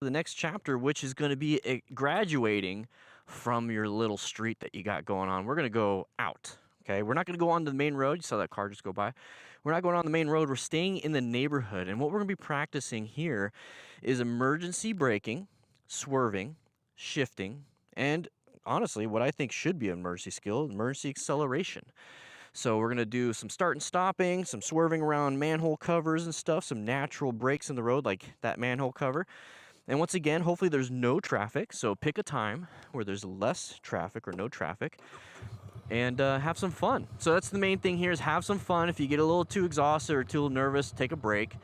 the next chapter, which is going to be graduating from your little street that you got going on. We're going to go out. Okay, we're not going to go on the main road. You saw that car just go by. We're not going on the main road. We're staying in the neighborhood. And what we're going to be practicing here is emergency braking, swerving, shifting, and honestly, what I think should be an emergency skill, emergency acceleration. So we're going to do some start and stopping, some swerving around manhole covers and stuff, some natural breaks in the road like that manhole cover. And once again, hopefully there's no traffic. So pick a time where there's less traffic or no traffic and have some fun. So that's the main thing here, is have some fun. If you get a little too exhausted or too nervous, take a break.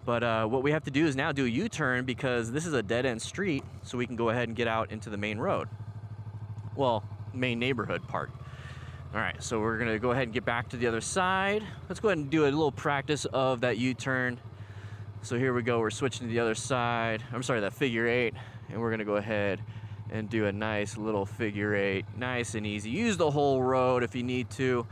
But what we have to do is now do a U-turn, because this is a dead-end street, so we can go ahead and get out into the main road. Well, main neighborhood part. All right, so we're gonna go ahead and get back to the other side. Let's go ahead and do a little practice of that U-turn. So here we go, we're switching to the other side. I'm sorry, that figure eight, and we're gonna go ahead and do a nice little figure eight, nice and easy. Use the whole road if you need to.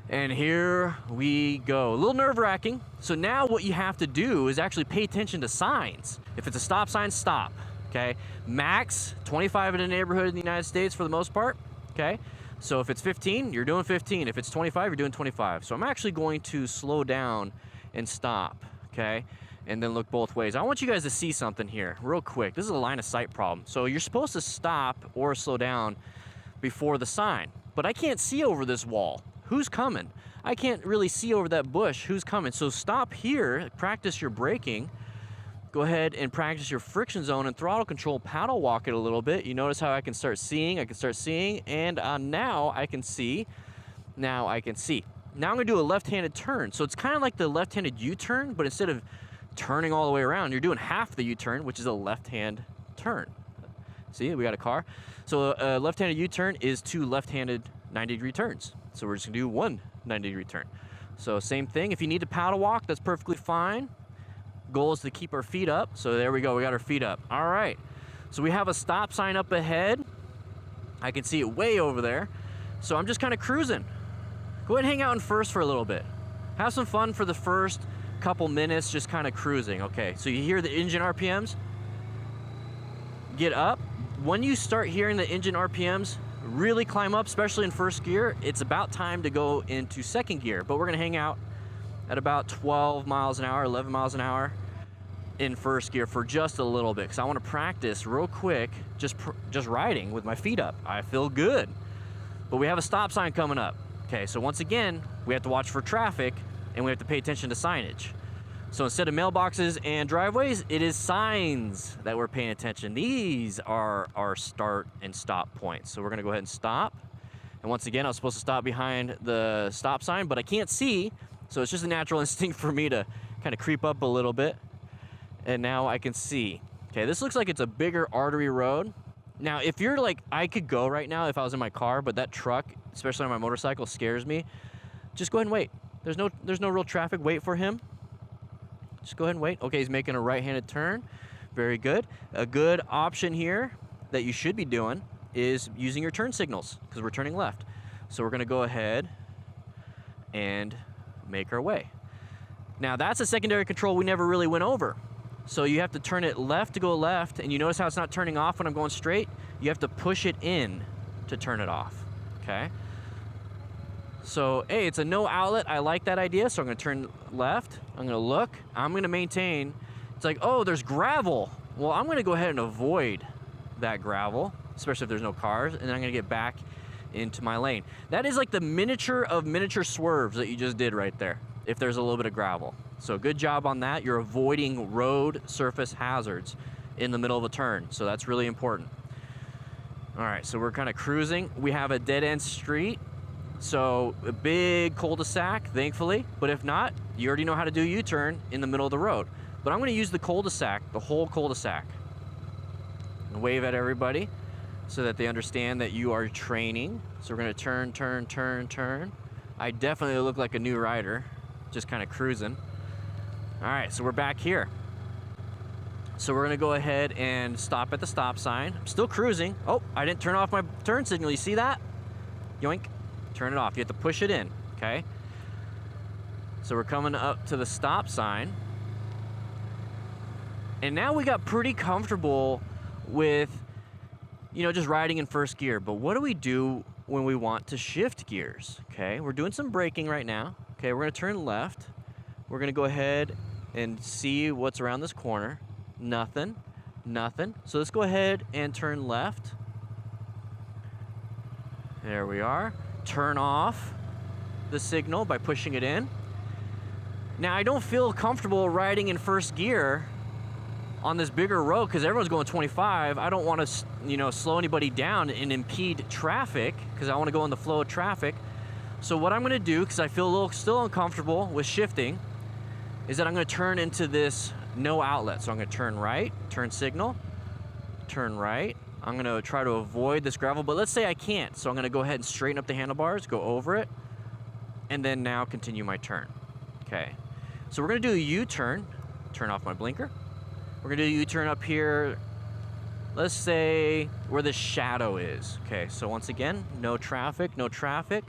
And here we go. A little nerve-wracking. So now what you have to do is actually pay attention to signs. If it's a stop sign, stop, okay? Max 25 in a neighborhood in the United States for the most part, okay? So if it's 15, you're doing 15. If it's 25, you're doing 25. So I'm actually going to slow down and stop, okay? And then look both ways. I want you guys to see something here real quick. This is a line of sight problem. So you're supposed to stop or slow down before the sign, but I can't see over this wall. Who's coming? I can't really see over that bush who's coming. So stop here, practice your braking. Go ahead and practice your friction zone and throttle control, paddle walk it a little bit. You notice how I can start seeing, and now I can see. Now I can see. Now I'm gonna do a left-handed turn. So it's kind of like the left-handed U-turn, but instead of turning all the way around, you're doing half the U-turn, which is a left-hand turn. See, we got a car. So a left-handed U-turn is two left-handed 90-degree turns. So we're just gonna do one 90-degree turn. So same thing, if you need to paddle walk, that's perfectly fine. Goal is to keep our feet up. So there we go, we got our feet up. All right, so we have a stop sign up ahead. I can see it way over there. So I'm just kind of cruising. Go ahead and hang out in first for a little bit. Have some fun for the first couple minutes, just kind of cruising. Okay, so you hear the engine RPMs? Get up. When you start hearing the engine RPMs really climb up, especially in first gear, it's about time to go into second gear. But we're gonna hang out at about 12 miles an hour, 11 miles an hour in first gear for just a little bit, because I want to practice real quick just riding with my feet up. I feel good. But we have a stop sign coming up. Okay, so once again, we have to watch for traffic and we have to pay attention to signage. So instead of mailboxes and driveways, it is signs that we're paying attention. These are our start and stop points. So we're gonna go ahead and stop. And once again, I was supposed to stop behind the stop sign, but I can't see. So it's just a natural instinct for me to kind of creep up a little bit. And now I can see. Okay, this looks like it's a bigger artery road. Now, if you're like, I could go right now if I was in my car, but that truck, especially on my motorcycle, scares me. Just go ahead and wait. There's no real traffic, wait for him. Just go ahead and wait. Okay, he's making a right-handed turn. Very good. A good option here that you should be doing is using your turn signals, because we're turning left. So we're gonna go ahead and make our way. Now that's a secondary control we never really went over. So you have to turn it left to go left, and you notice how it's not turning off when I'm going straight? You have to push it in to turn it off, okay? So, hey, it's a no outlet. I like that idea, so I'm gonna turn left. I'm gonna look, I'm gonna maintain. It's like, oh, there's gravel. Well, I'm gonna go ahead and avoid that gravel, especially if there's no cars, and then I'm gonna get back into my lane. That is like the miniature of miniature swerves that you just did right there, if there's a little bit of gravel. So good job on that. You're avoiding road surface hazards in the middle of a turn, so that's really important. All right, so we're kind of cruising. We have a dead-end street. So a big cul-de-sac, thankfully, but if not, you already know how to do a U-turn in the middle of the road. But I'm gonna use the cul-de-sac, the whole cul-de-sac, and wave at everybody so that they understand that you are training. So we're gonna turn, turn, turn, turn. I definitely look like a new rider, just kind of cruising. All right, so we're back here. So we're gonna go ahead and stop at the stop sign. I'm still cruising. Oh, I didn't turn off my turn signal, you see that? Yoink. Turn it off. You have to push it in, okay? So we're coming up to the stop sign. And now we got pretty comfortable with, you know, just riding in first gear. But what do we do when we want to shift gears? Okay, we're doing some braking right now. Okay, we're gonna turn left. We're gonna go ahead and see what's around this corner. Nothing, nothing. So let's go ahead and turn left. There we are. Turn off the signal by pushing it in. Now I don't feel comfortable riding in first gear on this bigger road because everyone's going 25. I don't want to, you know, slow anybody down and impede traffic because I want to go in the flow of traffic. So what I'm going to do, because I feel a little still uncomfortable with shifting, is that I'm going to turn into this no outlet. So I'm going to turn right, turn signal, turn right. I'm going to try to avoid this gravel, but let's say I can't. So I'm going to go ahead and straighten up the handlebars, go over it, and then now continue my turn. Okay. So we're going to do a U-turn, turn off my blinker. We're going to do a U-turn up here, let's say where the shadow is. Okay, so once again, no traffic, no traffic.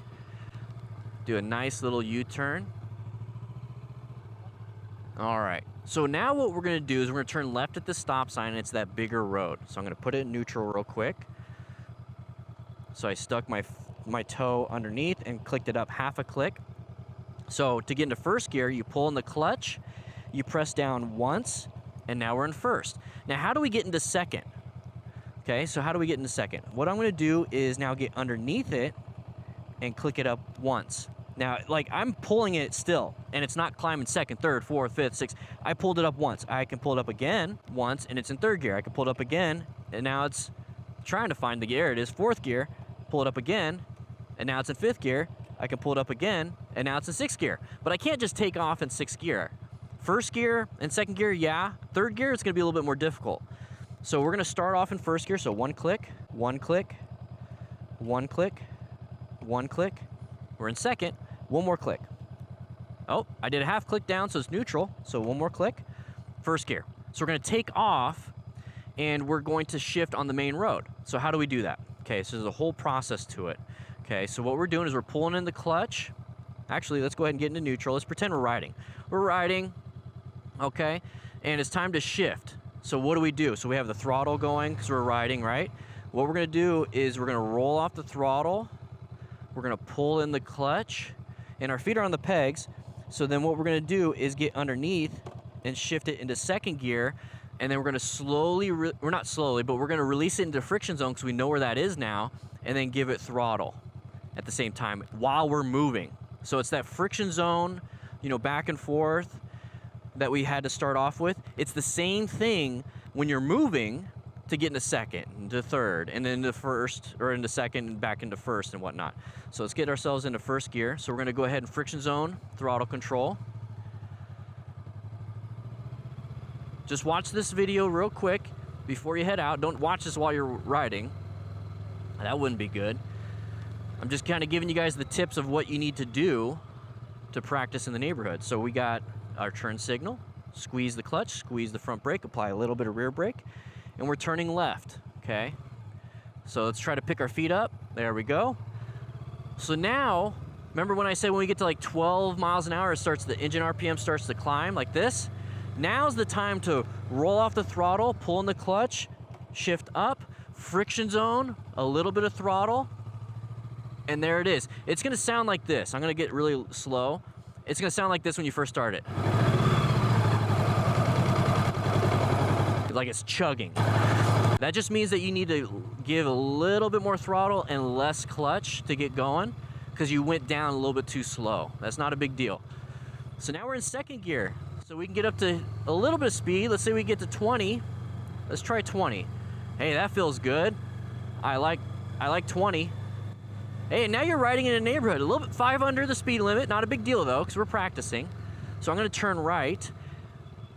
Do a nice little U-turn. All right, so now what we're going to do is we're going to turn left at the stop sign, and it's that bigger road. So I'm going to put it in neutral real quick. So I stuck my toe underneath and clicked it up half a click. So to get into first gear, you pull in the clutch, you press down once, and now we're in first. Now, how do we get into second? Okay, so how do we get into second? What I'm going to do is now get underneath it and click it up once. Now, like, I'm pulling it still, and it's not climbing second, third, fourth, fifth, sixth. I pulled it up once. I can pull it up again once, and it's in third gear. I can pull it up again, and now it's trying to find the gear. It is fourth gear. Pull it up again, and now it's in fifth gear. I can pull it up again, and now it's in sixth gear. But I can't just take off in sixth gear. First gear and second gear, yeah. Third gear, it's going to be a little bit more difficult. So we're going to start off in first gear. So one click, one click, one click, one click. We're in second. One more click. Oh, I did a half click down, so it's neutral. So one more click. First gear. So we're going to take off, and we're going to shift on the main road. So how do we do that? Okay, so there's a whole process to it. Okay, so what we're doing is we're pulling in the clutch. Actually, let's go ahead and get into neutral. Let's pretend we're riding. We're riding, okay, and it's time to shift. So what do? So we have the throttle going because we're riding, right? What we're going to do is we're going to roll off the throttle. We're going to pull in the clutch, and our feet are on the pegs. So then what we're going to do is get underneath and shift it into second gear, and then we're going to slowly, we're not slowly, but we're going to release it into friction zone because we know where that is now, and then give it throttle at the same time while we're moving. So it's that friction zone, you know, back and forth that we had to start off with. It's the same thing when you're moving to get into second, into third, and then into first, or into second, and back into first and whatnot. So let's get ourselves into first gear. So we're going to go ahead and friction zone, throttle control. Just watch this video real quick before you head out. Don't watch this while you're riding. That wouldn't be good. I'm just kind of giving you guys the tips of what you need to do to practice in the neighborhood. So we got our turn signal, squeeze the clutch, squeeze the front brake, apply a little bit of rear brake, and we're turning left, okay? So let's try to pick our feet up. There we go. So now, remember when I said when we get to like 12 miles an hour, it starts, the engine RPM starts to climb like this? Now's the time to roll off the throttle, pull in the clutch, shift up, friction zone, a little bit of throttle, and there it is. It's gonna sound like this. I'm gonna get really slow. It's gonna sound like this when you first start it. Like it's chugging. That just means that you need to give a little bit more throttle and less clutch to get going because you went down a little bit too slow. That's not a big deal. So now we're in second gear. So we can get up to a little bit of speed. Let's say we get to 20. Let's try 20. Hey, that feels good. I like 20. Hey, now you're riding in a neighborhood, a little bit 5 under the speed limit. Not a big deal though, because we're practicing. So I'm gonna turn right.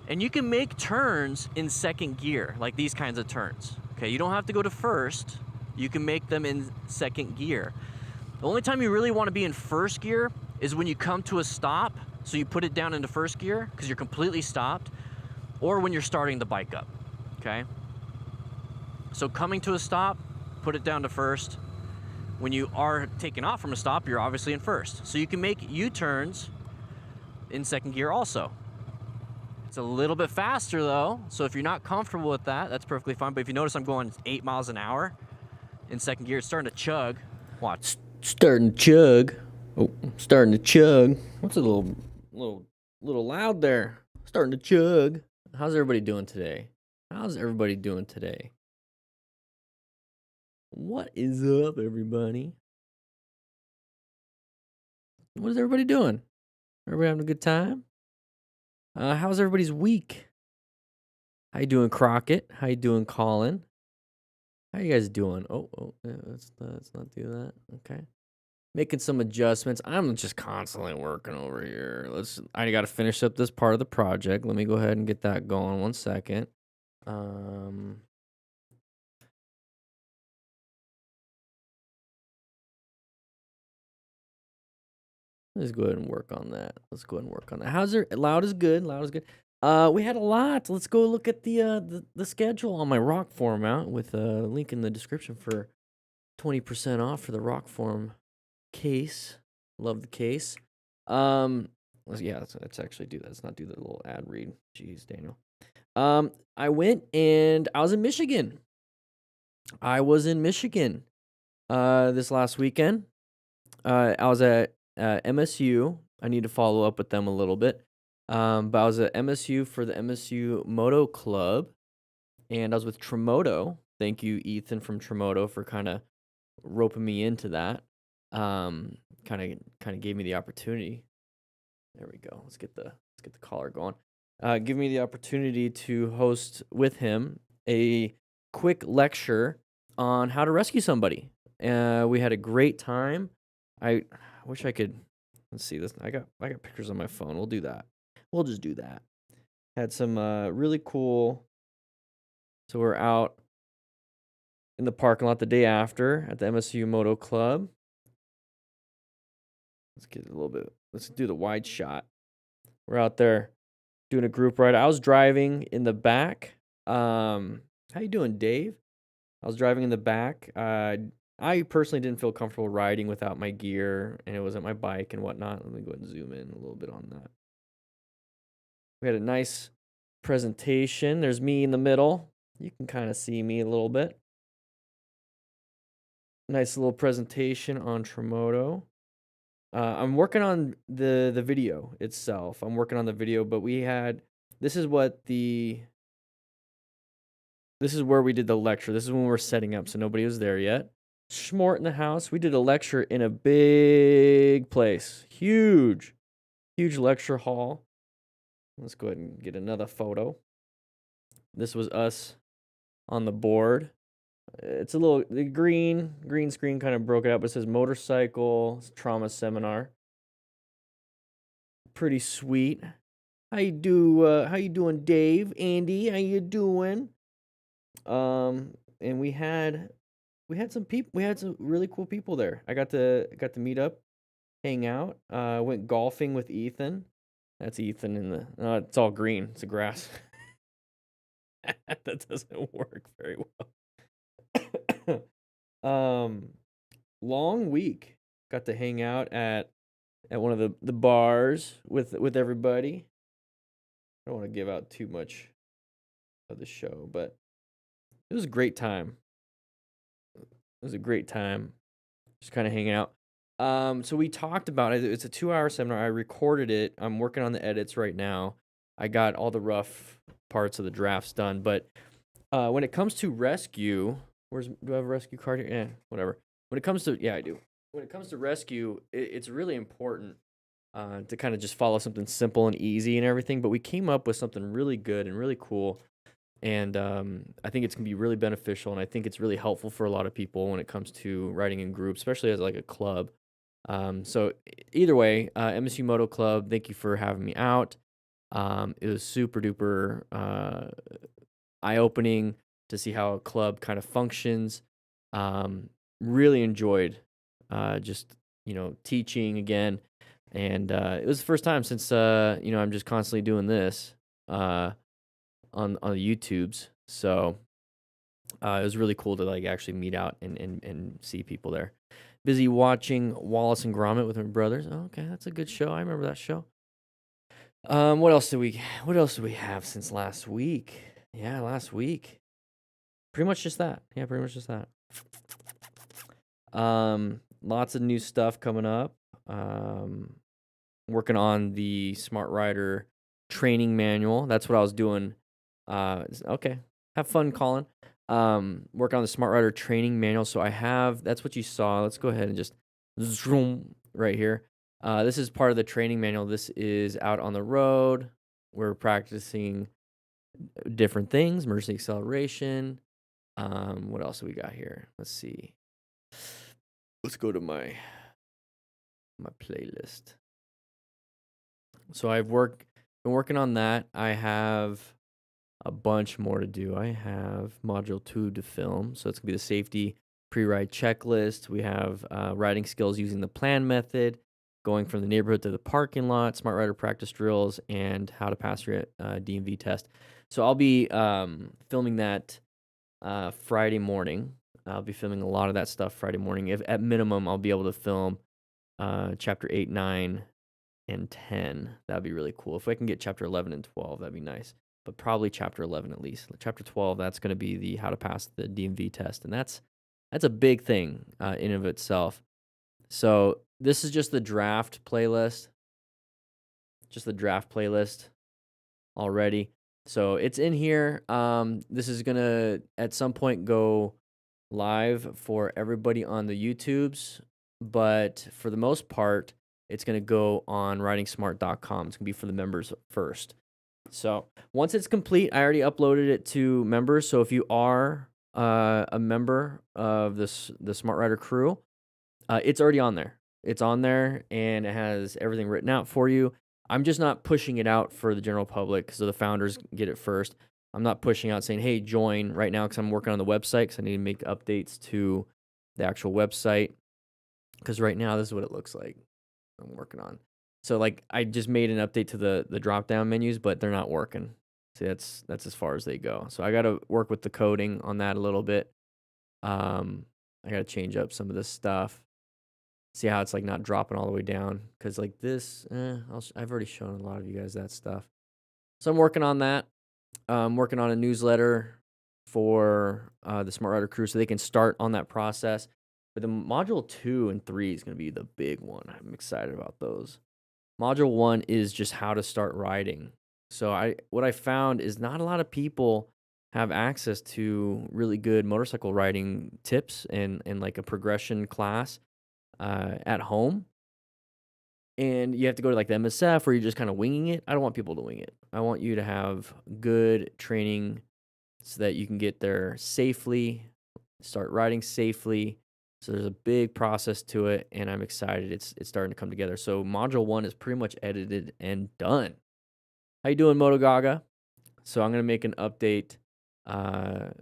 And you can make turns in second gear, like these kinds of turns. Okay, you don't have to go to first. You can make them in second gear. The only time you really want to be in first gear is when you come to a stop. So you put it down into first gear because you're completely stopped, or when you're starting the bike up, okay? So coming to a stop, put it down to first. When you are taking off from a stop, you're obviously in first. So you can make U-turns in second gear also. It's a little bit faster though, so if you're not comfortable with that, that's perfectly fine. But if you notice I'm going 8 miles an hour in second gear, it's starting to chug. Watch. Starting to chug. Oh, starting to chug. What's a little loud there? Starting to chug. How's everybody doing today? How's everybody doing today? What is up, everybody? What is everybody doing? Everybody having a good time? How's everybody's week? How you doing, Crockett? How you doing, Colin? How you guys doing? Yeah, let's not do that. Okay. Making some adjustments. I'm just constantly working over here. I got to finish up this part of the project. Let me go ahead and get that going. 1 second. Let's go ahead and work on that. How's it? Loud is good. We had a lot. Let's go look at the schedule on my rock form out with a link in the description for 20% off for the rock form case. Love the case. Let's actually do that. Let's not do the little ad read. Jeez, Daniel. I went and I was in Michigan. This last weekend. I was at MSU. I need to follow up with them a little bit. But I was at MSU for the MSU Moto Club, and I was with Tremoto. Thank you, Ethan from Tremoto, for kind of roping me into that. Kind of gave me the opportunity. There we go. Let's get the collar going. Give me the opportunity to host with him a quick lecture on how to rescue somebody. We had a great time. I wish I could. Let's see this. I got pictures on my phone. We'll do that. We'll just do that. Had some really cool. So we're out in the parking lot the day after at the MSU Moto Club. Let's get a little bit. Let's do the wide shot. We're out there doing a group ride. I was driving in the back. How you doing, Dave? I was driving in the back. I personally didn't feel comfortable riding without my gear, and it wasn't my bike and whatnot. Let me go ahead and zoom in a little bit on that. We had a nice presentation. There's me in the middle. You can kind of see me a little bit. Nice little presentation on Tremoto. I'm working on the video itself. But this is where we did the lecture. This is when we were setting up, so nobody was there yet. Schmort in the house. We did a lecture in a big place. Huge lecture hall. Let's go ahead and get another photo. This was us on the board. It's the green screen kind of broke it up. It says motorcycle trauma seminar. Pretty sweet. How you doing, Dave? Andy, how you doing? And we had some people. We had some really cool people there. I got to meet up, hang out. Went golfing with Ethan. That's Ethan it's all green. It's a grass. That doesn't work very well. Long week. Got to hang out at one of the bars with everybody. I don't want to give out too much of the show, but it was a great time. Just kind of hanging out. So we talked about it. It's a 2-hour seminar. I recorded it. I'm working on the edits right now. I got all the rough parts of the drafts done. But when it comes to rescue, do I have a rescue card here? Yeah, whatever. I do. When it comes to rescue, it's really important to kind of just follow something simple and easy and everything. But we came up with something really good and really cool. And I think it's going to be really beneficial, and I think it's really helpful for a lot of people when it comes to riding in groups, especially as like a club. So either way, MSU Moto Club, thank you for having me out. It was super duper eye-opening to see how a club kind of functions. Really enjoyed just teaching again, and it was the first time since I'm just constantly doing this on the YouTubes. So it was really cool to like actually meet out and see people there. Busy watching Wallace and Gromit with my brothers. Oh, okay, that's a good show. I remember that show. what else do we have since last week? Yeah, last week. Pretty much just that. Yeah, pretty much just that. Lots of new stuff coming up. Working on the Smart Rider training manual. That's what I was doing. Okay. Have fun, Colin. Work on the Smart Rider training manual. So that's what you saw. Let's go ahead and just zoom right here. This is part of the training manual. This is out on the road. We're practicing different things, emergency acceleration. What else do we got here? Let's see. Let's go to my playlist. So been working on that. I have a bunch more to do. I have module 2 to film. So it's gonna be the safety pre-ride checklist. We have riding skills using the plan method, going from the neighborhood to the parking lot, smart rider practice drills, and how to pass your DMV test. So I'll be filming that Friday morning. I'll be filming a lot of that stuff Friday morning. If at minimum, I'll be able to film chapter 8, 9, and 10. That'd be really cool. If I can get chapter 11 and 12, that'd be nice. But probably chapter 11 at least. Chapter 12, that's going to be the how to pass the DMV test, and that's a big thing in of itself. So this is just the draft playlist. Just the draft playlist already. So it's in here. This is gonna at some point go live for everybody on the YouTubes, but for the most part, it's gonna go on writingsmart.com. It's gonna be for the members first. So once it's complete, I already uploaded it to members. So if you are a member of the Smart Rider crew, it's already on there. It's on there and it has everything written out for you. I'm just not pushing it out for the general public so the founders get it first. I'm not pushing out saying, hey, join right now because I'm working on the website because I need to make updates to the actual website. Because right now, this is what it looks like. I'm working on. So like I just made an update to the drop down menus, but they're not working. See, that's as far as they go. So I got to work with the coding on that a little bit. I got to change up some of this stuff. See how it's like not dropping all the way down because like this, I've already shown a lot of you guys that stuff. So I'm working on that. I'm working on a newsletter for the Smart Rider crew so they can start on that process. But the module 2 and 3 is going to be the big one. I'm excited about those. Module 1 is just how to start riding. So what I found is not a lot of people have access to really good motorcycle riding tips and like a progression class at home. And you have to go to like the MSF where you're just kind of winging it. I don't want people to wing it. I want you to have good training so that you can get there safely, start riding safely. So there's a big process to it, and I'm excited. It's starting to come together. So module 1 is pretty much edited and done. How you doing, Moto Gaga? So I'm gonna make an update to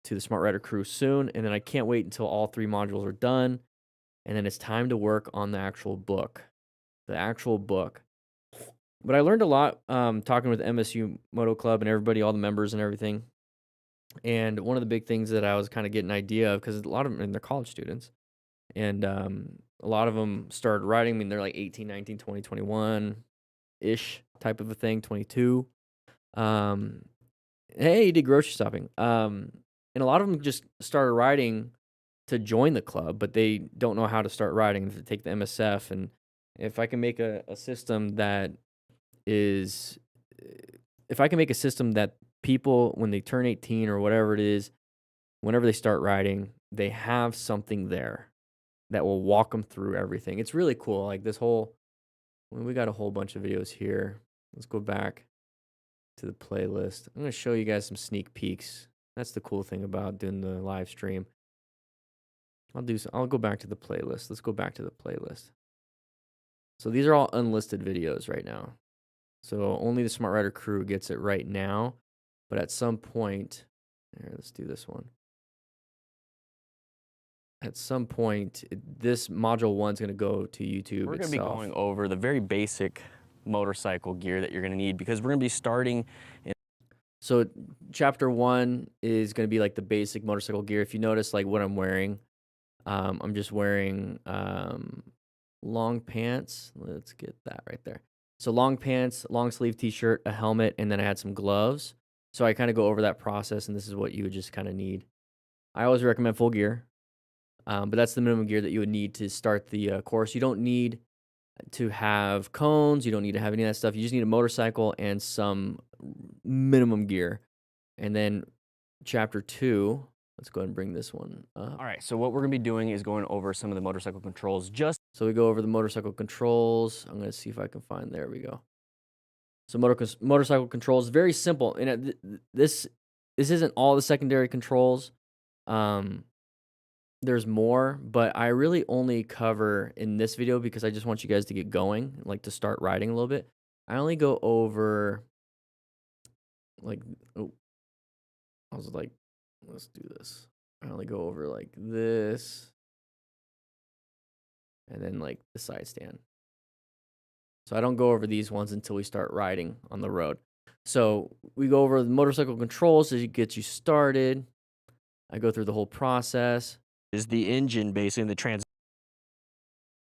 the Smart Rider crew soon, and then I can't wait until all 3 modules are done, and then it's time to work on the actual book. The actual book. But I learned a lot talking with MSU Moto Club and everybody, all the members and everything. And one of the big things that I was kind of getting an idea of, because a lot of them, and they're college students, and a lot of them started riding. I mean, they're like 18, 19, 20, 21-ish type of a thing, 22. Hey, you did grocery shopping. And a lot of them just started riding to join the club, but they don't know how to start riding to take the MSF. And if I can make a system that is, if I can make a system that people, when they turn 18 or whatever it is, whenever they start riding, they have something there that will walk them through everything. It's really cool. Like this whole, we got a whole bunch of videos here. Let's go back to the playlist. I'm going to show you guys some sneak peeks. That's the cool thing about doing the live stream. I'll go back to the playlist. Let's go back to the playlist. So these are all unlisted videos right now. So only the Smart Rider crew gets it right now. But at some point, here, let's do this one. At some point, this module 1 is going to go to YouTube We're going itself. to be going over the very basic motorcycle gear that you're going to need because we're going to be starting in. So chapter 1 is going to be like the basic motorcycle gear. If you notice like what I'm wearing, I'm just wearing long pants. Let's get that right there. So long pants, long sleeve t-shirt, a helmet, and then I had some gloves. So I kind of go over that process, and this is what you would just kind of need. I always recommend full gear, but that's the minimum gear that you would need to start the course. You don't need to have cones. You don't need to have any of that stuff. You just need a motorcycle and some minimum gear. And then chapter 2, let's go ahead and bring this one up. All right, so what we're gonna be doing is going over some of the motorcycle controls. So we go over the motorcycle controls. I'm going to see if I can find, there we go. So motorcycle controls, very simple. And this isn't all the secondary controls. There's more, but I really only cover in this video because I just want you guys to get going, like to start riding a little bit. I only go over like, oh, I was like, let's do this. I only go over like this and then like the side stand. So I don't go over these ones until we start riding on the road. So we go over the motorcycle controls as it gets you started. I go through the whole process. Is the engine basically the trans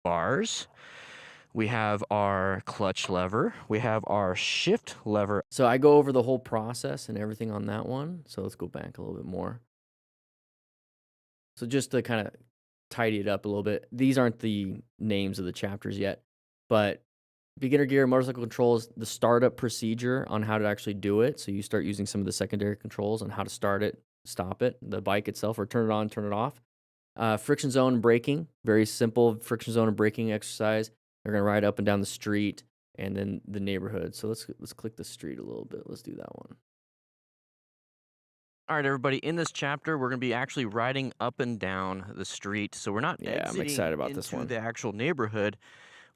bars. We have our clutch lever. We have our shift lever. So I go over the whole process and everything on that one. So let's go back a little bit more. So just to kind of tidy it up a little bit, these aren't the names of the chapters yet, but beginner gear, motorcycle controls, the startup procedure on how to actually do it. So you start using some of the secondary controls on how to start it, stop it, the bike itself, or turn it on, turn it off. Friction zone and braking, very simple friction zone and braking exercise. They're gonna ride up and down the street and then the neighborhood. So let's click the street a little bit. Let's do that one. All right, everybody. In this chapter, we're going to be actually riding up and down the street. So we're not Yeah, I'm exiting excited about this into one. the actual neighborhood.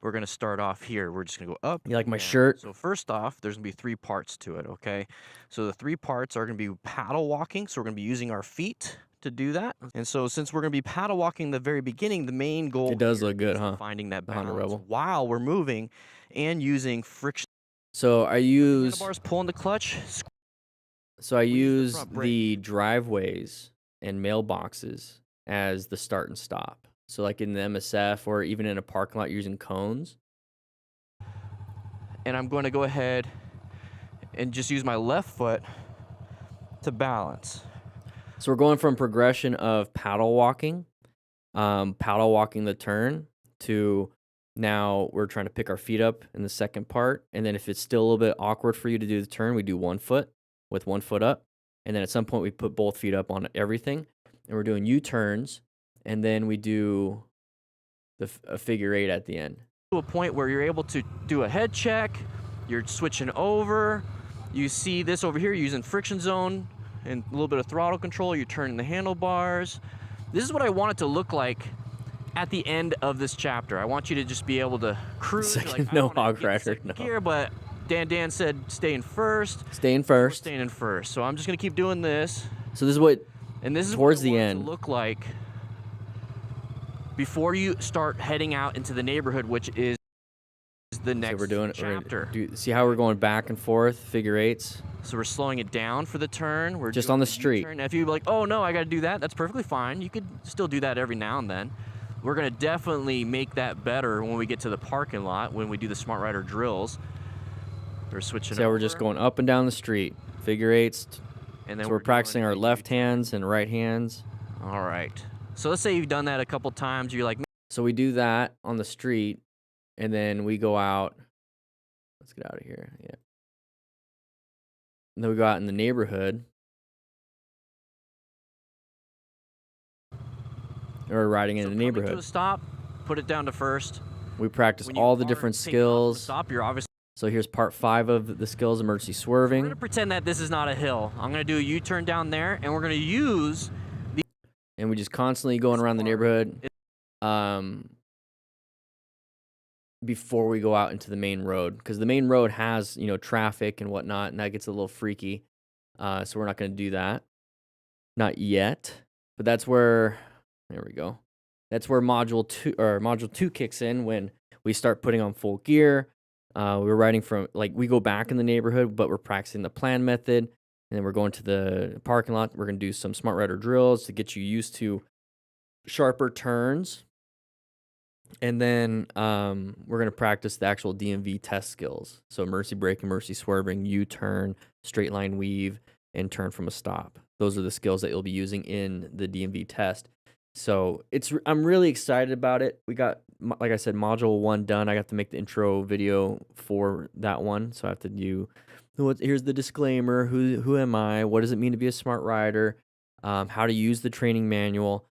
We're going to start off here. We're just going to go up. You like my and down. shirt? So first off, there's going to be 3 parts to it, okay? So the 3 parts are going to be paddle walking. So we're going to be using our feet to do that. And so since we're going to be paddle walking the very beginning, the main goal It does here look good, is huh? finding that The Honda balance Rebel. while we're moving and using friction. So I use Handlebars, pulling the clutch. So I We use the use front brake. the driveways and mailboxes as the start and stop. So like in the MSF or even in a parking lot using cones. And I'm going to go ahead and just use my left foot to balance. So we're going from progression of paddle walking the turn, to now we're trying to pick our feet up in the second part. And then if it's still a little bit awkward for you to do the turn, we do 1 foot with 1 foot up. And then at some point we put both feet up on everything. And we're doing U-turns. And then we do a figure 8 at the end. To a point where you're able to do a head check, you're switching over. You see this over here, using friction zone and a little bit of throttle control. You're turning the handlebars. This is what I want it to look like at the end of this chapter. I want you to just be able to cruise. You're Second, like, I no wanna hog get in rider, second no. gear, but Dan said stay in first. Stay in We're first. staying in first. So I'm just gonna keep doing this. So this is what, And this is towards what I the want it end. to look like before you start heading out into the neighborhood, which is the next we're doing chapter. See how we're going back and forth, figure 8s. So we're slowing it down for the turn. We're Just doing on the a street. U-turn. Now, if you're like, oh no, I got to do that, that's perfectly fine. You could still do that every now and then. We're gonna definitely make that better when we get to the parking lot, when we do the Smart Rider drills. We're switching See how over. we're just going up and down the street, figure 8s. And then So we're doing practicing a our left U-turn. hands and right hands. All right. So let's say you've done that a couple times. You're like, So we do that on the street, and then we go out. Let's get out of here. Yeah. And then we go out in the neighborhood. Or we're riding in so the coming to neighborhood. a stop, put it down to first. We practice When you all the are different taking off from the skills. Stop, you're obviously. So here's part 5 of the skills: emergency We're swerving. gonna pretend that this is not a hill. I'm gonna do a U-turn down there, and we're gonna use And we just constantly going around the neighborhood before we go out into the main road, because the main road has, traffic and whatnot, and that gets a little freaky. So we're not going to do that, not yet. But that's where, there we go. That's where module 2 kicks in, when we start putting on full gear. We're riding from, we go back in the neighborhood, but we're practicing the plan method. And then we're going to the parking lot. We're going to do some Smart Rider drills to get you used to sharper turns. And then we're going to practice the actual DMV test skills. So emergency braking, emergency swerving, U-turn, straight line weave, and turn from a stop. Those are the skills that you'll be using in the DMV test. So I'm really excited about it. We got, like I said, module 1 done. I got to make the intro video for that one. So I have to do, here's the disclaimer. Who am I? What does it mean to be a smart rider? How to use the training manual.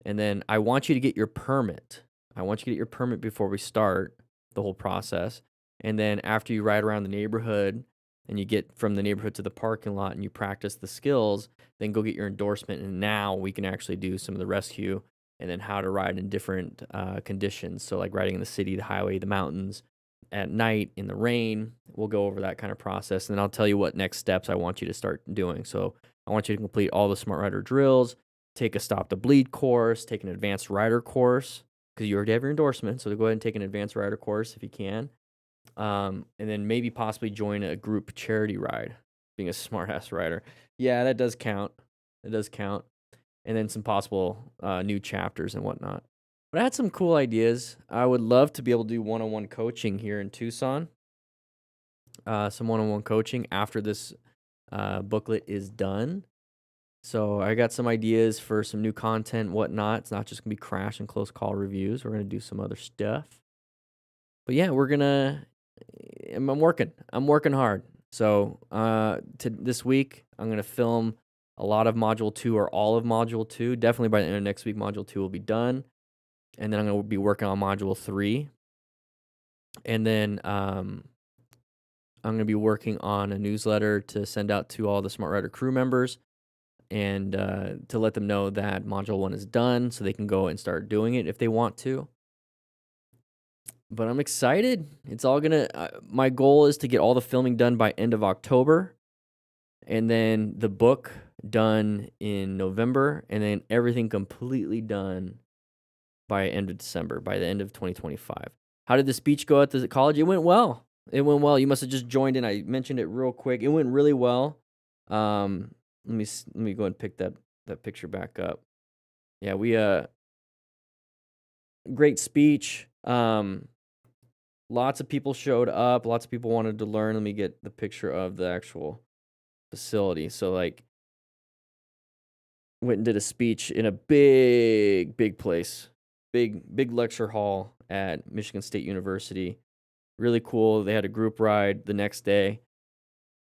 And then I want you to get your permit. I want you to get your permit before we start the whole process. And then after you ride around the neighborhood and you get from the neighborhood to the parking lot and you practice the skills, then go get your endorsement. And now we can actually do some of the rescue and then how to ride in different conditions. So like riding in the city, the highway, the mountains, at night, in the rain. We'll go over that kind of process. And then I'll tell you what next steps I want you to start doing. So I want you to complete all the Smart Rider drills, take a Stop to Bleed course, take an advanced rider course, because you already have your endorsement. So go ahead and take an advanced rider course if you can. And then maybe possibly join a group charity ride, being a smart ass rider. Yeah, that does count. It does count. And then some possible new chapters and whatnot. But I had some cool ideas. I would love to be able to do one-on-one coaching here in Tucson. Some one-on-one coaching after this booklet is done. So I got some ideas for some new content, whatnot. It's not just gonna be crash and close call reviews. We're gonna do some other stuff. But yeah, I'm working hard. So this week I'm gonna film a lot of module 2 or all of module 2. Definitely by the end of next week, module 2 will be done. And then I'm gonna be working on module 3. And then I'm gonna be working on a newsletter to send out to all the Smart Rider crew members and to let them know that module 1 is done so they can go and start doing it if they want to. But I'm excited. It's all gonna, my goal is to get all the filming done by end of October, and then the book done in November, and then everything completely done by end of December, by the end of 2025. How did the speech go at the college? It went well. It went well. You must have just joined in. I mentioned it real quick. It went really well. Let me go ahead and pick that picture back up. Yeah, we great speech. Lots of people showed up. Lots of people wanted to learn. Let me get the picture of the actual facility. So like went and did a speech in a big place. Big lecture hall at Michigan State University. Really cool. They had a group ride the next day.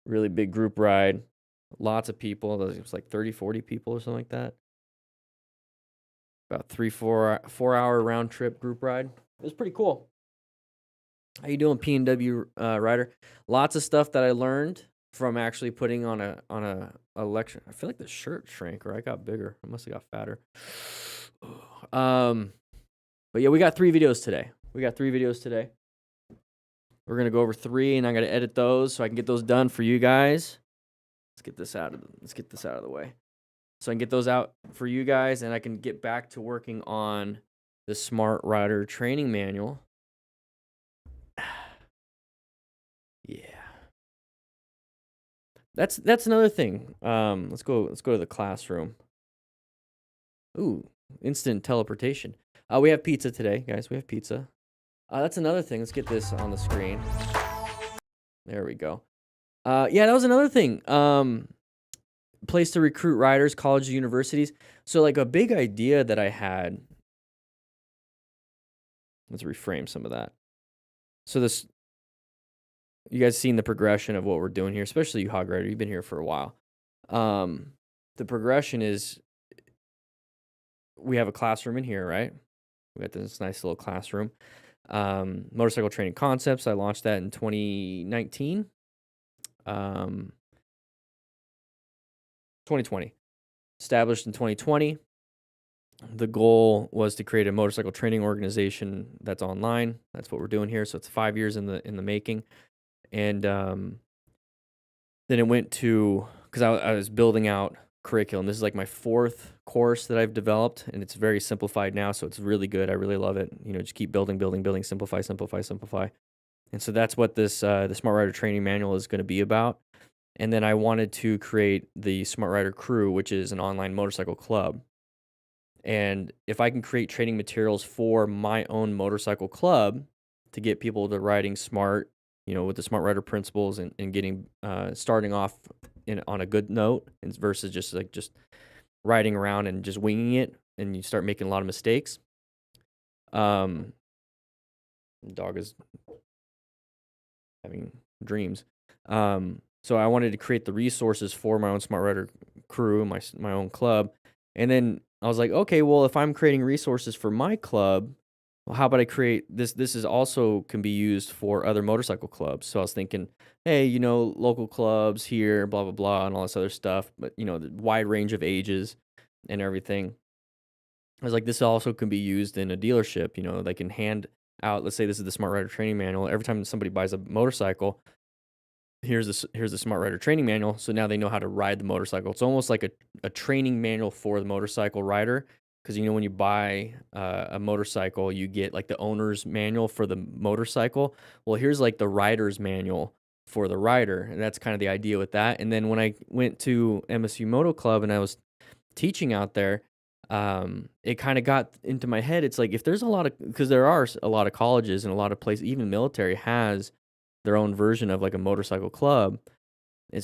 Really big group ride. Lots of people. It was like 30, 40 people or something like that. About 4 hour round trip group ride. It was pretty cool. How you doing, P&W rider? Lots of stuff that I learned from actually putting on a lecture. I feel like the shirt shrank, or I got bigger. I must have got fatter. But yeah, we got 3 videos today. We're gonna go over 3, and I'm gonna edit those so I can get those done for you guys. Let's get this out of the way, so I can get those out for you guys, and I can get back to working on the Smart Rider training manual. Yeah, that's another thing. Let's go to the classroom. Ooh, instant teleportation. We have pizza today, guys. We have pizza. That's another thing. Let's get this on the screen. There we go. Yeah, that was another thing. Place to recruit riders, colleges, universities. So like a big idea that I had. Let's reframe some of that. So you guys seen the progression of what we're doing here, especially you, Hog Rider. You've been here for a while. The progression is we have a classroom in here, right? We got this nice little classroom. Motorcycle training concepts. I launched that in 2019. 2020. Established in 2020. The goal was to create a motorcycle training organization that's online. That's what we're doing here. So it's 5 years in the making. And then it went to, because I was building out curriculum. This is like my 4th course that I've developed, and it's very simplified now, so it's really good. I really love it. Just keep building, simplify. And so that's what this the Smart Rider training manual is going to be about. And then I wanted to create the Smart Rider Crew, which is an online motorcycle club. And if I can create training materials for my own motorcycle club to get people to riding smart, with the smart rider principles and getting starting off on a good note versus just riding around and just winging it and you start making a lot of mistakes. Um, Dog is having dreams. So I wanted to create the resources for my own smart rider crew, my own club, and then I was like, okay, well, if I'm creating resources for my club, well, how about I create this? This is also can be used for other motorcycle clubs. So I was thinking, hey, local clubs here, blah blah blah, and all this other stuff, but the wide range of ages and everything. I was like, this also can be used in a dealership. They can hand out. Let's say this is the Smart Rider Training Manual. Every time somebody buys a motorcycle, here's the Smart Rider Training Manual. So now they know how to ride the motorcycle. It's almost like a training manual for the motorcycle rider. Because when you buy a motorcycle, you get like the owner's manual for the motorcycle. Well, here's like the rider's manual for the rider, and that's kind of the idea with that. And then when I went to MSU Moto Club and I was teaching out there, it kind of got into my head. It's like if there's because there are a lot of colleges and a lot of places, even military has their own version of like a motorcycle club.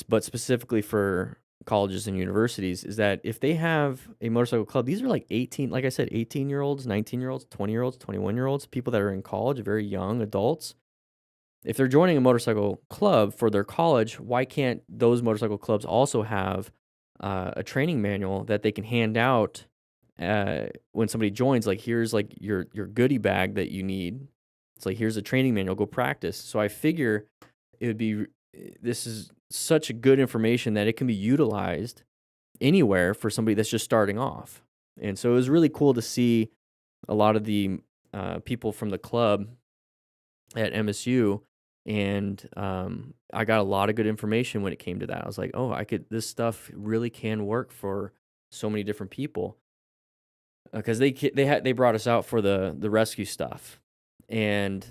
But specifically for colleges and universities, is that if they have a motorcycle club, these are like 18, like I said, 18-year-olds, 19-year-olds, 20-year-olds, 21-year-olds, people that are in college, very young adults. If they're joining a motorcycle club for their college, why can't those motorcycle clubs also have a training manual that they can hand out when somebody joins? Like, here's like your goodie bag that you need. It's like, here's a training manual, go practice. So I figure this is such a good information that it can be utilized anywhere for somebody that's just starting off. And so it was really cool to see a lot of the people from the club at MSU, and I got a lot of good information when it came to that. I was like, oh, this stuff really can work for so many different people, because they brought us out for the rescue stuff, and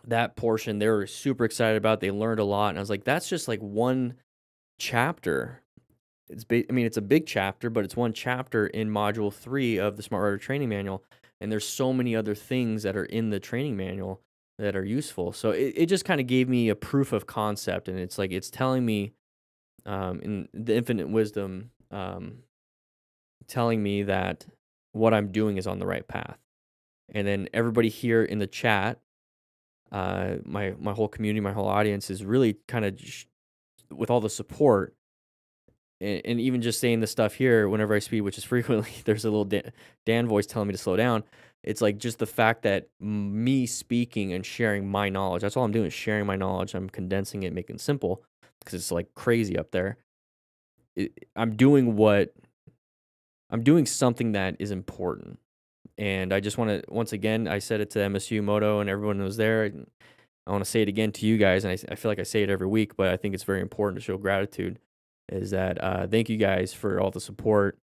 that portion they were super excited about. They learned a lot, and I was like, that's just like one chapter. It's a big chapter, but it's one chapter in module 3 of the Smart Rider Training Manual, and there's so many other things that are in the training manual that are useful. So it just kind of gave me a proof of concept, and it's like it's telling me, in the infinite wisdom, telling me that what I'm doing is on the right path. And then everybody here in the chat, my whole community, my whole audience is really kind of with all the support, and even just saying the stuff here whenever I speak, which is frequently, there's a little Dan voice telling me to slow down. It's like just the fact that me speaking and sharing my knowledge, that's all I'm doing, is sharing my knowledge. I'm condensing it, making it simple, because it's like crazy up there. I'm doing something that is important. And I just want to, once again, I said it to MSU Moto and everyone who was there. I want to say it again to you guys, and I feel like I say it every week, but I think it's very important to show gratitude, is that thank you guys for all the support.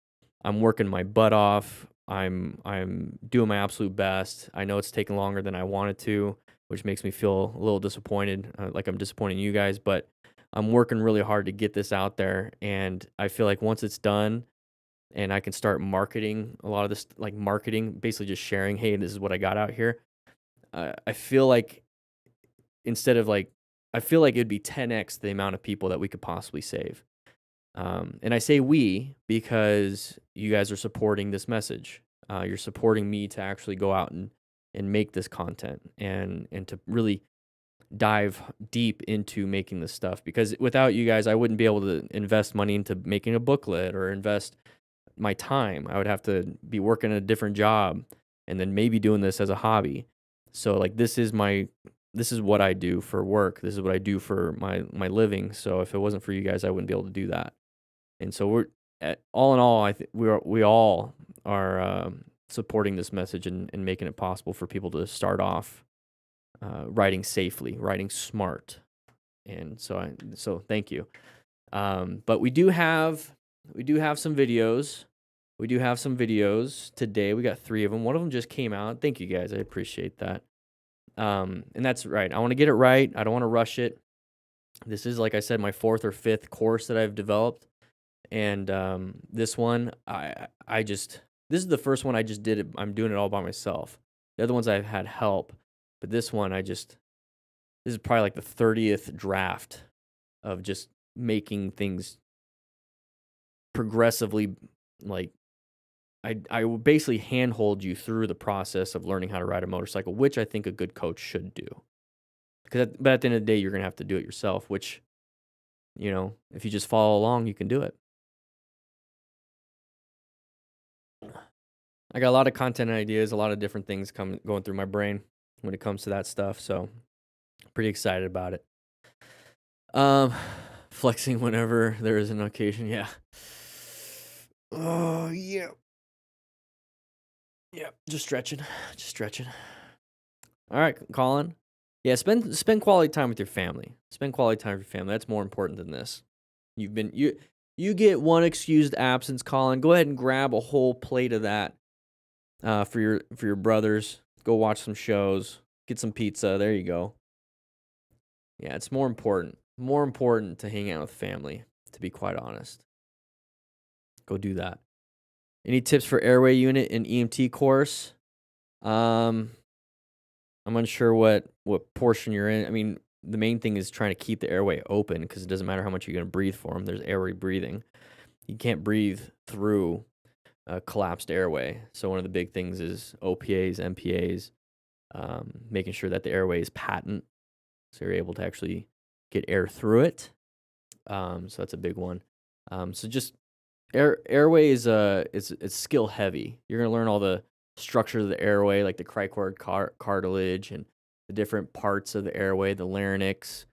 I'm working my butt off. I'm doing my absolute best. I know it's taking longer than I wanted to, which makes me feel a little disappointed, like I'm disappointing you guys, but I'm working really hard to get this out there, and I feel like once it's done and I can start marketing a lot of this, like marketing, basically just sharing, hey, this is what I got out here. I feel like I feel like it'd be 10x the amount of people that we could possibly save. And I say we because you guys are supporting this message. You're supporting me to actually go out and make this content and to really dive deep into making this stuff. Because without you guys, I wouldn't be able to invest money into making a booklet or invest my time. I would have to be working a different job and then maybe doing this as a hobby. So like this is what I do for work. This is what I do for my living. So if it wasn't for you guys, I wouldn't be able to do that. And so all in all, I think we all are supporting this message and making it possible for people to start off riding safely, riding smart. And so thank you. But we do have some videos. We do have some videos today. We got 3 of them. One of them just came out. Thank you guys. I appreciate that. And that's right. I want to get it right. I don't want to rush it. This is, like I said, my 4th or 5th course that I've developed. And this one, This is the first one I just did it. I'm doing it all by myself. The other ones I've had help, but this one this is probably like the 30th draft of just making things progressively, like I will basically handhold you through the process of learning how to ride a motorcycle, which I think a good coach should do. But at the end of the day, you're gonna have to do it yourself. Which, if you just follow along, you can do it. I got a lot of content ideas, a lot of different things going through my brain when it comes to that stuff. So, pretty excited about it. Flexing whenever there is an occasion. Yeah. Oh yeah. Yeah. Just stretching. All right, Colin. Yeah, spend quality time with your family. Spend quality time with your family. That's more important than this. You get one excused absence, Colin. Go ahead and grab a whole plate of that for your brothers. Go watch some shows. Get some pizza. There you go. Yeah, it's more important. More important to hang out with family, to be quite honest. Go do that. Any tips for airway unit and EMT course? I'm unsure what portion you're in. I mean, the main thing is trying to keep the airway open because it doesn't matter how much you're going to breathe for them. There's airway breathing. You can't breathe through a collapsed airway. So one of the big things is OPAs, MPAs, making sure that the airway is patent, so you're able to actually get air through it. So that's a big one. So just airway is it's skill heavy. You're gonna learn all the structure of the airway, like the cricoid cartilage and the different parts of the airway, the larynx,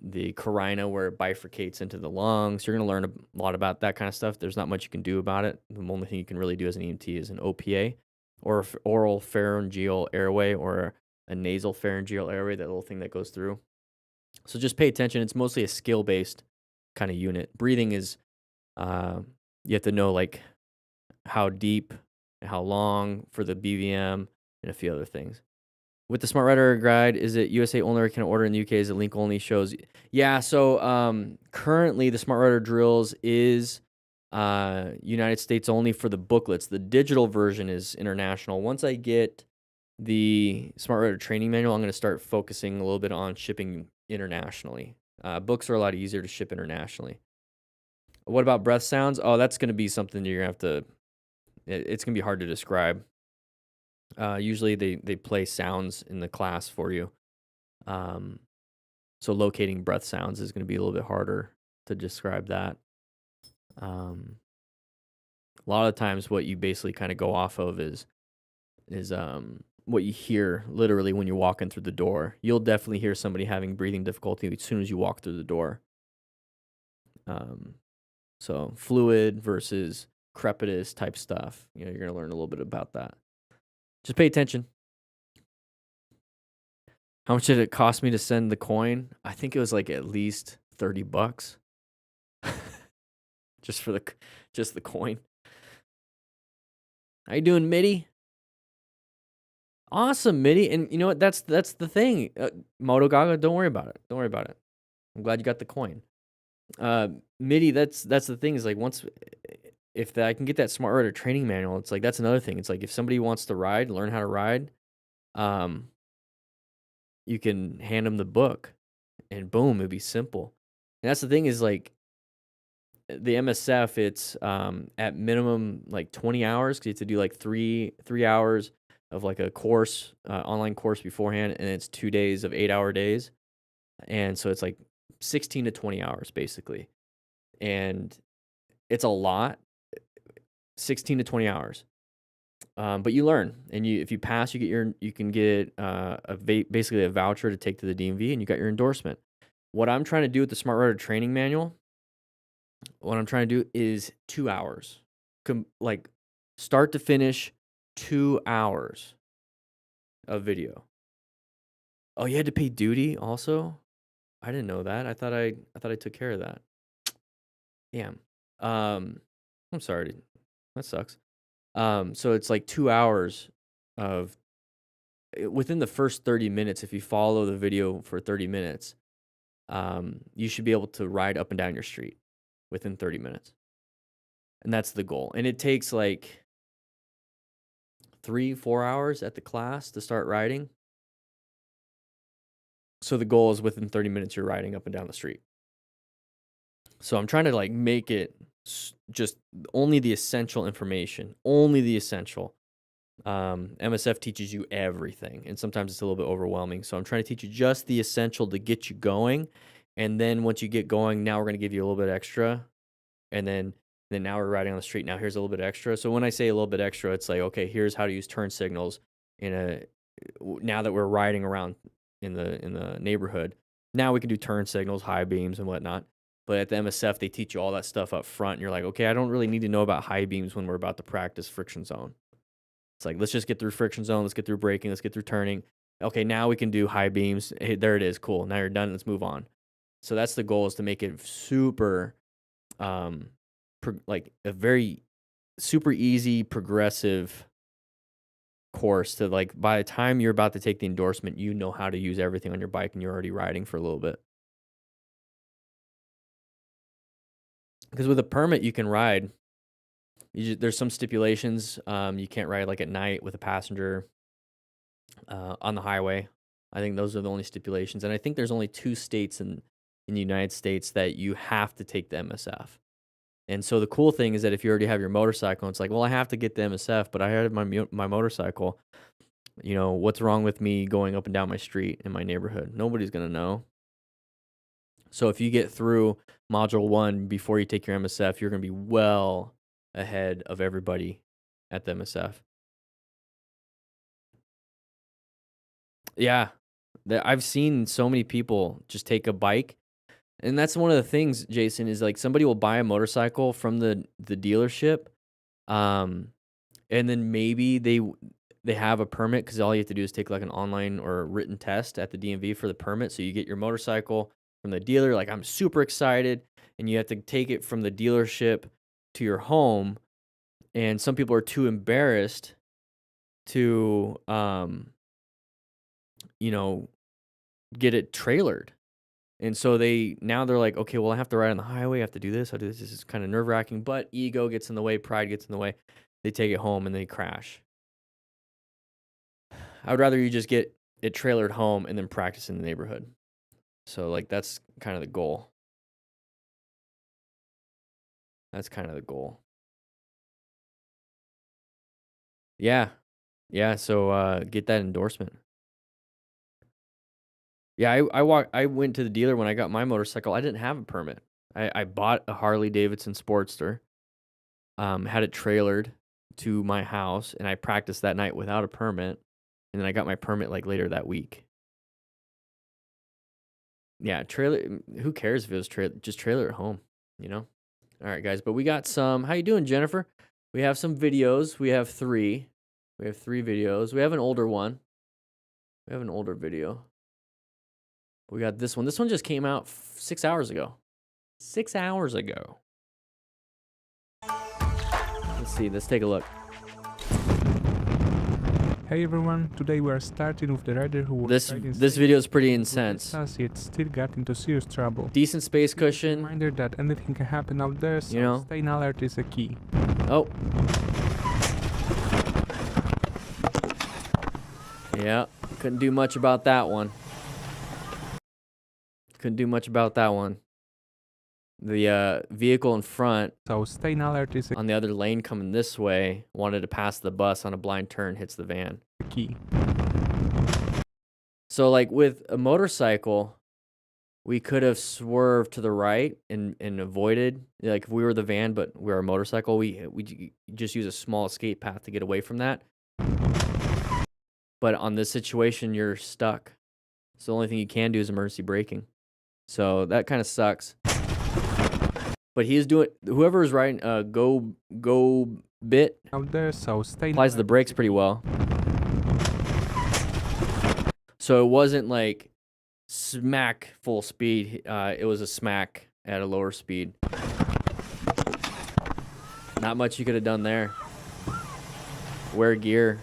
the carina where it bifurcates into the lungs. You're gonna learn a lot about that kind of stuff. There's not much you can do about it. The only thing you can really do as an EMT is an OPA, or oral pharyngeal airway, or a nasal pharyngeal airway, that little thing that goes through. So just pay attention. It's mostly a skill-based kind of unit. Breathing is, you have to know like how deep and how long for the BVM and a few other things. With the Smart Rider Guide, is it USA only or can order in the UK? Is it link only? Shows? Yeah, so currently the Smart Rider drills is United States only for the booklets. The digital version is international. Once I get the Smart Rider training manual, I'm going to start focusing a little bit on shipping internationally. Books are a lot easier to ship internationally. What about breath sounds? Oh, that's going to be something you're going to have to, it's going to be hard to describe. Usually they play sounds in the class for you. So locating breath sounds is going to be a little bit harder to describe that. A lot of times what you basically kind of go off of is what you hear literally when you're walking through the door. You'll definitely hear somebody having breathing difficulty as soon as you walk through the door. So fluid versus crepitus type stuff. You're going to learn a little bit about that. Just pay attention. How much did it cost me to send the coin? I think it was like at least $30 just for the coin. How you doing, Mitty? Awesome, Mitty. And you know what? That's the thing. Moto Gaga, don't worry about it. I'm glad you got the coin. Mitty, that's the thing, is like if I can get that Smart Rider training manual, it's like that's another thing. It's like if somebody wants to learn how to ride, you can hand them the book and boom, it'd be simple. And that's the thing, is like the MSF, it's at minimum like 20 hours, because you have to do like three hours of like a course, online course beforehand, and it's 2 days of 8-hour days. And so it's like 16 to 20 hours basically. And it's a lot, 16 to 20 hours. But you learn, and if you pass, you can get basically a voucher to take to the DMV, and you got your endorsement. What I'm trying to do with the Smart Rider training manual, is 2 hours, like start to finish, 2 hours of video. Oh, you had to pay duty also? I didn't know that. I thought I took care of that. Damn. I'm sorry. That sucks. So it's like 2 hours of, within the first 30 minutes, if you follow the video for 30 minutes, you should be able to ride up and down your street within 30 minutes. And that's the goal. And it takes like 3-4 hours at the class to start riding. So the goal is within 30 minutes you're riding up and down the street. So I'm trying to like make it just only the essential information, only the essential. MSF teaches you everything, and sometimes it's a little bit overwhelming. So I'm trying to teach you just the essential to get you going, and then once you get going, now we're going to give you a little bit extra, and then now we're riding on the street. Now here's a little bit extra. So when I say a little bit extra, it's like, okay, here's how to use turn signals now that we're riding around in the neighborhood. Now we can do turn signals, high beams, and whatnot. But at the MSF, they teach you all that stuff up front, and you're like, okay, I don't really need to know about high beams when we're about to practice friction zone. It's like, let's just get through friction zone. Let's get through braking. Let's get through turning. Okay, now we can do high beams. Hey, there it is. Cool. Now you're done. Let's move on. So that's the goal, is to make it super, like a very super easy, progressive course to like, by the time you're about to take the endorsement, you know how to use everything on your bike and you're already riding for a little bit. Because with a permit, you can ride. There's some stipulations. You can't ride like at night with a passenger on the highway. I think those are the only stipulations. And I think there's only 2 states in the United States that you have to take the MSF. And so the cool thing is that if you already have your motorcycle, it's like, well, I have to get the MSF, but I have my motorcycle. You know, what's wrong with me going up and down my street in my neighborhood? Nobody's going to know. So if you get through module 1 before you take your MSF, you're going to be well ahead of everybody at the MSF. Yeah, I've seen so many people just take a bike, and that's one of the things, Jason, is like somebody will buy a motorcycle from the dealership, and then maybe they have a permit, because all you have to do is take like an online or written test at the DMV for the permit. So you get your motorcycle from the dealer, like I'm super excited, and you have to take it from the dealership to your home, and some people are too embarrassed to get it trailered. And so now they're like, okay, well, I have to ride on the highway, I have to do this, I do this. This is kind of nerve-wracking, but ego gets in the way, pride gets in the way. They take it home and they crash. I would rather you just get it trailered home and then practice in the neighborhood. So like that's kind of the goal. That's kind of the goal. Yeah. Yeah, so get that endorsement. Yeah, I went to the dealer when I got my motorcycle. I didn't have a permit. I bought a Harley Davidson Sportster, had it trailered to my house, and I practiced that night without a permit, and then I got my permit like later that week. Yeah, trailer. Who cares if it was just trailer at home, you know? All right, guys, but we got some. How you doing, Jennifer? We have some videos. We have 3. We have 3 videos. We have an older one. We have an older video. We got this one. This one just came out 6 hours ago. 6 hours ago. Let's see. Let's take a look. Hey everyone, today we are starting with the rider who was This video is pretty intense. Yet still got into serious trouble. Decent space cushion. Reminder that anything can happen out there, so you know, staying alert is a key. Oh. Yeah, couldn't do much about that one. Couldn't do much about that one. The vehicle in front, So staying alert is on the other lane coming this way, wanted to pass the bus on a blind turn, hits the van. a key. So like with a motorcycle, we could have swerved to the right and avoided, like if we were the van but we were a motorcycle, we just use a small escape path to get away from that. But on this situation, you're stuck. So the only thing you can do is emergency braking. So that kind of sucks. But he is doing, whoever is riding go bit Out there, so staying applies the brakes pretty well. So it wasn't like smack full speed. It was a smack at a lower speed. Not much you could have done there. Wear gear.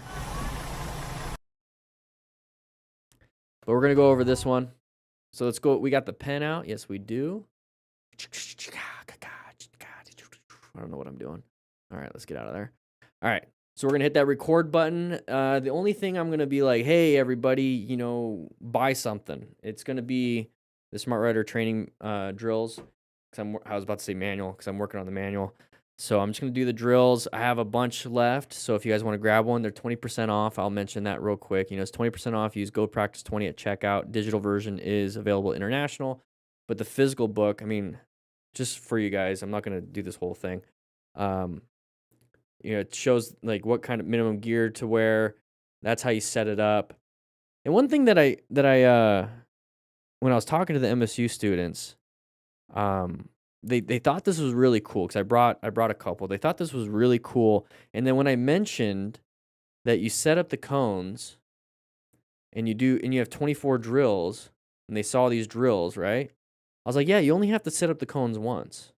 But we're going to go over this one. So let's go. We got the pen out. Yes, we do. I don't know what I'm doing. All right, let's get out of there. All right. So we're going to hit that record button. The only thing I'm going to be like, hey, everybody, buy something. It's going to be the Smart Rider training drills. I was about to say manual because I'm working on the manual. So I'm just going to do the drills. I have a bunch left. So if you guys want to grab one, they're 20% off. I'll mention that real quick. It's 20% off. Use Go Practice 20 at checkout. Digital version is available international. But the physical book, just for you guys, I'm not going to do this whole thing. It shows like what kind of minimum gear to wear. That's how you set it up. And one thing that I when I was talking to the MSU students, they thought this was really cool because I brought a couple. They thought this was really cool. And then when I mentioned that you set up the cones and you have 24 drills, and they saw these drills, right? I was like, yeah, you only have to set up the cones once.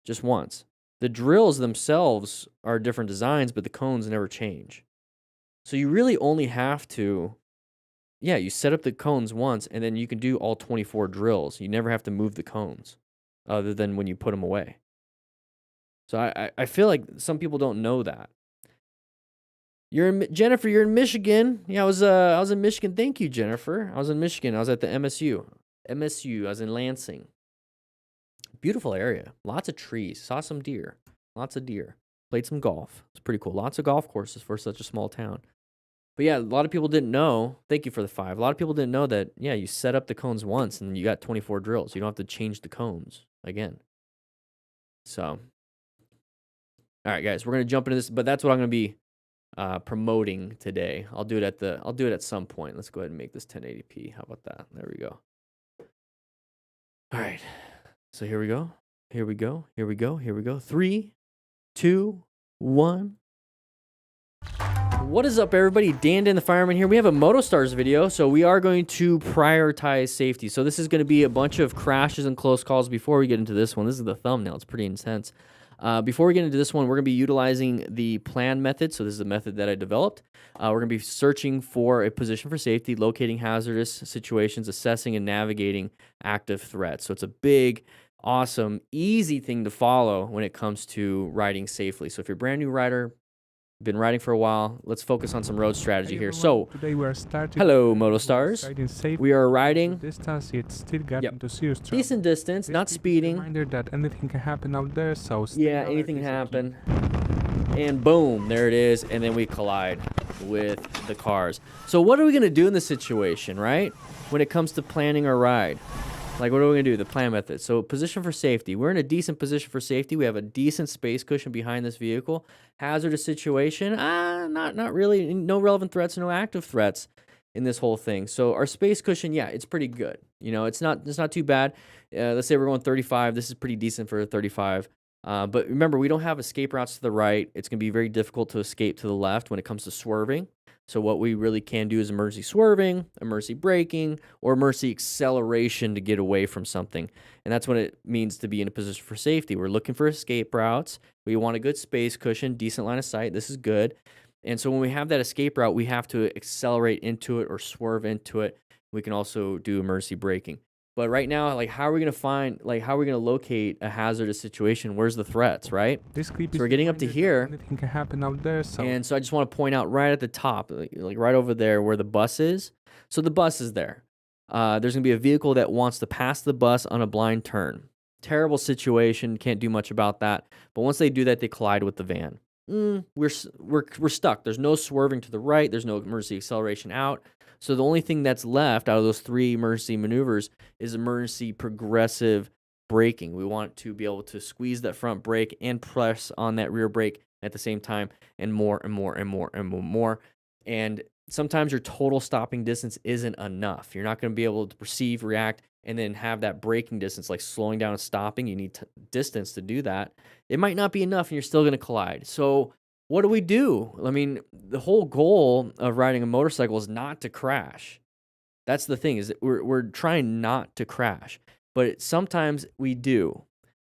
Just once. The drills themselves are different designs, but the cones never change. So you really only have to, you set up the cones once, and then you can do all 24 drills. You never have to move the cones, other than when you put them away. So I feel like some people don't know that. Jennifer, you're in Michigan. Yeah, I was in Michigan. Thank you, Jennifer. I was in Michigan. I was at the MSU. I was in Lansing. Beautiful area. Lots of trees. Saw some deer. Lots of deer. Played some golf. It's pretty cool. Lots of golf courses for such a small town. But yeah, a lot of people didn't know. Thank you for the 5. A lot of people didn't know that, you set up the cones once and you got 24 drills. You don't have to change the cones again. So, all right, guys, we're going to jump into this, but that's what I'm going to be promoting today. I'll do it at some point. Let's go ahead and make this 1080p. How about that? There we go. All right. So here we go. Here we go. Here we go. Here we go. 3, 2, 1. What is up, everybody? Dan the Fireman here. We have a MotoStars video, so we are going to prioritize safety. So this is going to be a bunch of crashes and close calls before we get into this one. This is the thumbnail. It's pretty intense. Before we get into this one, we're going to be utilizing the plan method. So this is a method that I developed. We're going to be searching for a position for safety, locating hazardous situations, assessing and navigating active threats. So it's a big, awesome, easy thing to follow when it comes to riding safely. So if you're a brand new rider, been riding for a while, let's focus on some road strategy here. So, today we are starting hello, MotoStars. We are riding distance, yet still got into serious trouble. decent distance, not speeding. Reminder that anything can happen out there, so Anything can happen. And boom, there it is. And then we collide with the cars. So what are we going to do in this situation, right? When it comes to planning our ride. Like, what are we going to do? The plan method. So position for safety. We're in a decent position for safety. We have a decent space cushion behind this vehicle. Hazardous situation. Not really. No relevant threats, no active threats in this whole thing. So our space cushion, it's pretty good. It's not too bad. Let's say we're going 35. This is pretty decent for a 35. But remember, we don't have escape routes to the right. It's going to be very difficult to escape to the left when it comes to swerving. So what we really can do is emergency swerving, emergency braking, or emergency acceleration to get away from something. And that's what it means to be in a position for safety. We're looking for escape routes. We want a good space cushion, decent line of sight. This is good. And so when we have that escape route, we have to accelerate into it or swerve into it. We can also do emergency braking. But right now, how are we going to locate a hazardous situation? Where's the threats, right? This clip so we're getting up to here. Anything can happen out there, and so I just want to point out right at the top, like right over there where the bus is. So the bus is there. There's going to be a vehicle that wants to pass the bus on a blind turn. Terrible situation. Can't do much about that. But once they do that, they collide with the van. We're stuck. There's no swerving to the right. There's no emergency acceleration out. So the only thing that's left out of those 3 emergency maneuvers is emergency progressive braking. We want to be able to squeeze that front brake and press on that rear brake at the same time, and more and more and more and more. And sometimes your total stopping distance isn't enough. You're not going to be able to perceive, react, and then have that braking distance, like slowing down and stopping. You need distance to do that. It might not be enough, and you're still going to collide. So what do we do? The whole goal of riding a motorcycle is not to crash. That's the thing, is that we're trying not to crash. But sometimes we do.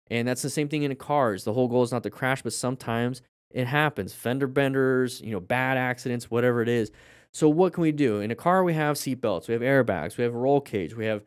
And that's the same thing in cars. The whole goal is not to crash, but sometimes it happens. Fender benders, bad accidents, whatever it is. So what can we do? In a car, we have seat belts, we have airbags, we have roll cage, we have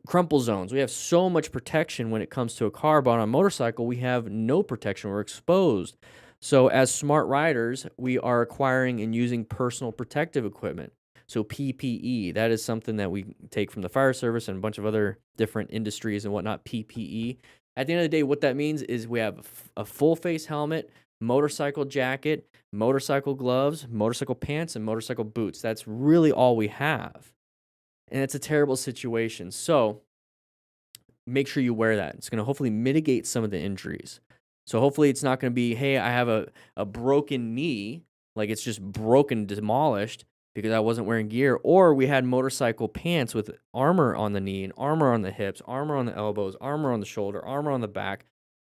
crumple zones. We have so much protection when it comes to a car, but on a motorcycle, we have no protection. We're exposed. So as smart riders, we are acquiring and using personal protective equipment. So PPE, that is something that we take from the fire service and a bunch of other different industries and whatnot, PPE. At the end of the day, what that means is we have a full face helmet, motorcycle jacket, motorcycle gloves, motorcycle pants, and motorcycle boots. That's really all we have. And it's a terrible situation. So make sure you wear that. It's going to hopefully mitigate some of the injuries. So hopefully it's not going to be, hey, I have a broken knee, like it's just broken, demolished because I wasn't wearing gear. Or we had motorcycle pants with armor on the knee and armor on the hips, armor on the elbows, armor on the shoulder, armor on the back,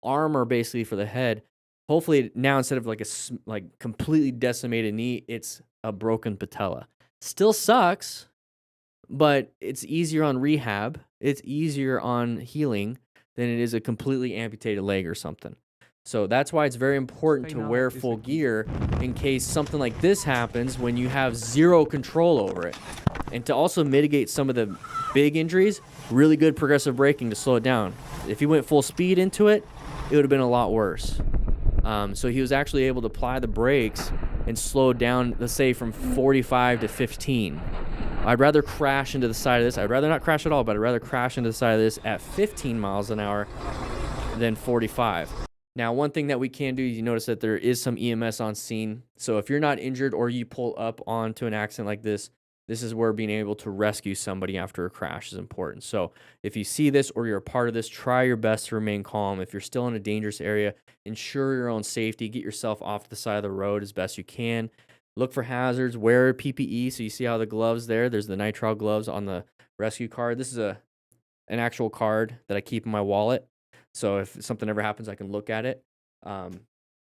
armor basically for the head. Hopefully now instead of like a completely decimated knee, it's a broken patella. Still sucks, but it's easier on rehab. It's easier on healing than it is a completely amputated leg or something. So that's why it's very important to wear full gear in case something like this happens when you have zero control over it. And to also mitigate some of the big injuries, really good progressive braking to slow it down. If he went full speed into it, it would have been a lot worse. So he was actually able to apply the brakes and slow down, let's say, from 45 to 15. I'd rather crash into the side of this. I'd rather not crash at all, but I'd rather crash into the side of this at 15 miles an hour than 45. Now, one thing that we can do, you notice that there is some EMS on scene. So if you're not injured or you pull up onto an accident like this, this is where being able to rescue somebody after a crash is important. So if you see this or you're a part of this, try your best to remain calm. If you're still in a dangerous area, ensure your own safety. Get yourself off the side of the road as best you can. Look for hazards. Wear PPE. So you see how the gloves there's the nitrile gloves on the rescue card. This is an actual card that I keep in my wallet. So if something ever happens, I can look at it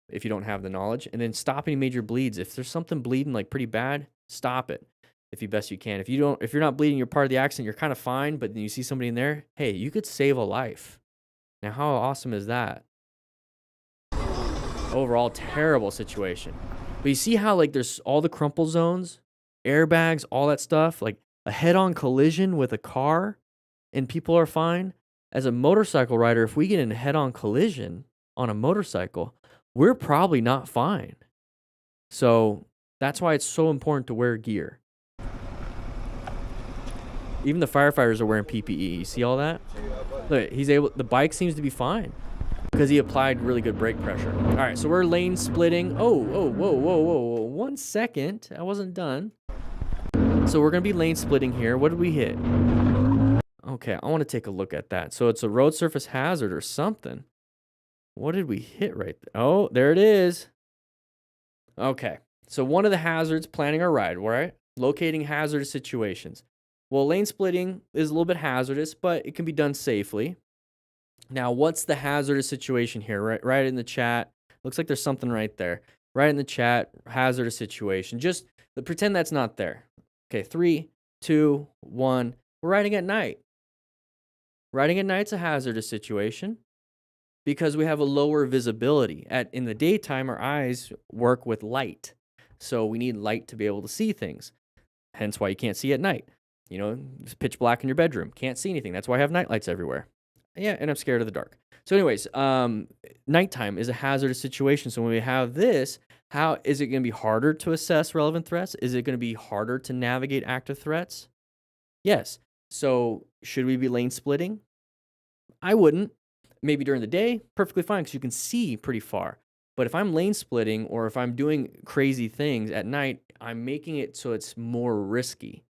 if you don't have the knowledge. And then stop any major bleeds. If there's something bleeding like pretty bad, stop it if you best you can. If you're not bleeding, you're part of the accident, you're kind of fine, but then you see somebody in there, hey, you could save a life. Now, how awesome is that? Overall, terrible situation. But you see how like there's all the crumple zones, airbags, all that stuff, like a head-on collision with a car and people are fine. As a motorcycle rider, if we get in a head-on collision on a motorcycle, we're probably not fine. So that's why it's so important to wear gear. Even the firefighters are wearing PPE. You see all that? Look, the bike seems to be fine because he applied really good brake pressure. All right, so we're lane splitting. Whoa. 1 second. I wasn't done. So we're going to be lane splitting here. What did we hit? Okay, I want to take a look at that. So it's a road surface hazard or something. What did we hit right there? Oh, there it is. Okay, so one of the hazards, planning our ride, right? Locating hazardous situations. Well, lane splitting is a little bit hazardous, but it can be done safely. Now, what's the hazardous situation here? Right in the chat. Looks like there's something right there. Right in the chat, hazardous situation. Just pretend that's not there. Okay, 3, 2, 1. We're riding at night. Riding at night's a hazardous situation because we have a lower visibility. In the daytime, our eyes work with light. So we need light to be able to see things. Hence why you can't see at night. You know, it's pitch black in your bedroom. Can't see anything. That's why I have night lights everywhere. Yeah, and I'm scared of the dark. So anyways, nighttime is a hazardous situation. So when we have this, how is it going to be harder to assess relevant threats? Is it going to be harder to navigate active threats? Yes. So should we be lane splitting? I wouldn't. Maybe during the day, perfectly fine because you can see pretty far. But if I'm lane splitting or if I'm doing crazy things at night, I'm making it so it's more risky.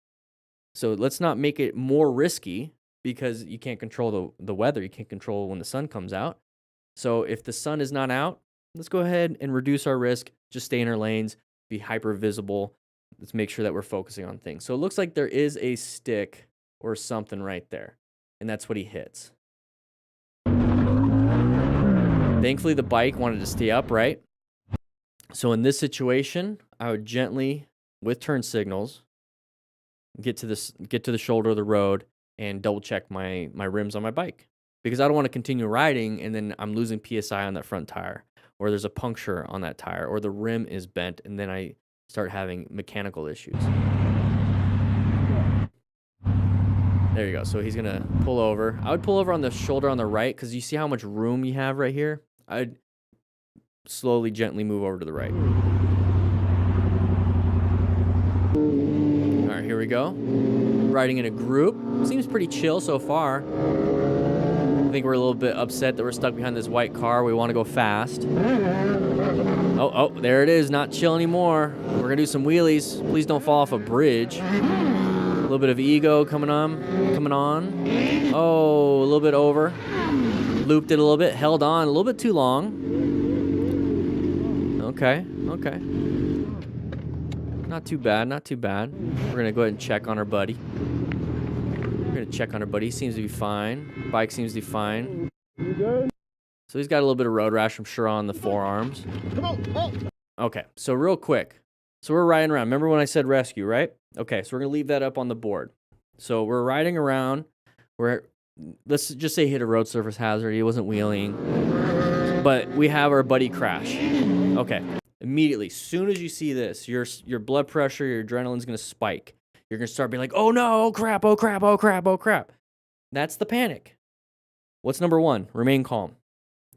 So let's not make it more risky because you can't control the weather. You can't control when the sun comes out. So if the sun is not out, let's go ahead and reduce our risk. Just stay in our lanes, be hyper visible. Let's make sure that we're focusing on things. So it looks like there is a stick or something right there. And that's what he hits. Thankfully, the bike wanted to stay upright. So in this situation, I would gently, with turn signals, get to the shoulder of the road and double check my rims on my bike. Because I don't want to continue riding and then I'm losing PSI on that front tire. Or there's a puncture on that tire. Or the rim is bent and then I start having mechanical issues. There you go. So he's gonna pull over. I would pull over on the shoulder on the right because you see how much room you have right here. I'd slowly, gently move over to the right. All right, here we go. Riding in a group. Seems pretty chill so far. I think we're a little bit upset that we're stuck behind this white car. We want to go fast. Oh, there it is. Not chill anymore. We're gonna do some wheelies. Please don't fall off a bridge. A little bit of ego coming on. Oh, a little bit over. Looped it a little bit. Held on a little bit too long. Okay. Not too bad. We're gonna go ahead and check on our buddy. He seems to be fine. Bike seems to be fine. You good? So he's got a little bit of road rash, I'm sure, on the forearms. Okay, so real quick. So we're riding around. Remember when I said rescue, right? Okay, so we're going to leave that up on the board. So we're riding around. Let's just say he hit a road surface hazard. He wasn't wheeling. But we have our buddy crash. Okay, immediately, as soon as you see this, your blood pressure, your adrenaline's going to spike. You're going to start being like, oh no, oh crap. That's the panic. What's number one? Remain calm.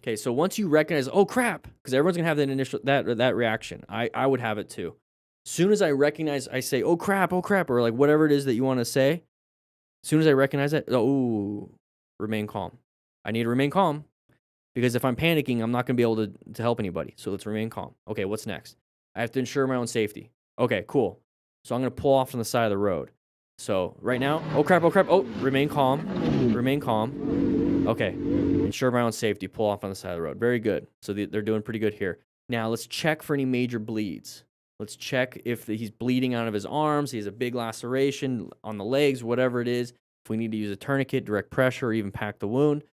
Okay, so once you recognize, oh crap, because everyone's going to have that initial, that reaction. I would have it too. As soon as I recognize, I say, oh crap, or like whatever it is that you want to say. As soon as I recognize it, remain calm. I need to remain calm because if I'm panicking, I'm not going to be able to help anybody. So let's remain calm. Okay, what's next? I have to ensure my own safety. Okay, cool. So I'm going to pull off on the side of the road. So right now, oh crap. Oh, remain calm. Okay, ensure my own safety. Pull off on the side of the road. Very good. So they're doing pretty good here. Now let's check for any major bleeds. Let's check if he's bleeding out of his arms. He has a big laceration on the legs, whatever it is. If we need to use a tourniquet, direct pressure, or even pack the wound,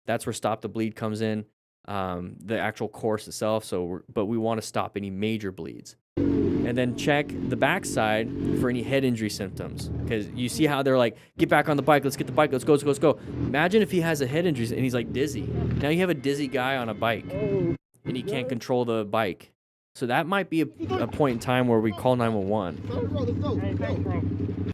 that's where stop the bleed comes in. The actual course itself. But we want to stop any major bleeds. And then check the backside for any head injury symptoms. Because you see how they're like, get back on the bike, let's get the bike, let's go. Imagine if he has a head injury and he's like dizzy. Now you have a dizzy guy on a bike and he can't control the bike. So that might be a point in time where we call 911.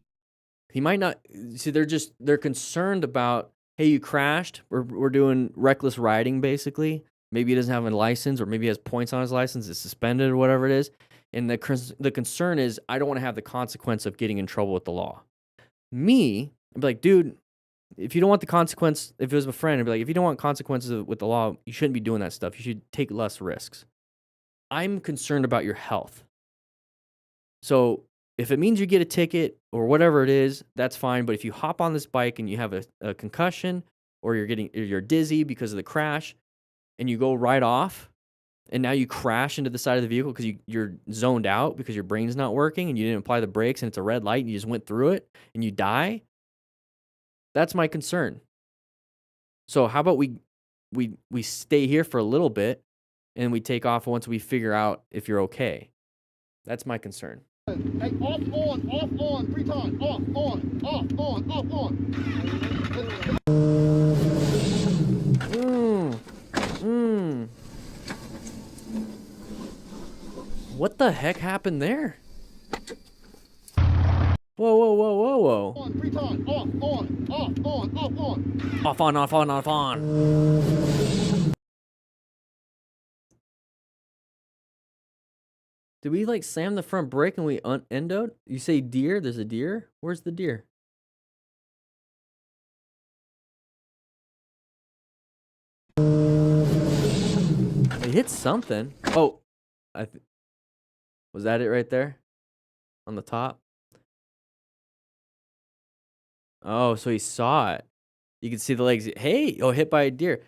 He might not, see, they're concerned about, hey, you crashed, we're doing reckless riding basically. Maybe he doesn't have a license or maybe he has points on his license, it's suspended or whatever it is. And the concern is, I don't want to have the consequence of getting in trouble with the law. I'd be like, dude, if you don't want the consequence, if it was a friend, I'd be like, if you don't want consequences with the law, you shouldn't be doing that stuff. You should take less risks. I'm concerned about your health. So if it means you get a ticket or whatever it is, that's fine. But if you hop on this bike and you have a concussion or you're dizzy because of the crash and you go right off, and now you crash into the side of the vehicle because you're zoned out because your brain's not working and you didn't apply the brakes and it's a red light and you just went through it and you die, that's my concern. So how about we stay here for a little bit and we take off once we figure out if you're okay. That's my concern. Hey, off, on, 3 times. Off, on. What the heck happened there? Whoa. On, 3 times. Off, on. Off on. Did we like slam the front brake and we endoed? You say deer? There's a deer? Where's the deer? It hit something. Oh, was that it right there? On the top? Oh, so he saw it. You can see the legs. Hey, hit by a deer.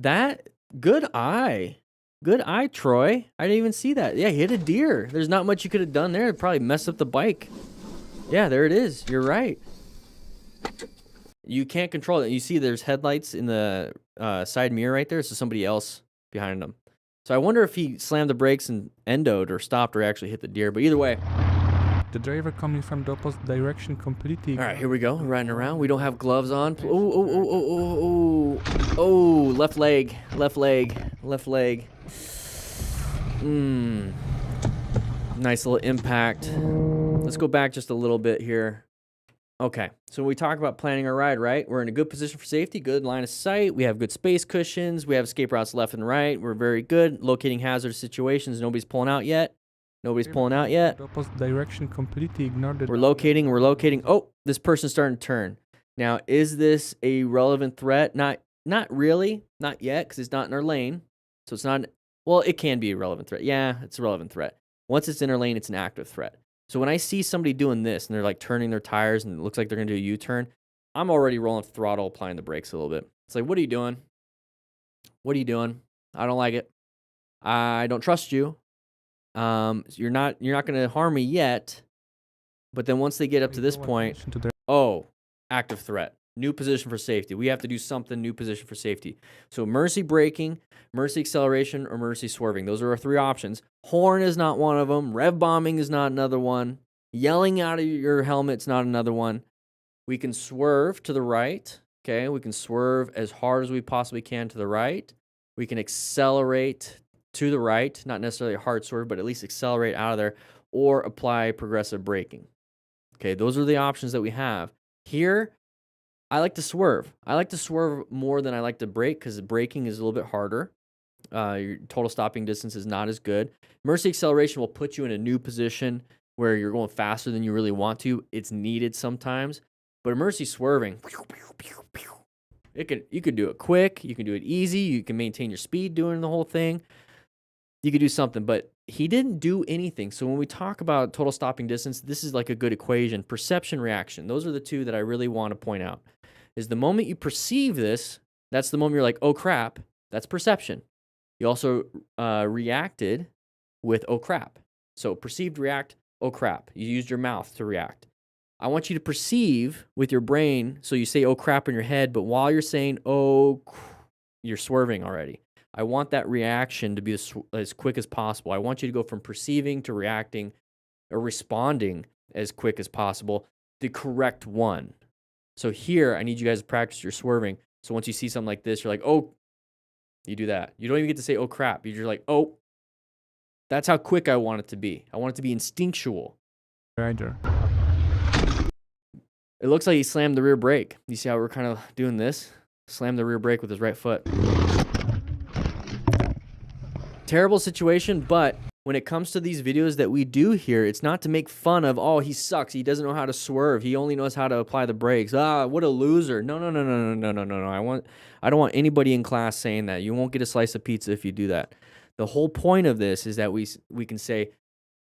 Good eye. Good eye, Troy. I didn't even see that. Yeah, he hit a deer. There's not much you could have done there. It'd probably mess up the bike. Yeah, there it is. You're right. You can't control it. You see there's headlights in the side mirror right there. So somebody else behind him. So I wonder if he slammed the brakes and endoed or stopped or actually hit the deer. But either way. The driver coming from the opposite direction completely. All right, here we go. We're riding around. We don't have gloves on. Oh, left leg. Nice little impact. Let's go back just a little bit here. Okay, so we talk about planning our ride, right? We're in a good position for safety, good line of sight. We have good space cushions. We have escape routes left and right. We're very good locating hazardous situations. Nobody's pulling out yet. Nobody's pulling out yet. The opposite direction, completely ignore the. We're locating. We're locating. Oh, this person's starting to turn. Now, is this a relevant threat? Not really. Not yet, because it's not in our lane. So it's not. Well, it can be a relevant threat. Yeah, it's a relevant threat. Once it's in our lane, it's an active threat. So when I see somebody doing this and they're like turning their tires and it looks like they're going to do a U-turn, I'm already rolling throttle, applying the brakes a little bit. It's like, what are you doing? What are you doing? I don't like it. I don't trust you. You're not going to harm me yet. But then once they get up to this point, oh, active threat. New position for safety. We have to do something, new position for safety. So emergency braking, emergency acceleration, or emergency swerving. Those are our three options. Horn is not one of them. Rev bombing is not another one. Yelling out of your helmet's not another one. We can swerve to the right. Okay, we can swerve as hard as we possibly can to the right. We can accelerate to the right, not necessarily a hard swerve, but at least accelerate out of there, or apply progressive braking. Okay, those are the options that we have. Here, I like to swerve. I like to swerve more than I like to brake because braking is a little bit harder. Your total stopping distance is not as good. Emergency acceleration will put you in a new position where you're going faster than you really want to. It's needed sometimes. But emergency swerving, you could do it quick. You can do it easy. You can maintain your speed doing the whole thing. You could do something, but he didn't do anything. So when we talk about total stopping distance, this is like a good equation. Perception, reaction. Those are the two that I really want to point out. Is the moment you perceive this, that's the moment you're like, oh crap, that's perception. You also reacted with oh crap. So perceived, react, oh crap. You used your mouth to react. I want you to perceive with your brain, so you say oh crap in your head, but while you're saying oh, you're swerving already. I want that reaction to be as quick as possible. I want you to go from perceiving to reacting or responding as quick as possible, the correct one. So here, I need you guys to practice your swerving. So once you see something like this, you're like, oh, you do that. You don't even get to say, oh, crap. You're just like, oh, that's how quick I want it to be. I want it to be instinctual. Rider. It looks like he slammed the rear brake. You see how we're kind of doing this? Slammed the rear brake with his right foot. Terrible situation, but when it comes to these videos that we do here, it's not to make fun of, oh, he sucks. He doesn't know how to swerve. He only knows how to apply the brakes. Ah, what a loser. No. I don't want anybody in class saying that. You won't get a slice of pizza if you do that. The whole point of this is that we can say,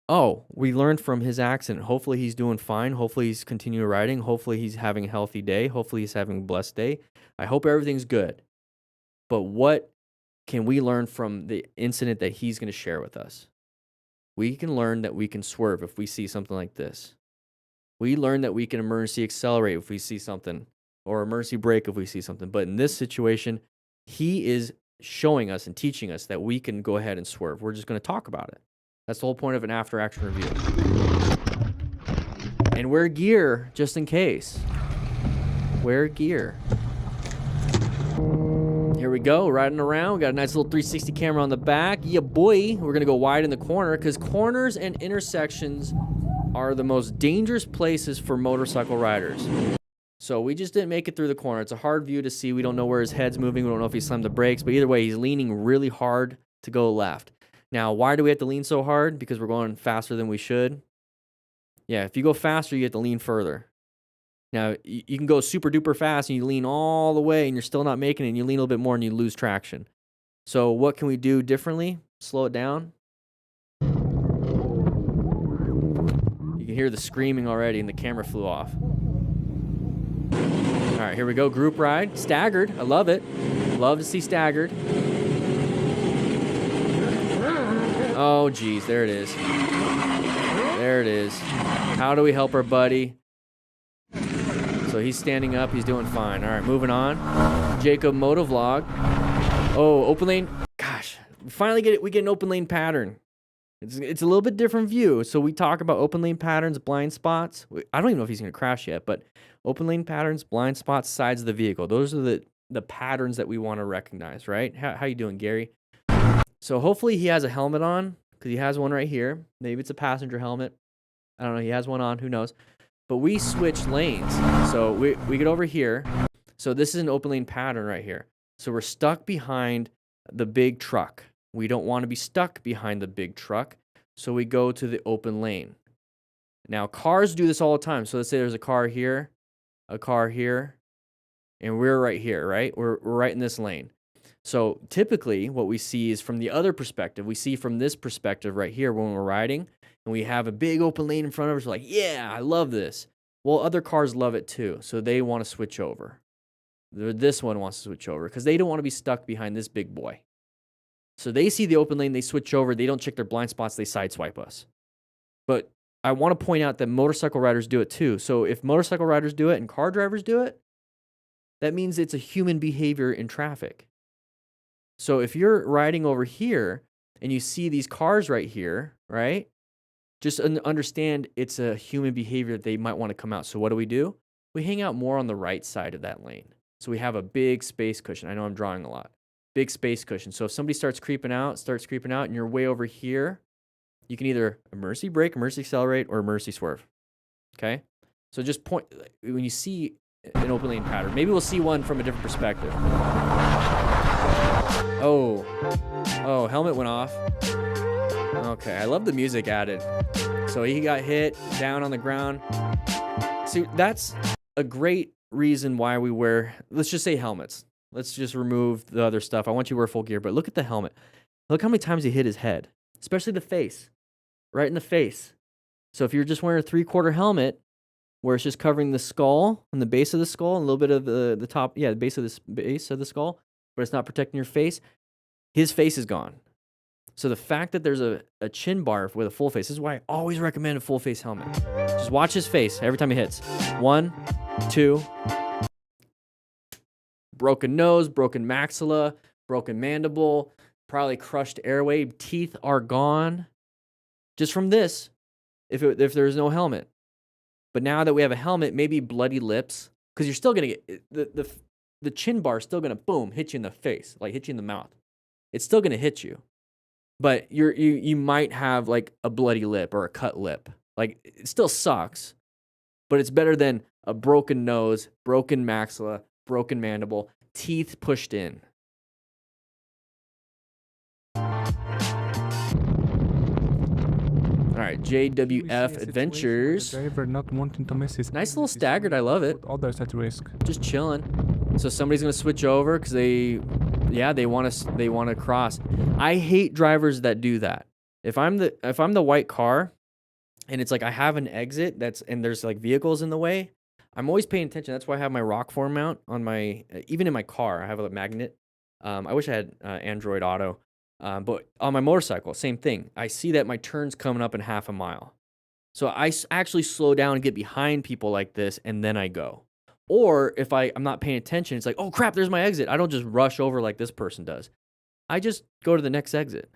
oh, we learned from his accident. Hopefully he's doing fine. Hopefully he's continuing riding. Hopefully he's having a healthy day. Hopefully he's having a blessed day. I hope everything's good. But what can we learn from the incident that he's going to share with us? We can learn that we can swerve if we see something like this. We learn that we can emergency accelerate if we see something, or emergency brake if we see something. But in this situation, he is showing us and teaching us that we can go ahead and swerve. We're just going to talk about it. That's the whole point of an after-action review. And wear gear just in case. Wear gear. Here we go, riding around. We got a nice little 360 camera on the back. Yeah, boy. We're going to go wide in the corner because corners and intersections are the most dangerous places for motorcycle riders. So we just didn't make it through the corner. It's a hard view to see. We don't know where his head's moving. We don't know if he slammed the brakes. But either way, he's leaning really hard to go left. Now, why do we have to lean so hard? Because we're going faster than we should. Yeah, if you go faster, you have to lean further. Now, you can go super duper fast and you lean all the way and you're still not making it, and you lean a little bit more and you lose traction. So what can we do differently? Slow it down. You can hear the screaming already and the camera flew off. All right, here we go. Group ride. Staggered. I love it. Love to see staggered. Oh, geez. There it is. There it is. How do we help our buddy? So he's standing up. He's doing fine. All right, moving on. Jacob Motovlog. Oh, open lane. Gosh, we get an open lane pattern. It's a little bit different view. So we talk about open lane patterns, blind spots. I don't even know if he's going to crash yet, but open lane patterns, blind spots, sides of the vehicle. Those are the patterns that we want to recognize, right? How you doing, Gary? So hopefully he has a helmet on because he has one right here. Maybe it's a passenger helmet. I don't know. He has one on. Who knows? but we switch lanes. So we get over here. So this is an open lane pattern right here. So we're stuck behind the big truck. We don't want to be stuck behind the big truck. So we go to the open lane. Now, cars do this all the time. So let's say there's a car here, and we're right here, right? We're right in this lane. So typically what we see is from the other perspective. We see from this perspective right here when we're riding, and we have a big open lane in front of us. We're like, yeah, I love this. Well, other cars love it too. So they want to switch over. This one wants to switch over because they don't want to be stuck behind this big boy. So they see the open lane, they switch over, they don't check their blind spots, they sideswipe us. But I want to point out that motorcycle riders do it too. So if motorcycle riders do it and car drivers do it, that means it's a human behavior in traffic. So if you're riding over here and you see these cars right here, right? Just understand it's a human behavior that they might want to come out. So what do? We hang out more on the right side of that lane. So we have a big space cushion. I know I'm drawing a lot. Big space cushion. So if somebody starts creeping out, and you're way over here, you can either emergency brake, emergency accelerate, or emergency swerve. Okay? So just point, when you see an open lane pattern, maybe we'll see one from a different perspective. Oh, helmet went off. Okay, I love the music added. So he got hit, down on the ground. See, that's a great reason why we wear, let's just say helmets. Let's just remove the other stuff. I want you to wear full gear, but look at the helmet. Look how many times he hit his head, especially the face, right in the face. So if you're just wearing a 3/4 helmet where it's just covering the skull and the base of the skull and a little bit of the top, the base of the skull, but it's not protecting your face, his face is gone. So the fact that there's a chin bar with a full face, this is why I always recommend a full face helmet. Just watch his face every time he hits. 1, 2, broken nose, broken maxilla, broken mandible, probably crushed airway, teeth are gone. Just from this, if there's no helmet. But now that we have a helmet, maybe bloody lips, because you're still gonna get the chin bar is still gonna boom hit you in the face, like hit you in the mouth. It's still gonna hit you, but you might have like a bloody lip or a cut lip. Like it still sucks, but it's better than a broken nose, broken maxilla, broken mandible, teeth pushed in. All right, JWF Adventures. Driver not wanting to miss his Nice little staggered. I love it. put others at risk. Just chilling. So somebody's gonna switch over because they want to cross. I hate drivers that do that. If I'm the white car, and it's like I have an exit and there's like vehicles in the way, I'm always paying attention. That's why I have my rock form mount on my even in my car. I have a magnet. I wish I had Android Auto. But on my motorcycle, same thing. I see that my turn's coming up in half a mile. So I actually slow down and get behind people like this, and then I go. Or if I'm not paying attention, it's like, oh crap, there's my exit. I don't just rush over like this person does. I just go to the next exit.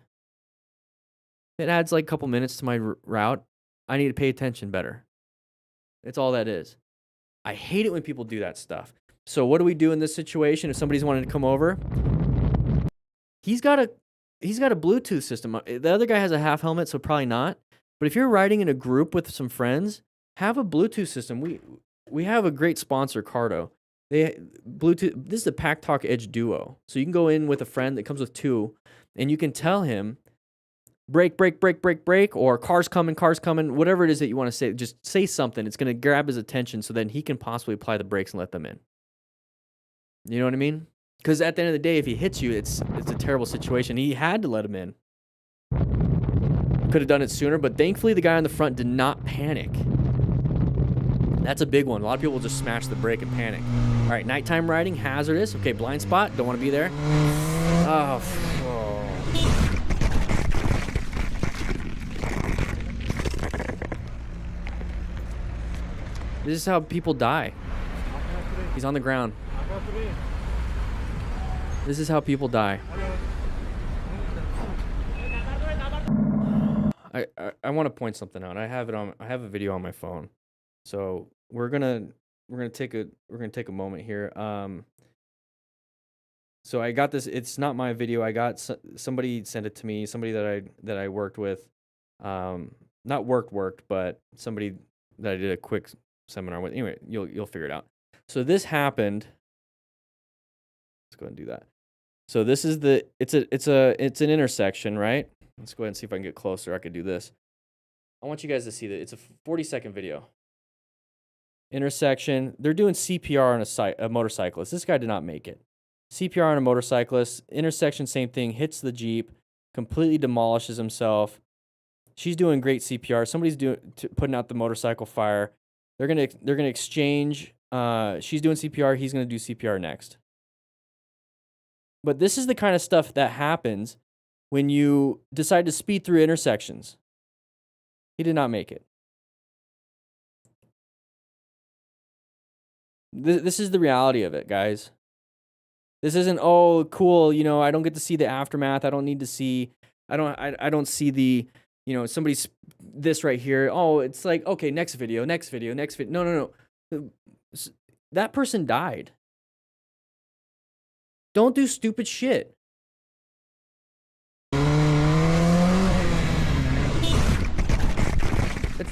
It adds like a couple minutes to my route. I need to pay attention better. It's all that is. I hate it when people do that stuff. So what do we do in this situation if somebody's wanting to come over? He's got a Bluetooth system. The other guy has a half helmet, so probably not. But if you're riding in a group with some friends, have a Bluetooth system. We have a great sponsor, Cardo. Bluetooth. This is the Pack Talk Edge Duo. So you can go in with a friend that comes with 2, and you can tell him, brake, brake, brake, brake, brake, or car's coming, whatever it is that you want to say. Just say something. It's going to grab his attention so then he can possibly apply the brakes and let them in. You know what I mean? Because at the end of the day, if he hits you, it's a terrible situation. He had to let him in. Could have done it sooner, but thankfully the guy on the front did not panic. That's a big one. A lot of people will just smash the brake and panic. All right, nighttime riding, hazardous. Okay, blind spot, don't want to be there. Oh. This is how people die. He's on the ground. This is how people die. I want to point something out. I have a video on my phone. So we're gonna take a moment here. So I got this. It's not my video. I got somebody sent it to me. Somebody that I worked with. Not worked, but somebody that I did a quick seminar with. Anyway, you'll figure it out. So this happened. Let's go ahead and do that. So this is it's an intersection, right? Let's go ahead and see if I can get closer. I could do this. I want you guys to see that it's a 40-second video. Intersection. They're doing CPR on a motorcyclist. This guy did not make it. CPR on a motorcyclist. Intersection, same thing. Hits the Jeep. Completely demolishes himself. She's doing great CPR. Somebody's putting out the motorcycle fire. They're gonna exchange. She's doing CPR. He's gonna do CPR next. But this is the kind of stuff that happens when you decide to speed through intersections. He did not make it. This is the reality of it, guys. This isn't, oh, cool, you know, I don't get to see the aftermath. I don't need to see, I don't see the, you know, somebody's this right here. Oh, it's like, okay, next video. No. That person died. Don't do stupid shit.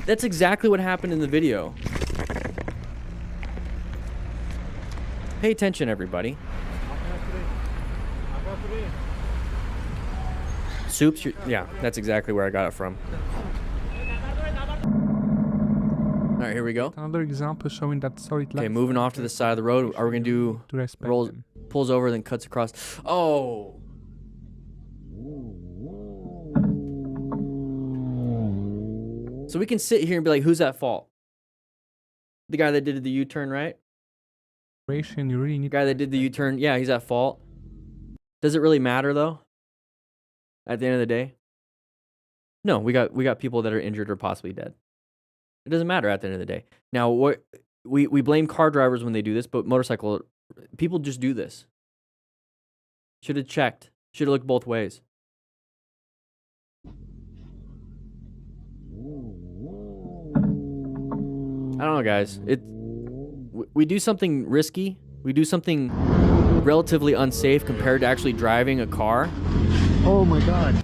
That's exactly what happened in the video. Pay attention, everybody. Soups, yeah, that's exactly where I got it from. All right, here we go. Another example showing that solid Okay, lines moving off to the side of the road. Are we gonna do to respect rolls, them. pulls over, then cuts across? Oh. So we can sit here and be like, who's at fault? The guy that did the U-turn, right? You really The need guy that did the U-turn, yeah, he's at fault. Does it really matter though? At the end of the day? No, we got people that are injured or possibly dead. It doesn't matter at the end of the day. Now, what we blame car drivers when they do this, but motorcycle people just do this. Should have checked. Should have looked both ways. I don't know, guys. We do something risky. We do something relatively unsafe compared to actually driving a car. Oh my God.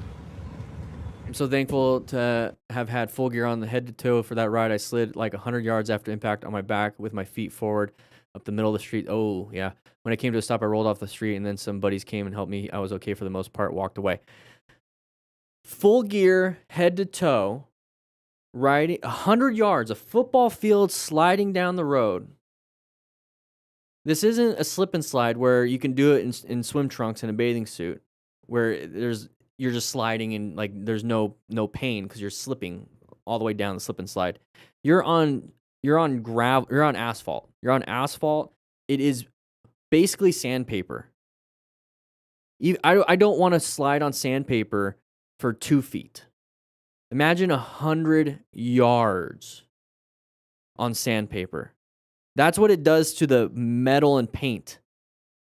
I'm so thankful to have had full gear on the head to toe for that ride. I slid like 100 yards after impact on my back with my feet forward up the middle of the street. Oh, yeah. When I came to a stop, I rolled off the street, and then some buddies came and helped me. I was okay for the most part, walked away. Full gear, head to toe, riding 100 yards, a football field sliding down the road. This isn't a slip and slide where you can do it in swim trunks and a bathing suit, where you're just sliding and like there's no pain because you're slipping all the way down the slip and slide. You're on gravel, you're on asphalt. You're on asphalt. It is basically sandpaper. I don't want to slide on sandpaper for 2 feet. Imagine 100 yards on sandpaper. That's what it does to the metal and paint.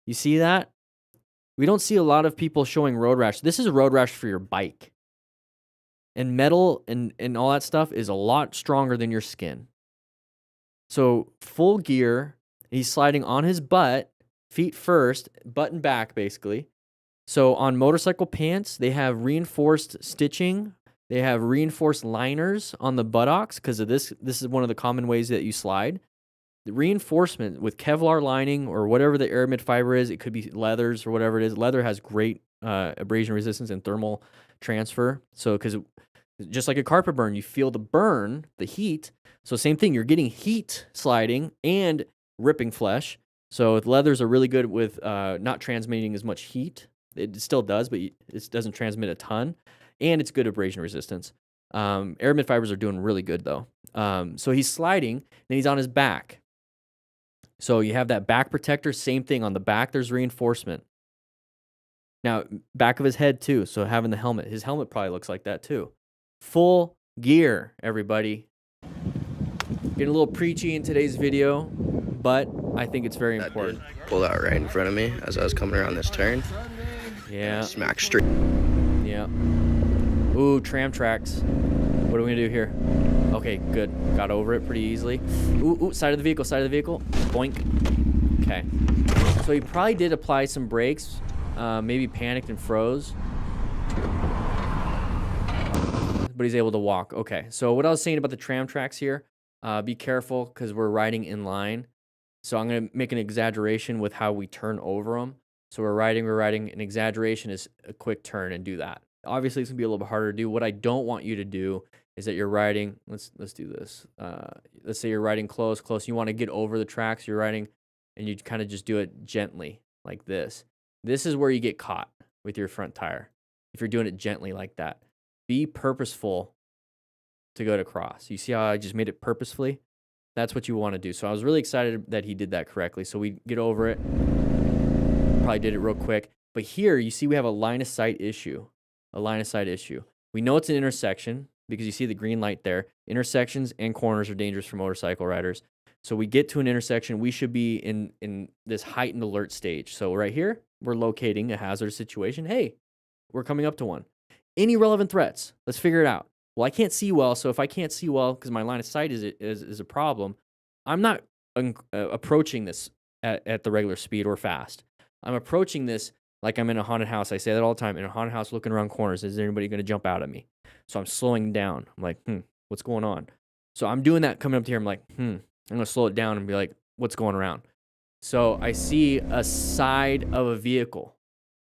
You see that? We don't see a lot of people showing road rash. This is a road rash for your bike. And metal and all that stuff is a lot stronger than your skin. So full gear, he's sliding on his butt, feet first, butt and back basically. So on motorcycle pants, they have reinforced stitching. They have reinforced liners on the buttocks because of this. This is one of the common ways that you slide. The reinforcement with Kevlar lining or whatever the aramid fiber is, it could be leathers or whatever it is. Leather has great abrasion resistance and thermal transfer. So, because just like a carpet burn, you feel the burn, the heat. So same thing, you're getting heat sliding and ripping flesh. So leathers are really good with not transmitting as much heat. It still does, but it doesn't transmit a ton. And it's good abrasion resistance. Aramid fibers are doing really good though. So he's sliding, and he's on his back. So you have that back protector, same thing. On the back, there's reinforcement. Now, back of his head too, so having the helmet. His helmet probably looks like that too. Full gear, everybody. Getting a little preachy in today's video, but I think it's very important. Pulled out right in front of me as I was coming around this turn. Yeah. Smack straight. Yeah. Ooh, tram tracks. What are we gonna do here? Okay, good. Got over it pretty easily. Ooh, side of the vehicle, Boink. Okay. So he probably did apply some brakes. Maybe panicked and froze. But he's able to walk. Okay, so what I was saying about the tram tracks here, Be careful because we're riding in line. So I'm going to make an exaggeration with how we turn over them. So we're riding. An exaggeration is a quick turn and do that. Obviously, it's going to be a little bit harder to do. What I don't want you to do is that you're riding. Let's do this. Let's say you're riding close. You want to get over the tracks. You're riding, and you kind of just do it gently like this. This is where you get caught with your front tire. If you're doing it gently like that, be purposeful to go to cross. You see how I just made it purposefully? That's what you want to do. So I was really excited that he did that correctly. So we get over it. Probably did it real quick. But here, you see we have a line of sight issue. We know it's an intersection because you see the green light there. Intersections and corners are dangerous for motorcycle riders. So we get to an intersection. We should be in this heightened alert stage. So right here, we're locating a hazardous situation. Hey, we're coming up to one. Any relevant threats? Let's figure it out. Well, I can't see well, so if I can't see well because my line of sight is a problem, I'm not approaching this at the regular speed or fast. I'm approaching this like I'm in a haunted house. I say that all the time. In a haunted house, looking around corners, is anybody going to jump out at me? So I'm slowing down. I'm like, what's going on? So I'm doing that coming up to here. I'm like, I'm going to slow it down and be like, what's going around? So I see a side of a vehicle.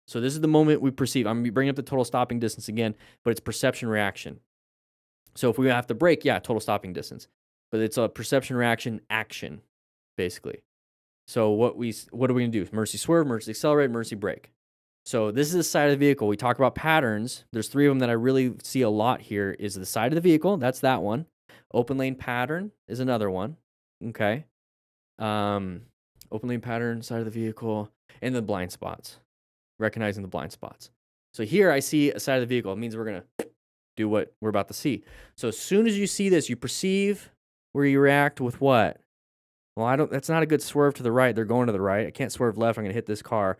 So this is the moment we perceive. I'm bringing up the total stopping distance again, but it's perception reaction. So if we have to brake, total stopping distance. But it's a perception reaction action, basically. So what are we going to do? Emergency swerve, emergency accelerate, emergency brake. So this is the side of the vehicle. We talk about patterns. There's 3 of them that I really see a lot here is the side of the vehicle. That's that one. Open lane pattern is another one. Okay. Open lane pattern, side of the vehicle, and the blind spots. Recognizing the blind spots. So here I see a side of the vehicle. It means we're going to do what we're about to see. So as soon as you see this, you perceive where you react with what? Well, that's not a good swerve to the right. They're going to the right. I can't swerve left. I'm going to hit this car.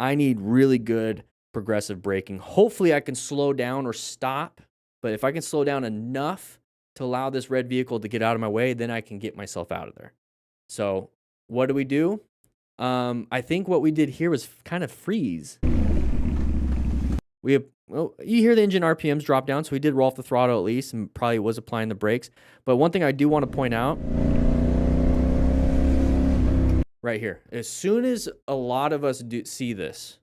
I need really good progressive braking. Hopefully I can slow down or stop. But if I can slow down enough to allow this red vehicle to get out of my way, then I can get myself out of there. So what do we do? I think what we did here was kind of freeze. You hear the engine RPMs drop down, so we did roll off the throttle at least and probably was applying the brakes. But one thing I do want to point out right here, as soon as a lot of us see this,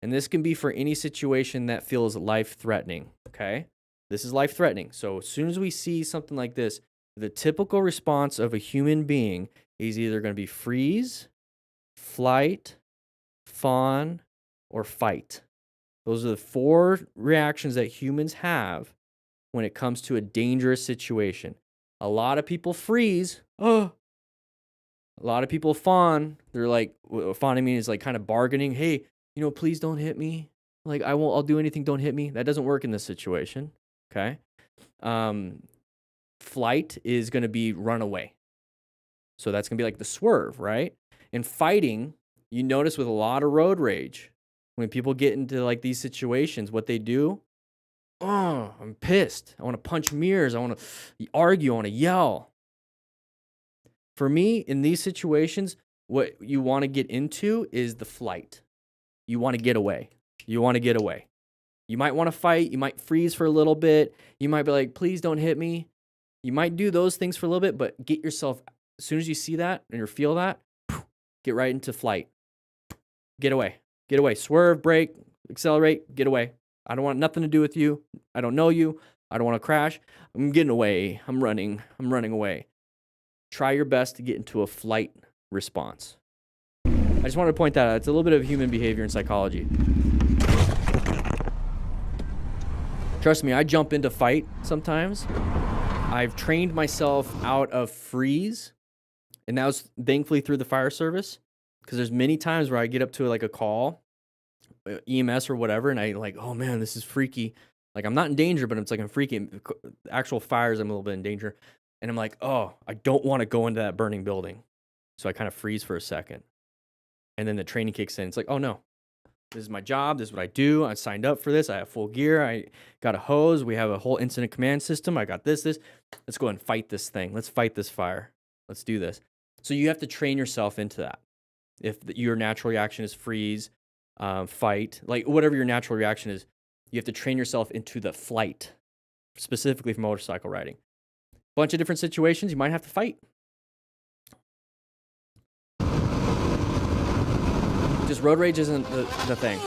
and this can be for any situation that feels life-threatening, okay? This is life-threatening. So as soon as we see something like this, the typical response of a human being is either going to be freeze, flight, fawn, or fight. Those are the 4 reactions that humans have when it comes to a dangerous situation. A lot of people freeze. A lot of people fawn. They're like, fawning means like kind of bargaining. Hey, please don't hit me. Like, I'll do anything. Don't hit me. That doesn't work in this situation. Okay. Flight is going to be run away. So that's going to be like the swerve, right? And fighting, you notice with a lot of road rage, when people get into like these situations, what they do, I'm pissed. I want to punch mirrors. I want to argue. I want to yell. For me, in these situations, what you want to get into is the flight. You want to get away. You might want to fight. You might freeze for a little bit. You might be like, please don't hit me. You might do those things for a little bit, but get yourself, as soon as you see that and you feel that, get right into flight. Get away. Swerve, brake, accelerate, get away. I don't want nothing to do with you. I don't know you. I don't want to crash. I'm getting away. I'm running away. Try your best to get into a flight response. I just wanted to point that out. It's a little bit of human behavior and psychology. Trust me, I jump into fight sometimes. I've trained myself out of freeze, and that was thankfully through the fire service, because there's many times where I get up to like a call, EMS or whatever, and I like, oh man, this is freaky. Like I'm not in danger, but it's like I'm freaking. Actual fires, I'm a little bit in danger. And I'm like, oh, I don't want to go into that burning building. So I kind of freeze for a second. And then the training kicks in. It's like, oh no, this is my job. This is what I do. I signed up for this. I have full gear. I got a hose. We have a whole incident command system. I got this. Let's go and fight this thing. Let's fight this fire. Let's do this. So you have to train yourself into that. If your natural reaction is freeze, fight, like whatever your natural reaction is, you have to train yourself into the flight, specifically for motorcycle riding. bunch of different situations you might have to fight. Just road rage isn't the thing.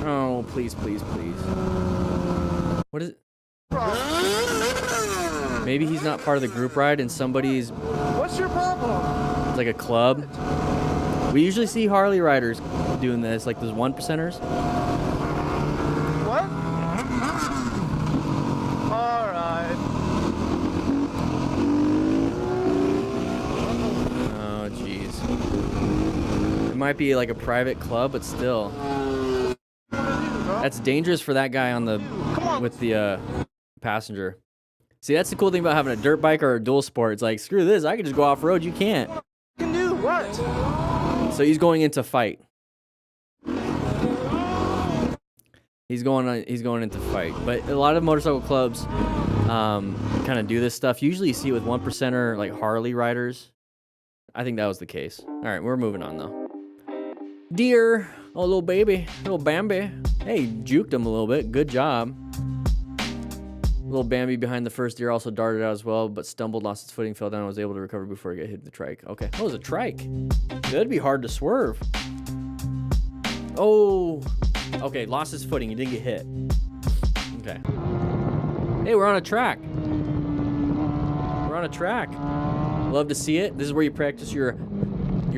Oh, please, please, please. What is it? Maybe he's not part of the group ride and somebody's... What's your problem? It's like a club. We usually see Harley riders doing this, like those 1%ers. What? All right. Oh, jeez. It might be like a private club, but still. That's dangerous for that guy on the with the passenger. See, that's the cool thing about having a dirt bike or a dual sport. It's like, screw this, I can just go off road. You can't. You can do what? So he's going into fight. He's going into fight. But a lot of motorcycle clubs kind of do this stuff. Usually you see it with 1%er like Harley riders. I think that was the case. All right, we're moving on though. Deer, oh little baby, little Bambi. Hey, juked him a little bit. Good job. Little Bambi behind the first deer also darted out as well, but stumbled, lost its footing, fell down, and was able to recover before it got hit the trike. Okay, that was a trike. That'd be hard to swerve. Oh, okay, lost his footing. He didn't get hit. Okay. Hey, we're on a track. We're on a track. Love to see it. This is where you practice your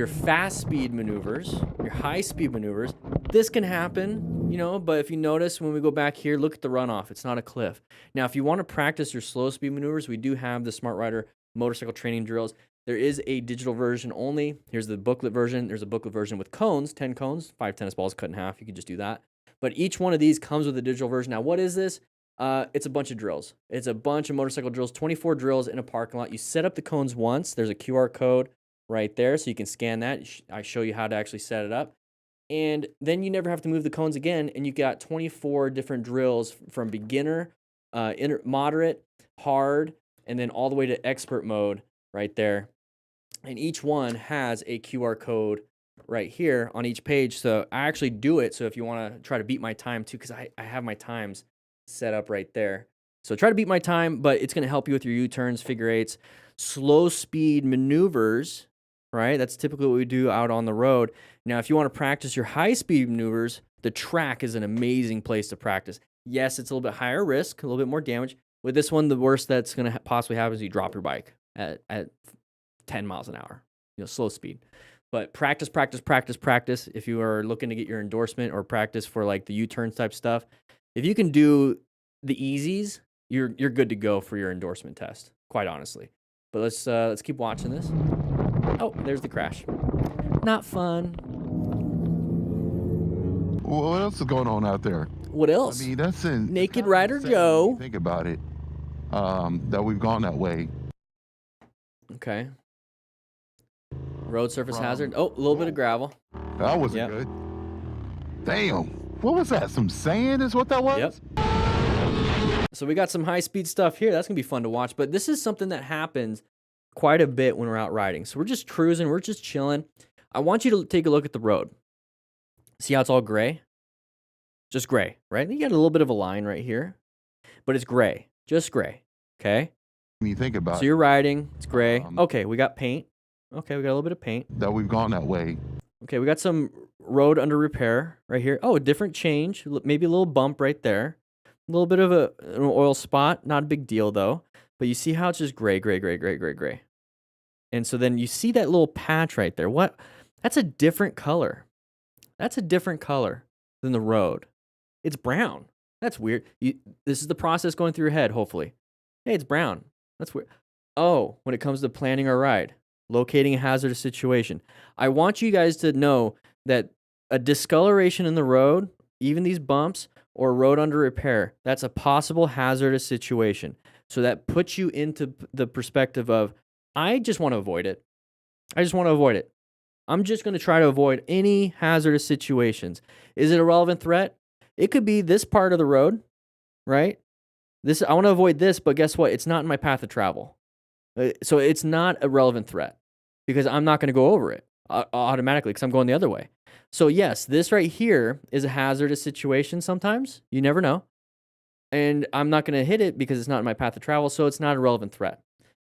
fast speed maneuvers, your high speed maneuvers. This can happen, you know, but if you notice when we go back here, look at the runoff. It's not a cliff. Now, if you want to practice your slow speed maneuvers, we do have the Smart Rider motorcycle training drills. There is a digital version only. Here's the booklet version. There's a booklet version with cones, 10 cones, 5 tennis balls cut in half. You can just do that. But each one of these comes with a digital version. Now, what is this? It's a bunch of drills. It's a bunch of motorcycle drills, 24 drills in a parking lot. You set up the cones once. There's a QR code right there, so you can scan that. I show you how to actually set it up. And then you never have to move the cones again, and you got 24 different drills from beginner, moderate, hard, and then all the way to expert mode right there. And each one has a QR code right here on each page. So I actually do it. So if you want to try to beat my time too, because I have my times set up right there. So try to beat my time, but it's going to help you with your U-turns, figure eights, slow speed maneuvers, right? That's typically what we do out on the road. Now, if you want to practice your high speed maneuvers, the track is an amazing place to practice. Yes, it's a little bit higher risk, a little bit more damage. With this one, the worst that's going to possibly happen is you drop your bike at 10 miles an hour, slow speed. But practice, practice, practice, practice. If you are looking to get your endorsement or practice for like the U-turns type stuff, if you can do the easies, you're good to go for your endorsement test, quite honestly. But let's keep watching this. Oh, there's the crash. Not fun. What else is going on out there? What else? I mean, that's in Naked Rider Joe. Think about it. That we've gone that way. Okay. Road surface hazard. Oh, a little bit of gravel. That wasn't good. Damn. What was that? Some sand is what that was? Yep. So we got some high speed stuff here. That's going to be fun to watch. But this is something that happens quite a bit when we're out riding. So we're just cruising. We're just chilling. I want you to take a look at the road. See how it's all gray? Just gray, right? You got a little bit of a line right here, but it's gray. Just gray. Okay? When you think about it. So you're riding. It's gray. Okay, we got paint. Okay, we got a little bit of paint. That we've gone that way. Okay, we got some road under repair right here. Oh, a different change. Maybe a little bump right there. A little bit of an oil spot. Not a big deal, though. But you see how it's just gray, gray, gray, gray, gray, gray. And so then you see that little patch right there. What? That's a different color. That's a different color than the road. It's brown. That's weird. This is the process going through your head, hopefully. Hey, it's brown. That's weird. Oh, when it comes to planning our ride, locating a hazardous situation, I want you guys to know that a discoloration in the road, even these bumps or road under repair, that's a possible hazardous situation. So that puts you into the perspective of, I just want to avoid it. I just want to avoid it. I'm just going to try to avoid any hazardous situations. Is it a relevant threat? It could be this part of the road, right? I want to avoid this, but guess what? It's not in my path of travel. So it's not a relevant threat because I'm not going to go over it automatically because I'm going the other way. So yes, this right here is a hazardous situation sometimes. You never know. And I'm not going to hit it because it's not in my path of travel, so it's not a relevant threat.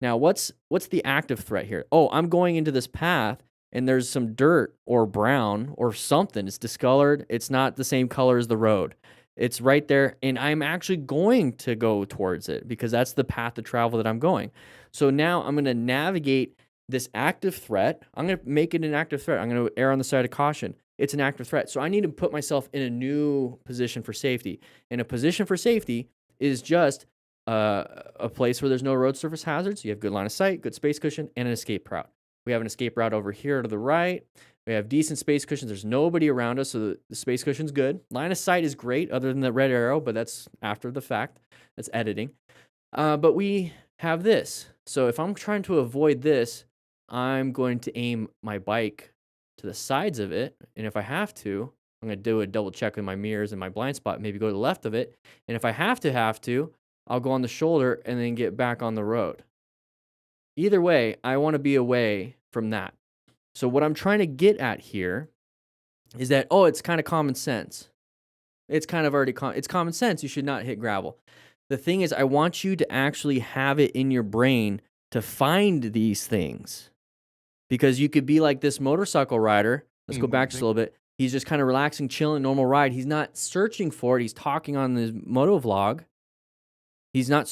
Now, what's the active threat here? Oh, I'm going into this path and there's some dirt or brown or something. It's discolored. It's not the same color as the road. It's right there, and I'm actually going to go towards it because that's the path of travel that I'm going. So now I'm going to navigate this active threat. I'm going to make it an active threat. I'm going to err on the side of caution. It's an active threat. So I need to put myself in a new position for safety. And a position for safety is just a place where there's no road surface hazards. You have good line of sight, good space cushion, and an escape route. We have an escape route over here to the right. We have decent space cushions. There's nobody around us, so the space cushion's good. Line of sight is great, other than the red arrow, but that's after the fact. That's editing. But we have this. So if I'm trying to avoid this, I'm going to aim my bike to the sides of it. And if I have to, I'm going to do a double check with my mirrors and my blind spot, maybe go to the left of it. And if I have to, I'll go on the shoulder and then get back on the road. Either way, I want to be away from that. So what I'm trying to get at here is that, it's kind of common sense. It's kind of already it's common sense. You should not hit gravel. The thing is, I want you to actually have it in your brain to find these things. Because you could be like this motorcycle rider. Let's go back just a little bit. He's just kind of relaxing, chilling, normal ride. He's not searching for it. He's talking on his moto vlog. He's not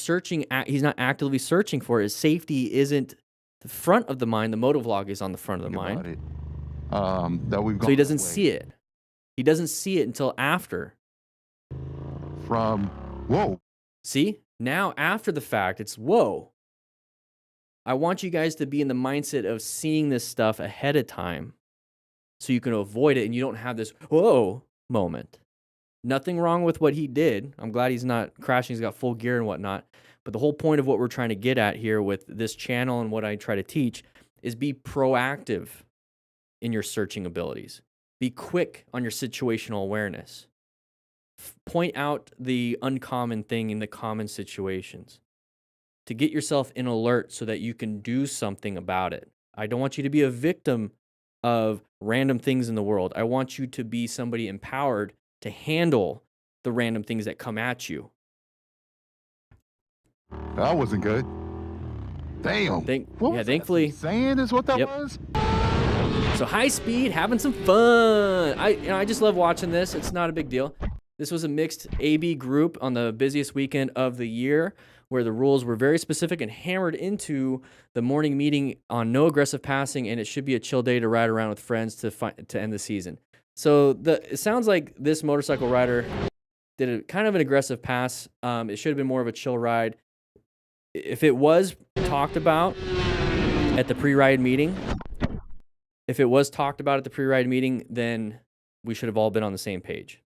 actively searching for it. His safety isn't the front of the mind. The moto vlog is on the front of the mind. So he doesn't see it. He doesn't see it until after. Whoa. See? Now after the fact, it's whoa. I want you guys to be in the mindset of seeing this stuff ahead of time so you can avoid it and you don't have this whoa moment. Nothing wrong with what he did. I'm glad he's not crashing. He's got full gear and whatnot. But the whole point of what we're trying to get at here with this channel and what I try to teach is be proactive in your searching abilities. Be quick on your situational awareness. Point out the uncommon thing in the common situations to get yourself in alert so that you can do something about it. I don't want you to be a victim of random things in the world. I want you to be somebody empowered to handle the random things that come at you. That wasn't good. Damn. Thankfully. Sand is what that was? So high speed, having some fun. I just love watching this. It's not a big deal. This was a mixed AB group on the busiest weekend of the year where the rules were very specific and hammered into the morning meeting on no aggressive passing, and it should be a chill day to ride around with friends to end the season. So it sounds like this motorcycle rider did a kind of an aggressive pass. It should have been more of a chill ride. If it was talked about at the pre-ride meeting, then we should have all been on the same page.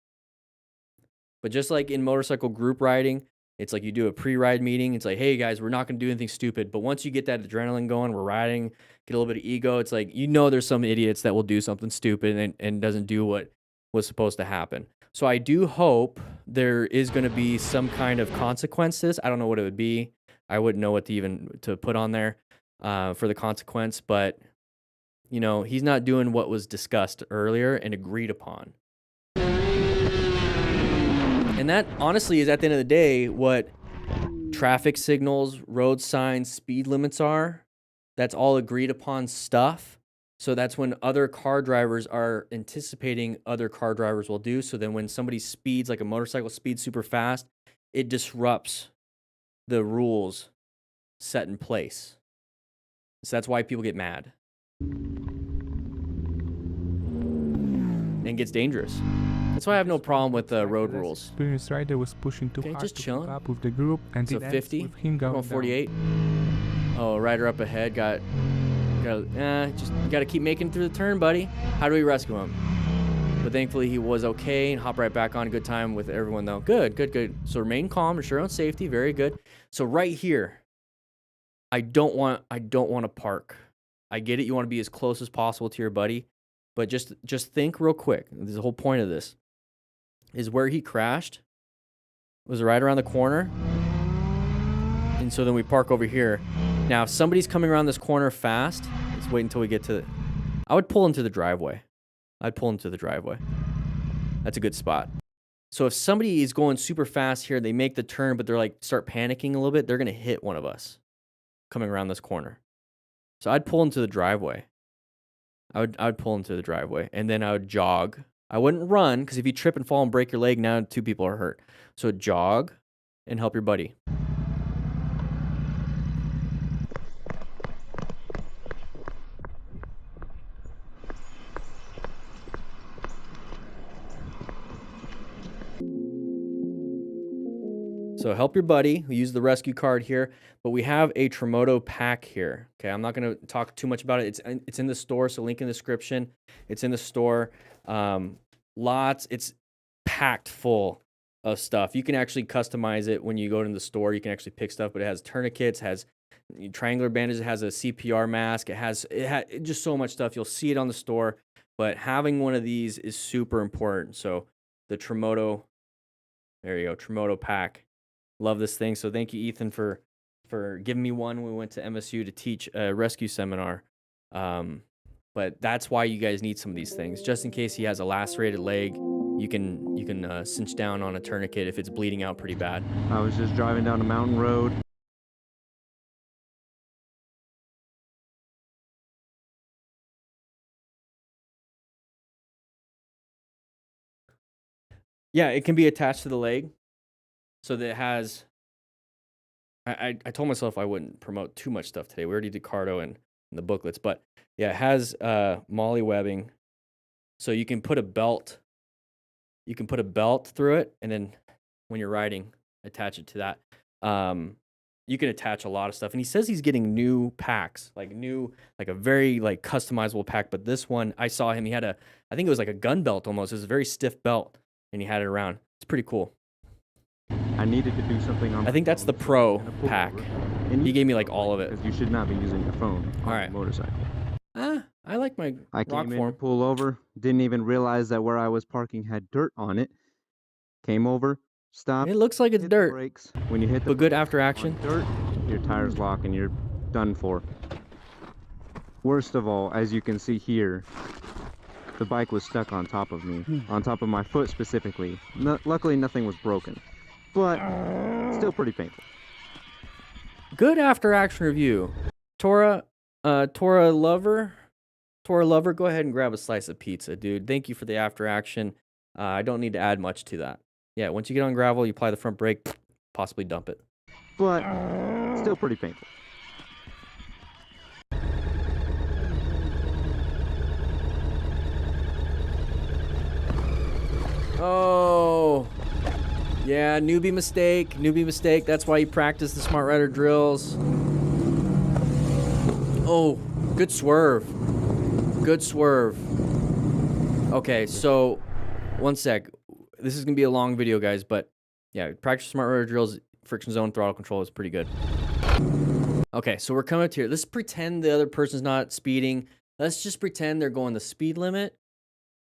But just like in motorcycle group riding, it's like you do a pre-ride meeting. It's like, hey guys, we're not going to do anything stupid. But once you get that adrenaline going, we're riding, get a little bit of ego. It's like, there's some idiots that will do something stupid and doesn't do what was supposed to happen. So I do hope there is going to be some kind of consequence to this. I don't know what it would be. I wouldn't know what to put on there for the consequence. But, he's not doing what was discussed earlier and agreed upon. And that, honestly, is at the end of the day what traffic signals, road signs, speed limits are. That's all agreed upon stuff. So that's when other car drivers are anticipating other car drivers will do. So then when somebody speeds, like a motorcycle speeds super fast, it disrupts the rules set in place. So that's why people get mad. And gets dangerous. That's why I have no problem with road rules. Experienced rider was pushing too hard just to chilling. keep up with the group, and So it ends 50, with him going 48. Oh, rider up ahead got to keep making it through the turn, buddy. How do we rescue him? But thankfully he was okay and hopped right back on. Good time with everyone though. Good. So remain calm, ensure your own safety. Very good. So right here, I don't want to park. I get it. You want to be as close as possible to your buddy, but just think real quick. This is the whole point of this. Is where he crashed was right around the corner. And so then we park over here. Now, if somebody's coming around this corner fast, let's wait until we get to I would pull into the driveway. That's a good spot. So if somebody is going super fast here, they make the turn, but they're like start panicking a little bit, they're going to hit one of us. coming around this corner. So I'd pull into the driveway. I would pull into the driveway, and then I would jog. I wouldn't run, because if you trip and fall and break your leg, now 2 people are hurt. So jog and help your buddy. So help your buddy. We use the rescue card here, but we have a Tremoto pack here. Okay, I'm not going to talk too much about it. It's in the store, so link in the description. It's in the store. It's packed full of stuff. You can actually customize it when you go to the store. You can actually pick stuff, but it has tourniquets, has triangular bandages, it has a CPR mask. It has just so much stuff. You'll see it on the store, but having one of these is super important. So the Tremoto, there you go, Tremoto pack. Love this thing. So thank you, Ethan, for giving me one when we went to MSU to teach a rescue seminar. But that's why you guys need some of these things, just in case he has a lacerated leg. You can cinch down on a tourniquet if it's bleeding out pretty bad. I was just driving down a mountain road. Yeah, it can be attached to the leg. So that it has, I told myself I wouldn't promote too much stuff today. We already did Cardo and the booklets, but yeah, it has molly webbing. So you can put a belt. You can put a belt through it, and then when you're riding, attach it to that. You can attach a lot of stuff. And he says he's getting new packs, like a very like customizable pack. But this one, I saw him. He had I think it was like a gun belt almost. It was a very stiff belt, and he had it around. It's pretty cool. I needed to do something on. I think that's the pro pack. He gave me like all of it. Because you should not be using your phone on Alright. a motorcycle. I like my I rock came in to form. pull over, didn't even realize that where I was parking had dirt on it. Came over, stopped. It looks like it's hit the dirt, brakes. When you hit the but good brakes after on action. dirt, your tires lock and you're done for. Worst of all, as you can see here, the bike was stuck on top of me, on top of my foot specifically. Luckily, nothing was broken, but still pretty painful. Good after action review. Tora Lover, go ahead and grab a slice of pizza, dude. Thank you for the after action. I don't need to add much to that. Yeah, once you get on gravel, you apply the front brake, possibly dump it. But still pretty painful. Oh, yeah, newbie mistake. That's why you practice the Smart Rider drills. Oh, good swerve. Okay, so one sec. This is gonna be a long video, guys, but yeah, practice Smart Rider drills. Friction zone throttle control is pretty good. Okay, so we're coming up to here. Let's pretend the other person's not speeding. Let's just pretend they're going the speed limit.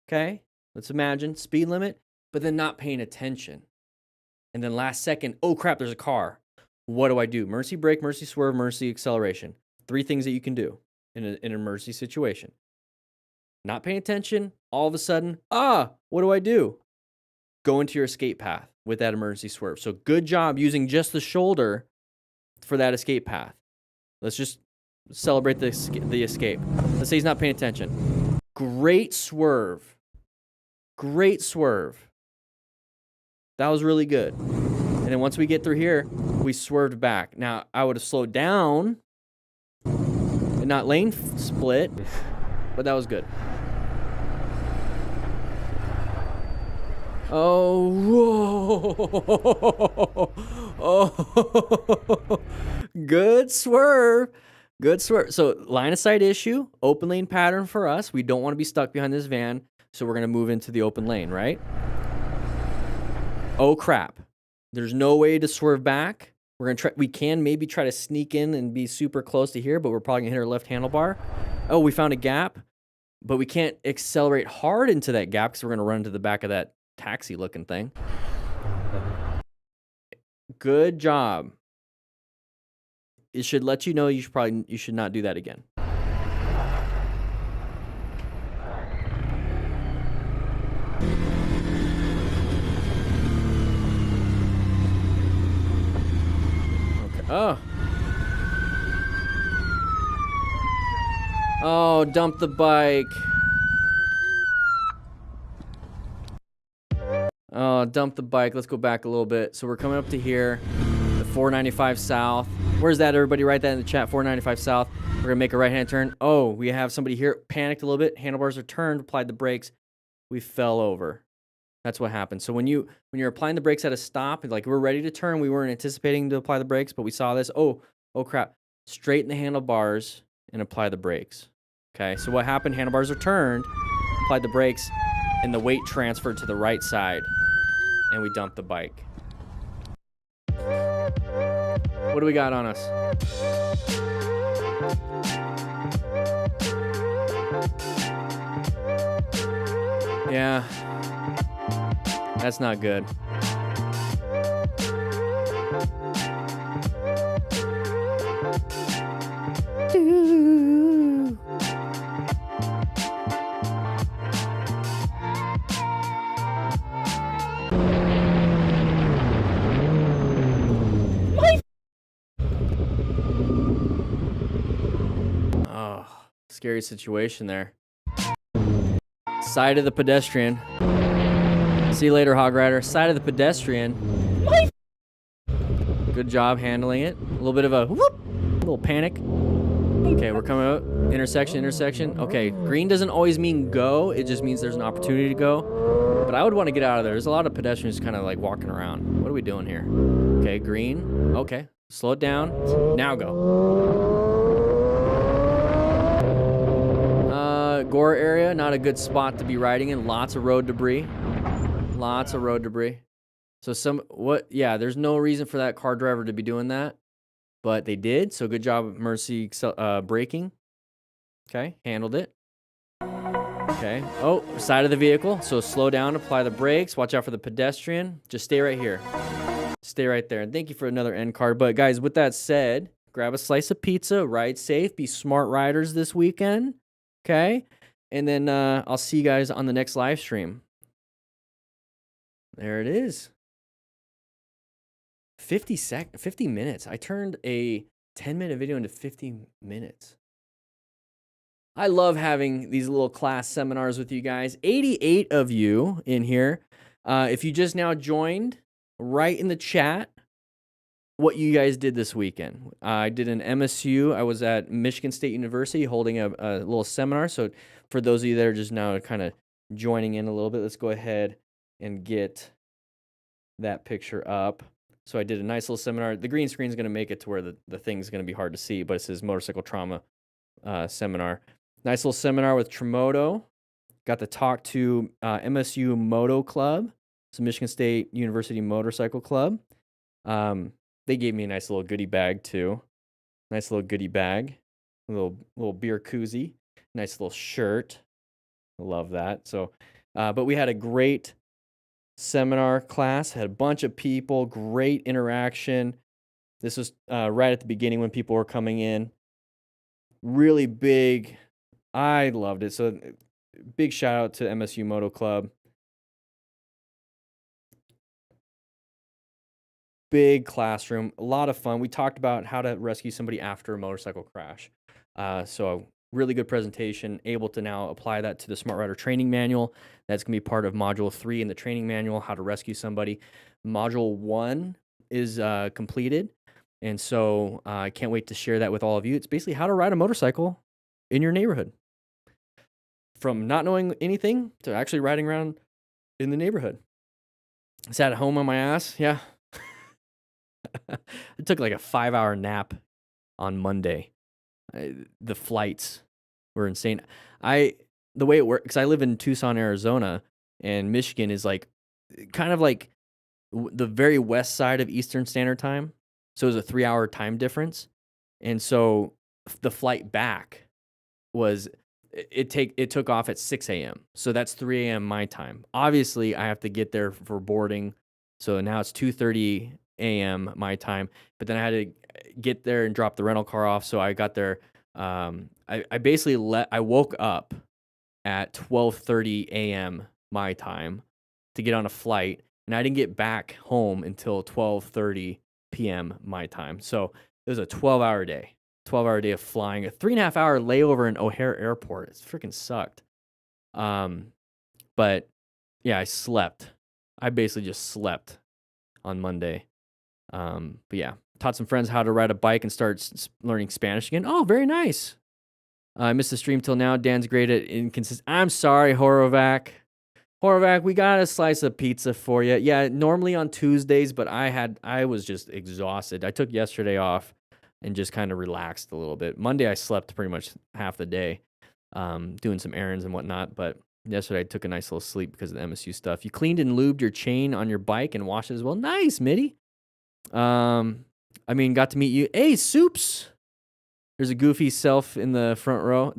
Okay, let's imagine speed limit, but then not paying attention. And then last second, oh crap, there's a car. What do I do? Mercy brake, mercy swerve, mercy acceleration. 3 things that you can do in an emergency situation. Not paying attention, all of a sudden, what do I do? Go into your escape path with that emergency swerve. So good job using just the shoulder for that escape path. Let's just celebrate the escape. Let's say he's not paying attention. Great swerve. That was really good. And then once we get through here, we swerved back. Now, I would have slowed down and not lane split, but that was good. Oh, whoa. Oh, good swerve. So line of sight issue, open lane pattern for us. We don't want to be stuck behind this van, so we're going to move into the open lane, right? Oh, crap. There's no way to swerve back. We can maybe try to sneak in and be super close to here, but we're probably going to hit our left handlebar. Oh, we found a gap, but we can't accelerate hard into that gap because we're going to run into the back of that taxi looking thing. Good job. It should let you know you should not do that again. Okay. Oh. Oh, dump the bike. Oh, dump the bike. Let's go back a little bit. So we're coming up to here, the 495 South. Where's that, everybody? Write that in the chat, 495 South. We're going to make a right-hand turn. Oh, we have somebody here, panicked a little bit. Handlebars are turned, applied the brakes. We fell over. That's what happened. So when you're applying the brakes at a stop, like we're ready to turn, we weren't anticipating to apply the brakes, but we saw this. Oh crap. Straighten the handlebars and apply the brakes. Okay, so what happened? Handlebars are turned, applied the brakes, and the weight transferred to the right side, and we dumped the bike. What do we got on us? Yeah, that's not good. Oh, scary situation there. Side of the pedestrian. See you later, Hog Rider. Side of the pedestrian. Good job handling it. A little bit of a whoop, a little panic. Okay, we're coming up. Intersection. Okay, green doesn't always mean go. It just means there's an opportunity to go. But I would want to get out of there. There's a lot of pedestrians kind of like walking around. What are we doing here? Okay, green. Okay, slow it down. Now go. Gore area, not a good spot to be riding in. Lots of road debris. So there's no reason for that car driver to be doing that, but they did. So good job, Mercy, braking. Okay, handled it. Okay. Oh, side of the vehicle. So slow down, apply the brakes. Watch out for the pedestrian. Just stay right here. Stay right there. And thank you for another end card. But guys, with that said, grab a slice of pizza, ride safe, be smart riders this weekend. Okay. And then I'll see you guys on the next live stream. There it is. 50 minutes. I turned a 10-minute video into 50 minutes. I love having these little class seminars with you guys. 88 of you in here. If you just now joined, write in the chat what you guys did this weekend. I did an MSU. I was at Michigan State University holding a little seminar. So for those of you that are just now kind of joining in a little bit, let's go ahead and get that picture up. So I did a nice little seminar. The green screen is going to make it to where the thing's going to be hard to see, but it says motorcycle trauma seminar. Nice little seminar with Tremoto. Got to talk to MSU Moto Club. It's a Michigan State University Motorcycle Club. They gave me a nice little goodie bag too. Nice little goodie bag. A little beer koozie. Nice little shirt. I love that. So, but we had a great seminar class. Had a bunch of people. Great interaction. This was right at the beginning when people were coming in. Really big. I loved it. So, big shout out to MSU Moto Club. Big classroom, a lot of fun. We talked about how to rescue somebody after a motorcycle crash. So really good presentation, able to now apply that to the Smart Rider training manual. That's going to be part of Module 3 in the training manual, how to rescue somebody. Module 1 is completed, and so I can't wait to share that with all of you. It's basically how to ride a motorcycle in your neighborhood. From not knowing anything to actually riding around in the neighborhood. Sat at home on my ass, yeah. I took like a 5-hour nap on Monday. The flights were insane. The way it works, because I live in Tucson, Arizona, and Michigan is like kind of like the very west side of Eastern Standard Time. So it was a 3-hour time difference. And so the flight back was, it took off at 6 a.m. So that's 3 a.m. my time. Obviously, I have to get there for boarding. So now it's 2:30 a.m. my time. But then I had to get there and drop the rental car off. So I got there. I basically I woke up at 12:30 a.m. my time to get on a flight. And I didn't get back home until 12:30 p.m. my time. So it was a 12-hour day. 12-hour day of flying, a 3.5-hour layover in O'Hare Airport. It's freaking sucked. But yeah, I slept. I basically just slept on Monday. But yeah, taught some friends how to ride a bike and start learning Spanish again. Oh, very nice. I missed the stream till now. Dan's great at inconsistent. I'm sorry, Horovac. Horovac, we got a slice of pizza for you. Yeah, normally on Tuesdays, but I was just exhausted. I took yesterday off and just kind of relaxed a little bit. Monday, I slept pretty much half the day, doing some errands and whatnot. But yesterday, I took a nice little sleep because of the MSU stuff. You cleaned and lubed your chain on your bike and washed it as well. Nice, Mitty. Got to meet you. Hey, Soups. There's a goofy self in the front row.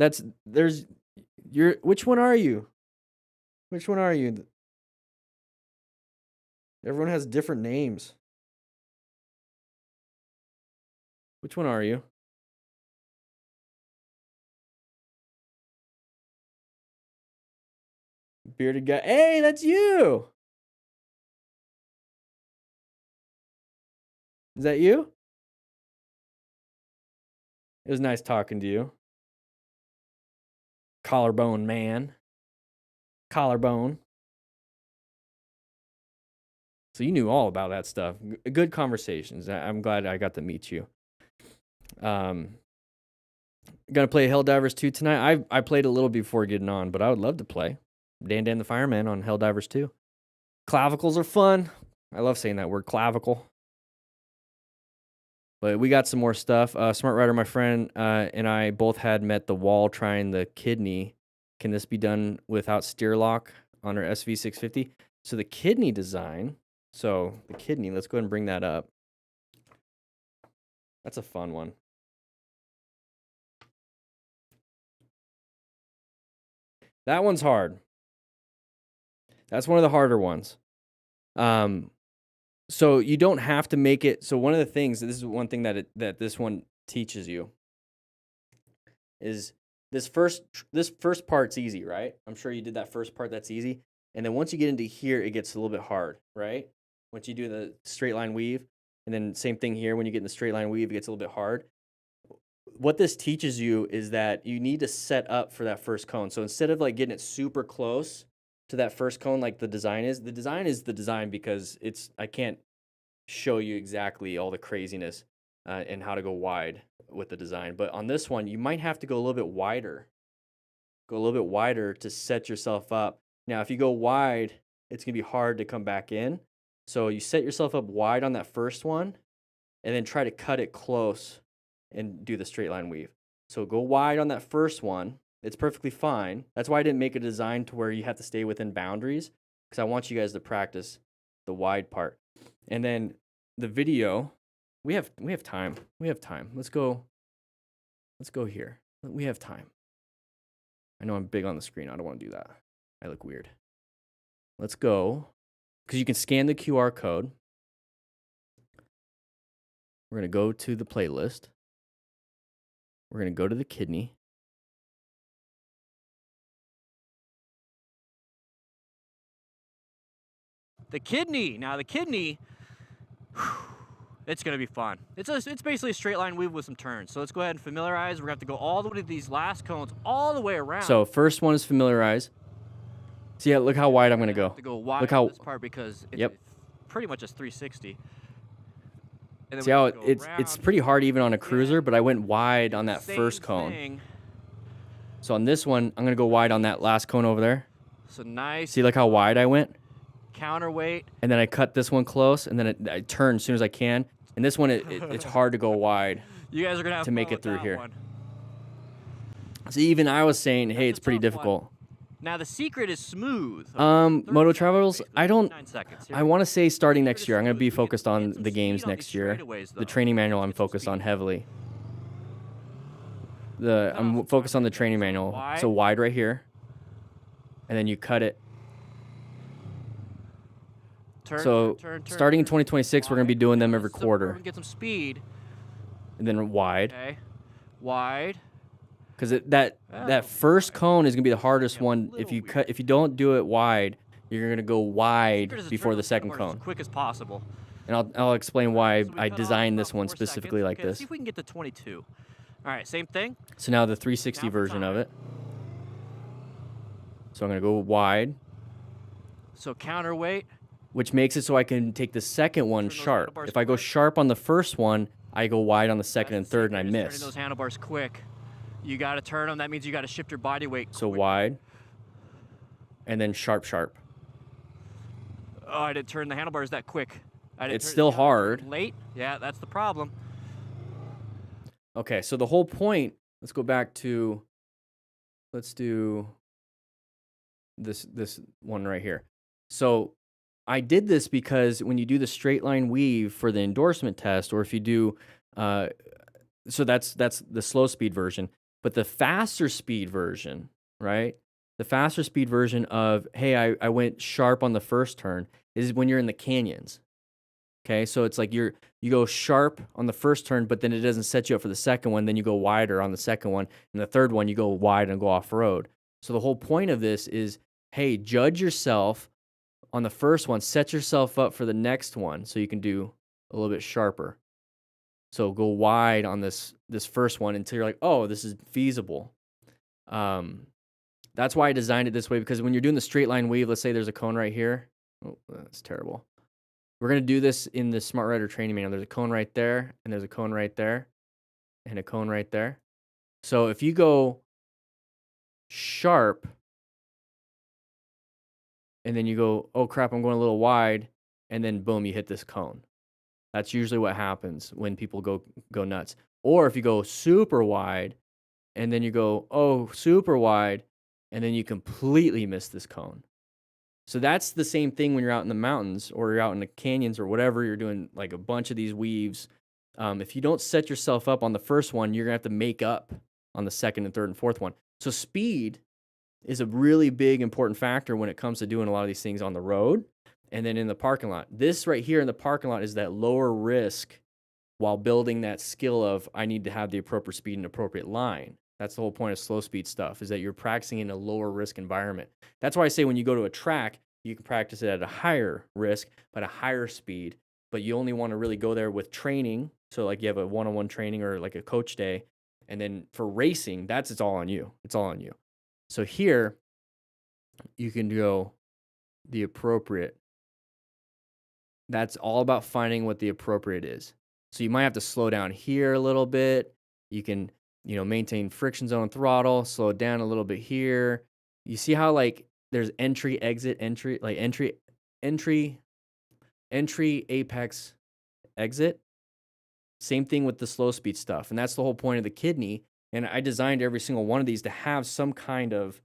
Which one are you? Which one are you? Everyone has different names. Which one are you? Bearded guy. Hey, that's you. Is that you? It was nice talking to you. Collarbone man. Collarbone. So you knew all about that stuff. Good conversations. I'm glad I got to meet you. Gonna play Helldivers 2 tonight. I played a little before getting on, but I would love to play Dan the Fireman on Helldivers 2. Clavicles are fun. I love saying that word, clavicle. But we got some more stuff. Smart Rider, my friend, and I both had met the wall trying the kidney. Can this be done without steer lock on our SV650? So the kidney design. So the kidney, let's go ahead and bring that up. That's a fun one. That one's hard. That's one of the harder ones. So you don't have to make it. So one of the things, this is one thing that this one teaches you, is this first part's easy, right? I'm sure you did that first part. That's easy. And then once you get into here, it gets a little bit hard, right? Once you do the straight line weave, and then same thing here. When you get in the straight line weave, it gets a little bit hard. What this teaches you is that you need to set up for that first cone. So instead of like getting it super close to that first cone like the design is the design because I can't show you exactly all the craziness and how to go wide with the design. But on this one, you might have to go a little bit wider. Go a little bit wider to set yourself up. Now, if you go wide, it's going to be hard to come back in. So you set yourself up wide on that first one and then try to cut it close and do the straight line weave. So go wide on that first one. It's perfectly fine. That's why I didn't make a design to where you have to stay within boundaries, because I want you guys to practice the wide part. And then the video, we have time. We have time. Let's go here. We have time. I know I'm big on the screen. I don't want to do that. I look weird. Let's go, because you can scan the QR code. We're going to go to the playlist. We're going to go to the kidney. The kidney. Now the kidney, it's going to be fun. It's basically a straight line weave with some turns. So let's go ahead and familiarize. We're going to have to go all the way to these last cones, all the way around. So first one is familiarize. So yeah, look how wide I'm going to go. To go wide look how on this part because it's pretty much a 360. And then see how it's pretty hard even on a cruiser, but I went wide on that first cone. So on this one, I'm going to go wide on that last cone over there. So nice. See like how wide I went? Counterweight. And then I cut this one close, and then I turn as soon as I can. And this one, it's hard to go wide. You guys are gonna have to make fun it through with that here. one. So even I was saying, hey, it's pretty difficult. Now the secret is smooth. Moto Travels, I don't. 9 seconds. I want to say starting next year, I'm going to be focused on the games next year. The training manual I'm focused on heavily. I'm focused on the training manual. So wide right here, and then you cut it. So starting in 2026, we're going to be doing them every quarter. Get some speed. And then wide. Okay. Wide. Because that first cone is going to be the hardest one. If you don't do it wide, you're going to go wide before the second cone. As quick as possible. And I'll explain why I designed this one specifically like this. See if we can get to 22. All right, same thing. So now the 360 Now for version of time. it. So I'm going to go wide, So counterweight. which makes it so I can take the second one Turn those sharp. handlebars If I go quick. sharp on the first one, I go wide on the second and That's the third, and I secret, is miss. Turning those handlebars quick. You got to turn them. That means you got to shift your body weight. So quick. wide, and then sharp. Oh, I didn't turn the handlebars that quick. It's still hard. Late. Yeah, that's the problem. Okay, so the whole point, let's go back to, let's do this one right here. So I did this because when you do the straight line weave for the endorsement test, or if you do, so that's the slow speed version, but the faster speed version, right? The faster speed version of, hey, I went sharp on the first turn is when you're in the canyons. Okay, so it's like you go sharp on the first turn, but then it doesn't set you up for the second one. Then you go wider on the second one, and the third one you go wide and go off road. So the whole point of this is, hey, judge yourself on the first one, set yourself up for the next one, so you can do a little bit sharper. So go wide on this first one until you're like, oh, this is feasible. That's why I designed it this way, because when you're doing the straight line weave, let's say there's a cone right here. Oh, that's terrible. We're going to do this in the Smart Rider training manual. There's a cone right there, and there's a cone right there, and a cone right there. So if you go sharp, and then you go, oh crap, I'm going a little wide, and then boom, you hit this cone. That's usually what happens when people go nuts. Or if you go super wide, and then you go, oh, super wide, and then you completely miss this cone. So that's the same thing when you're out in the mountains or you're out in the canyons or whatever, you're doing like a bunch of these weaves. If you don't set yourself up on the first one, you're going to have to make up on the second and third and fourth one. So speed is a really big, important factor when it comes to doing a lot of these things on the road and then in the parking lot. This right here in the parking lot is that lower risk while building that skill of I need to have the appropriate speed and appropriate line. That's the whole point of slow speed stuff, is that you're practicing in a lower risk environment. That's why I say when you go to a track, you can practice it at a higher risk, but a higher speed. But you only want to really go there with training. So like you have a one-on-one training or like a coach day. And then for racing, it's all on you. It's all on you. So here, you can go the appropriate. That's all about finding what the appropriate is. So you might have to slow down here a little bit. You can maintain friction zone throttle, slow it down a little bit here. You see how like there's entry, exit, entry, like entry, apex, exit. Same thing with the slow speed stuff. And that's the whole point of the kidney. And I designed every single one of these to have some kind of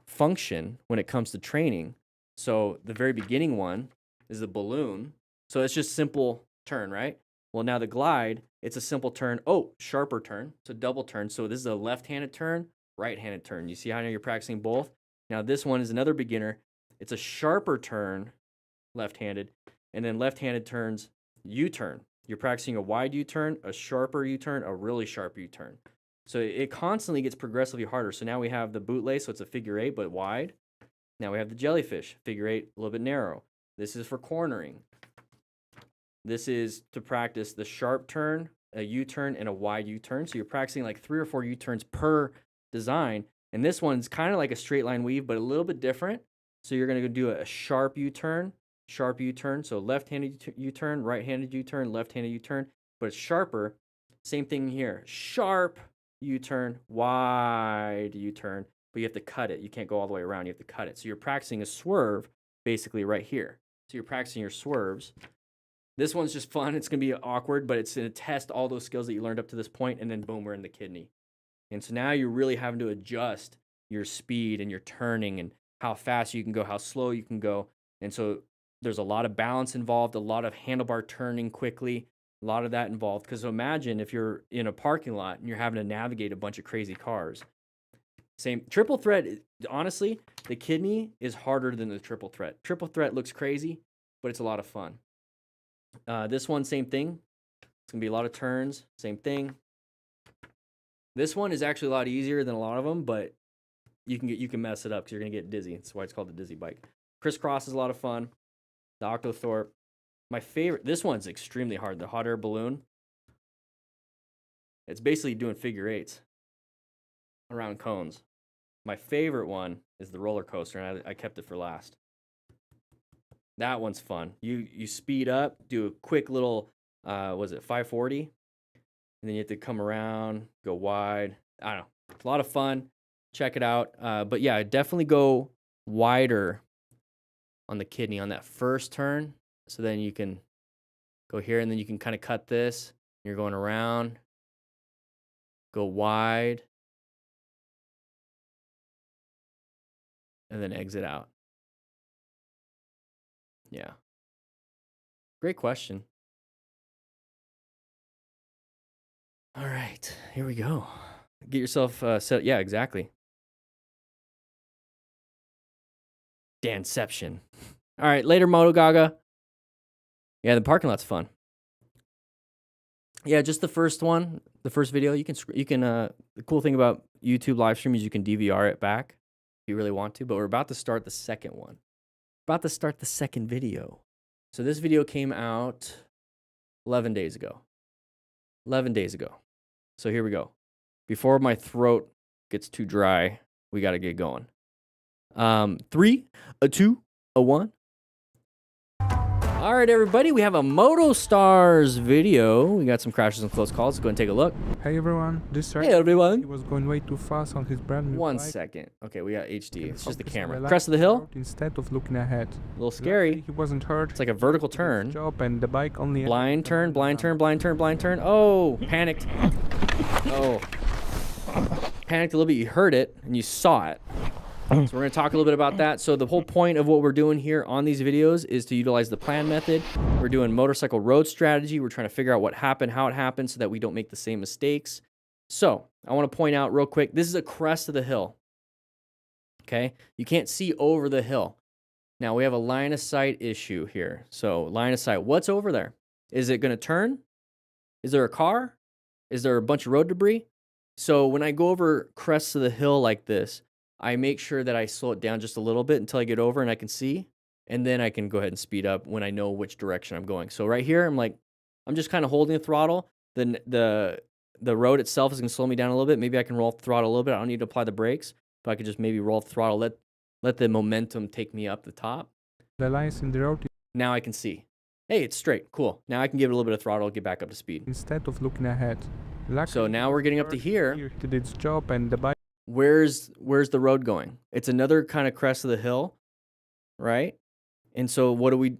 function when it comes to training. So the very beginning one is the balloon. So it's just simple turn, right? Well, now the glide, it's a simple turn. Oh, sharper turn. It's a double turn. So this is a left-handed turn, right-handed turn. You see how now you're practicing both? Now this one is another beginner. It's a sharper turn, left-handed, and then left-handed turns, U-turn. You're practicing a wide U-turn, a sharper U-turn, a really sharp U-turn. So it constantly gets progressively harder. So now we have the bootlace, so it's a figure 8, but wide. Now we have the jellyfish, figure 8, a little bit narrow. This is for cornering. This is to practice the sharp turn, a U-turn, and a wide U-turn. So you're practicing like 3 or 4 U-turns per design. And this one's kind of like a straight line weave, but a little bit different. So you're going to do a sharp U-turn. So left-handed U-turn, right-handed U-turn, left-handed U-turn, but it's sharper. Same thing here. Sharp U-turn, wide U-turn, but you have to cut it. You can't go all the way around. You have to cut it. So you're practicing a swerve basically right here. So you're practicing your swerves. This one's just fun. It's going to be awkward, but it's going to test all those skills that you learned up to this point, and then boom, we're in the kidney. And so now you're really having to adjust your speed and your turning and how fast you can go, how slow you can go. And so there's a lot of balance involved, a lot of handlebar turning quickly, a lot of that involved. Because imagine if you're in a parking lot and you're having to navigate a bunch of crazy cars. Same triple threat, honestly, the kidney is harder than the triple threat. Triple threat looks crazy, but it's a lot of fun. This one, same thing. It's gonna be a lot of turns, same thing. This one is actually a lot easier than a lot of them, but you can mess it up because you're gonna get dizzy. That's why it's called the dizzy bike. Crisscross is a lot of fun. The Octothorpe. My favorite, this one's extremely hard. The hot air balloon. It's basically doing figure eights around cones. My favorite one is the roller coaster, and I kept it for last. That one's fun. You speed up, do a quick little, was it 540? And then you have to come around, go wide. I don't know. It's a lot of fun. Check it out. But yeah, definitely go wider on the kidney on that first turn. So then you can go here, and then you can kind of cut this. You're going around. Go wide. And then exit out. Yeah. Great question. All right, here we go. Get yourself set. Yeah, exactly. Danception. All right, later, Moto Gaga. Yeah, the parking lot's fun. Yeah, just the first one, the first video. You can. The cool thing about YouTube live stream is you can DVR it back if you really want to. But we're about to start the second one. About to start the second video. So this video came out 11 days ago. 11 days ago. So here we go. Before my throat gets too dry, we got to get going. 3, a 2, a 1. All right, everybody, we have a Moto Stars video. We got some crashes and close calls. Let's go and take a look. Hey everyone, this Hey, everyone. he was going way too fast on his brand new One bike. second. Okay, we got HD. It's just the Focus on camera. left Crest of the hill. road Instead of looking ahead. A little scary. He wasn't hurt. It's like a vertical Did his turn. Job and the bike only Blind turn, blind turn, blind turn, blind turn. Oh, panicked. Oh. Panicked a little bit. You heard it and you saw it. So we're going to talk a little bit about that. So the whole point of what we're doing here on these videos is to utilize the plan method. We're doing motorcycle road strategy. We're trying to figure out what happened, how it happened, so that we don't make the same mistakes. So I want to point out real quick, this is a crest of the hill. Okay? You can't see over the hill. Now we have a line of sight issue here. So line of sight, what's over there? Is it going to turn? Is there a car? Is there a bunch of road debris? So when I go over crests of the hill like this, I make sure that I slow it down just a little bit until I get over and I can see, and then I can go ahead and speed up when I know which direction I'm going. So right here, I'm just kind of holding the throttle. Then the road itself is going to slow me down a little bit. Maybe I can roll the throttle a little bit. I don't need to apply the brakes, but I could just maybe roll the throttle, let the momentum take me up the top. The lines in the road Now I can see. Hey, it's straight. Cool. Now I can give it a little bit of throttle, get back up to speed. instead of looking ahead. Luckily, So now we're getting up to here. He did its job and the bike Where's the road going? It's another kind of crest of the hill, right? And so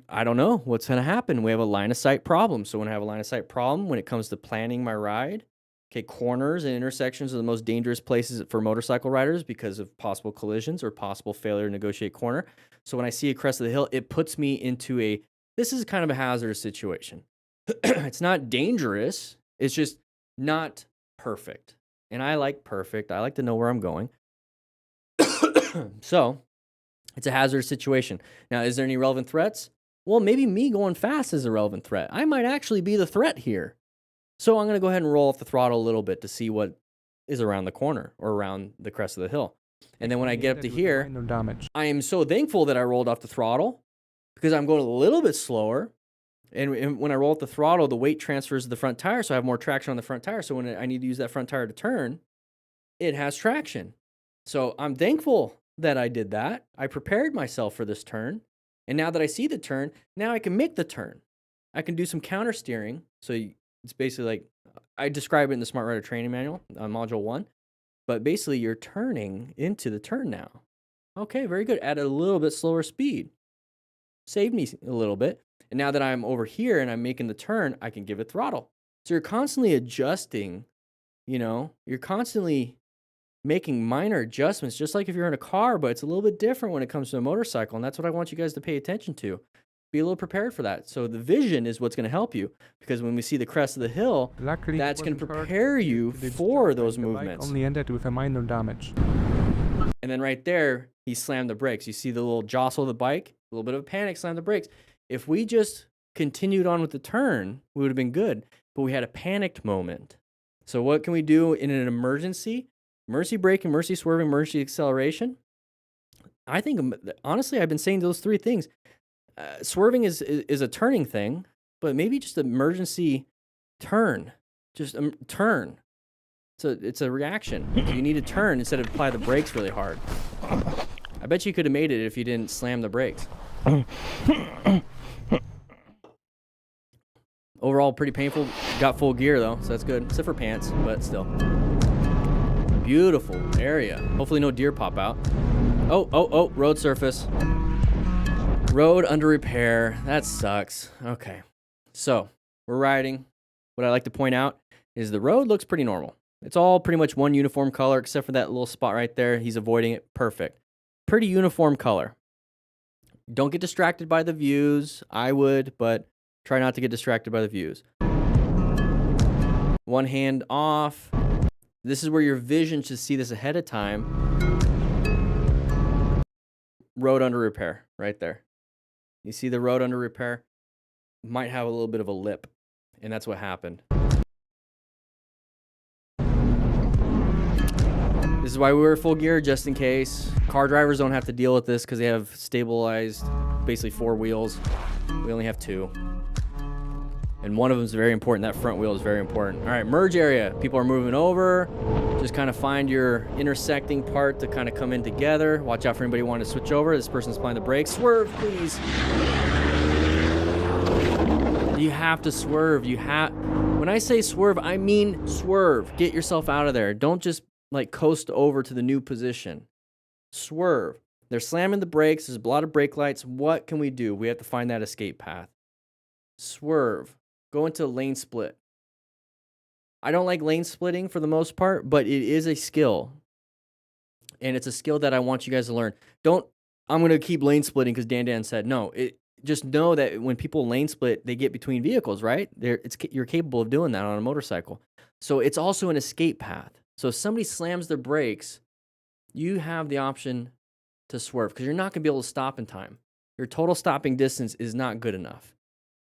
I don't know what's going to happen. We have a line of sight problem. So when I have a line of sight problem, when it comes to planning my ride, okay, corners and intersections are the most dangerous places for motorcycle riders because of possible collisions or possible failure to negotiate corner. So when I see a crest of the hill, it puts me into this is kind of a hazardous situation. It's not dangerous. It's just not perfect. And I like perfect. I like to know where I'm going. So it's a hazardous situation. Now, is there any relevant threats? Well, maybe me going fast is a relevant threat. I might actually be the threat here. So I'm going to go ahead and roll off the throttle a little bit to see what is around the corner or around the crest of the hill. And then when I get up to here, minor damage. I am so thankful that I rolled off the throttle because I'm going a little bit slower. And when I roll up the throttle, the weight transfers to the front tire, so I have more traction on the front tire. So when I need to use that front tire to turn, it has traction. So I'm thankful that I did that. I prepared myself for this turn. And now that I see the turn, now I can make the turn. I can do some counter steering. So it's basically like, I describe it in the Smart Rider Training Manual on Module 1. But basically, you're turning into the turn now. Okay, very good. At a little bit slower speed. Saved me a little bit. And now that I'm over here and I'm making the turn, I can give it throttle. So you're constantly adjusting, you're constantly making minor adjustments, just like if you're in a car, but it's a little bit different when it comes to a motorcycle. And that's what I want you guys to pay attention to. Be a little prepared for that. So the vision is what's going to help you, because when we see the crest of the hill, Luckily, he that's going to wasn't hurt. prepare He you did its for job those and the bike movements. only ended with a minor damage. And then right there, he slammed the brakes. You see the little jostle of the bike, a little bit of a panic, slammed the brakes. If we just continued on with the turn, we would have been good. But we had a panicked moment. So what can we do in an emergency? Emergency braking, emergency swerving, emergency acceleration. I think, honestly, I've been saying those three things. Swerving is a turning thing, but maybe just emergency turn. Just turn. It's a reaction. You need to turn instead of apply the brakes really hard. I bet you could have made it if you didn't slam the brakes. Overall, pretty painful. Got full gear though, so that's good. Except for pants, but still. Beautiful area. Hopefully no deer pop out. Oh, road surface. Road under repair. That sucks. Okay. So, we're riding. What I like to point out is the road looks pretty normal. It's all pretty much one uniform color, except for that little spot right there. He's avoiding it. Perfect. Pretty uniform color. Don't get distracted by the views. I would, but try not to get distracted by the views. One hand off. This is where your vision should see this ahead of time. Road under repair, right there. You see the road under repair? Might have a little bit of a lip, and that's what happened. This is why we wear full gear, just in case. Car drivers don't have to deal with this because they have stabilized, basically 4 wheels. We only have 2. And one of them is very important. That front wheel is very important. All right, merge area. People are moving over. Just kind of find your intersecting part to kind of come in together. Watch out for anybody wanting to switch over. This person's applying the brakes. Swerve, please. You have to swerve. When I say swerve, I mean swerve. Get yourself out of there. Don't just like coast over to the new position. Swerve. They're slamming the brakes. There's a lot of brake lights. What can we do? We have to find that escape path. Swerve. Go into lane split. I don't like lane splitting for the most part, but it is a skill. And it's a skill that I want you guys to learn. I'm going to keep lane splitting because Dan said no. Just know that when people lane split, they get between vehicles, right? You're capable of doing that on a motorcycle. So it's also an escape path. So if somebody slams their brakes, you have the option to swerve because you're not going to be able to stop in time. Your total stopping distance is not good enough.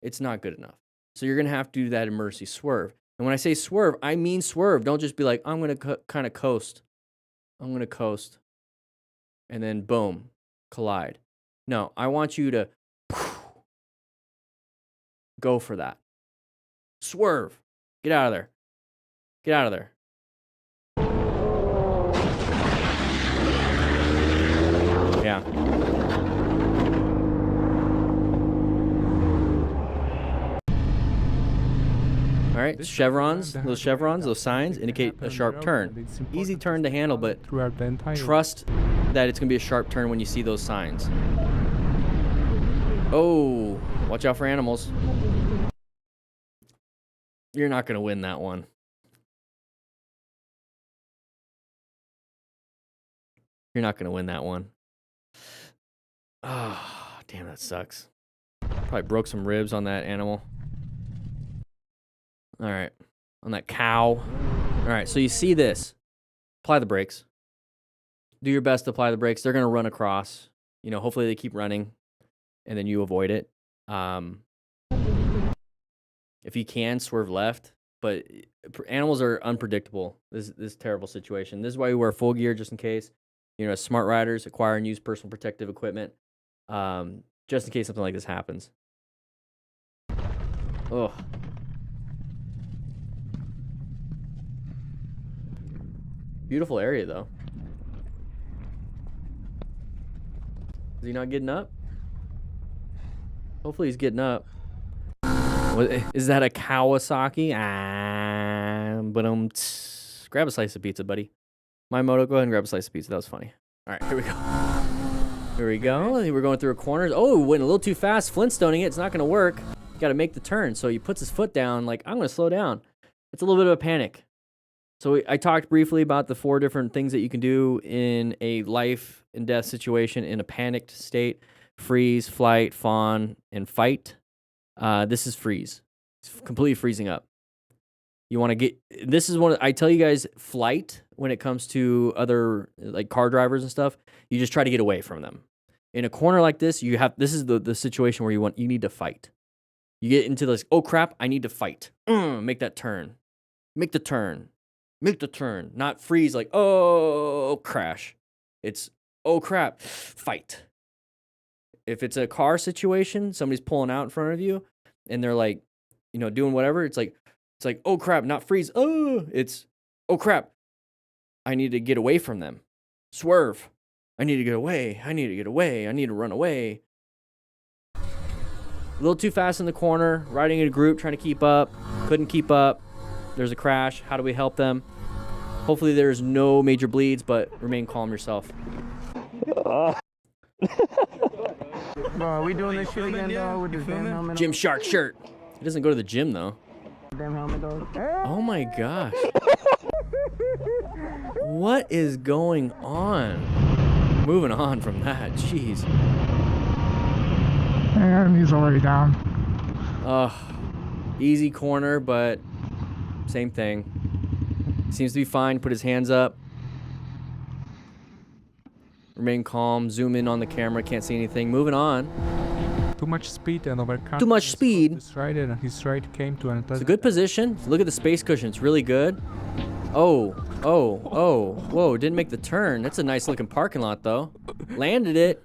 It's not good enough. So you're going to have to do that emergency swerve. And when I say swerve, I mean swerve. Don't just be like, I'm going to kind of coast. I'm going to coast. And then boom, collide. No, I want you to go for that. Swerve. Get out of there. Get out of there. Yeah. All right, chevrons, those signs indicate a sharp turn. Easy turn to handle, but trust that it's going to be a sharp turn when you see those signs. Oh, watch out for animals. You're not going to win that one. You're not going to win that one. Oh, damn, that sucks. Probably broke some ribs on that animal. All right, on that cow. All right, so you see this. Apply the brakes. Do your best to apply the brakes. They're going to run across. Hopefully they keep running, and then you avoid it. If you can, swerve left. But animals are unpredictable. This is a terrible situation. This is why we wear full gear, just in case. As smart riders, acquire and use personal protective equipment, just in case something like this happens. Oh. Beautiful area, though. Is he not getting up? Hopefully he's getting up. Is that a Kawasaki? Grab a slice of pizza, buddy. My moto, go ahead and grab a slice of pizza. That was funny. All right, here we go. Here we go. We're going through a corner. Oh, went a little too fast. Flintstoning it. It's not going to work. You got to make the turn. So he puts his foot down like, I'm going to slow down. It's a little bit of a panic. So I talked briefly about the 4 different things that you can do in a life and death situation in a panicked state. Freeze, flight, fawn, and fight. This is freeze. It's completely freezing up. You want to get, this is I tell you guys, flight, when it comes to other like car drivers and stuff, you just try to get away from them. In a corner like this, this is the situation where you need to fight. You get into this, oh crap, I need to fight. Make that turn. Make the turn. Make the turn. Not freeze like, oh, crash. It's, oh crap, fight. If it's a car situation, somebody's pulling out in front of you and they're like, doing whatever, it's like, oh crap, not freeze. Oh, it's Oh, crap. I need to get away from them. Swerve. I need to get away. I need to get away. I need to run away. A little too fast in the corner. Riding in a group, trying to keep up. Couldn't keep up. There's a crash. How do we help them? Hopefully there's no major bleeds, but remain calm yourself. Bro, are we doing this shit again, dog? With this damn helmet Gym Shark shirt. He doesn't go to the gym, though. Damn helmet, dog. Oh my gosh. What is going on? Moving on from that. Jeez. And he's already down. Easy corner, but same thing. Seems to be fine. Put his hands up. Remain calm. Zoom in on the camera. Can't see anything. Moving on. Too much speed and overcome. Too much speed. His rider and his ride came to an It's a good position. Look at the space cushion. It's really good. Oh. Whoa. Didn't make the turn. That's a nice looking parking lot, though. Landed it.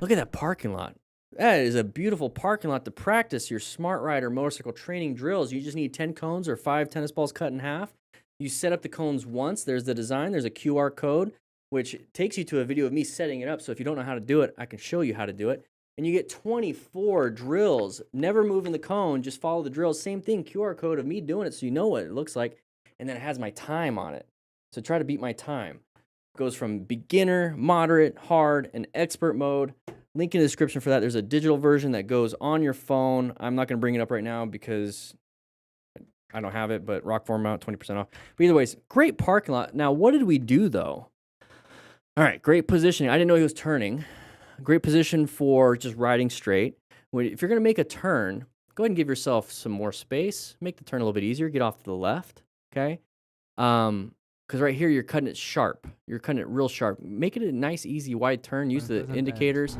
Look at that parking lot. That is a beautiful parking lot to practice your smart rider motorcycle training drills. You just need 10 cones or 5 tennis balls cut in half. You set up the cones once. There's the design. There's a QR code, which takes you to a video of me setting it up. So if you don't know how to do it, I can show you how to do it. And you get 24 drills. Never moving the cone. Just follow the drills. Same thing. QR code of me doing it so you know what it looks like. And then it has my time on it. So try to beat my time. It goes from beginner, moderate, hard, and expert mode. Link in the description for that. There's a digital version that goes on your phone. I'm not going to bring it up right now because I don't have it, but rock form mount, 20% off. But either ways, great parking lot. Now, what did we do, though? All right, great positioning. I didn't know he was turning. Great position for just riding straight. If you're going to make a turn, go ahead and give yourself some more space. Make the turn a little bit easier. Get off to the left, okay? Because right here, you're cutting it sharp. You're cutting it real sharp. Make it a nice, easy, wide turn. Use the indicators.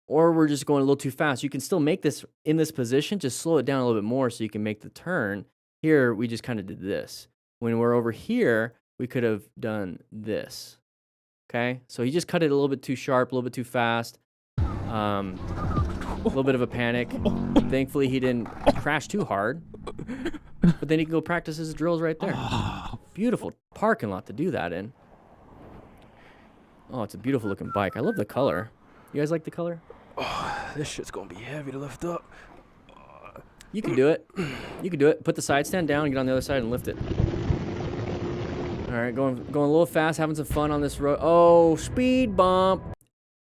Or we're just going a little too fast. You can still make this in this position. Just slow it down a little bit more so you can make the turn. Here, we just kind of did this. When we're over here, we could have done this. Okay? So he just cut it a little bit too sharp, a little bit too fast. A little bit of a panic. Thankfully, he didn't crash too hard. But then he can go practice his drills right there. Beautiful parking lot to do that in. Oh, it's a beautiful looking bike. I love the color. You guys like the color? Oh, this shit's gonna be heavy to lift up. You can do it. You can do it. Put the side stand down and get on the other side and lift it. All right, going a little fast, having some fun on this road. Oh, speed bump.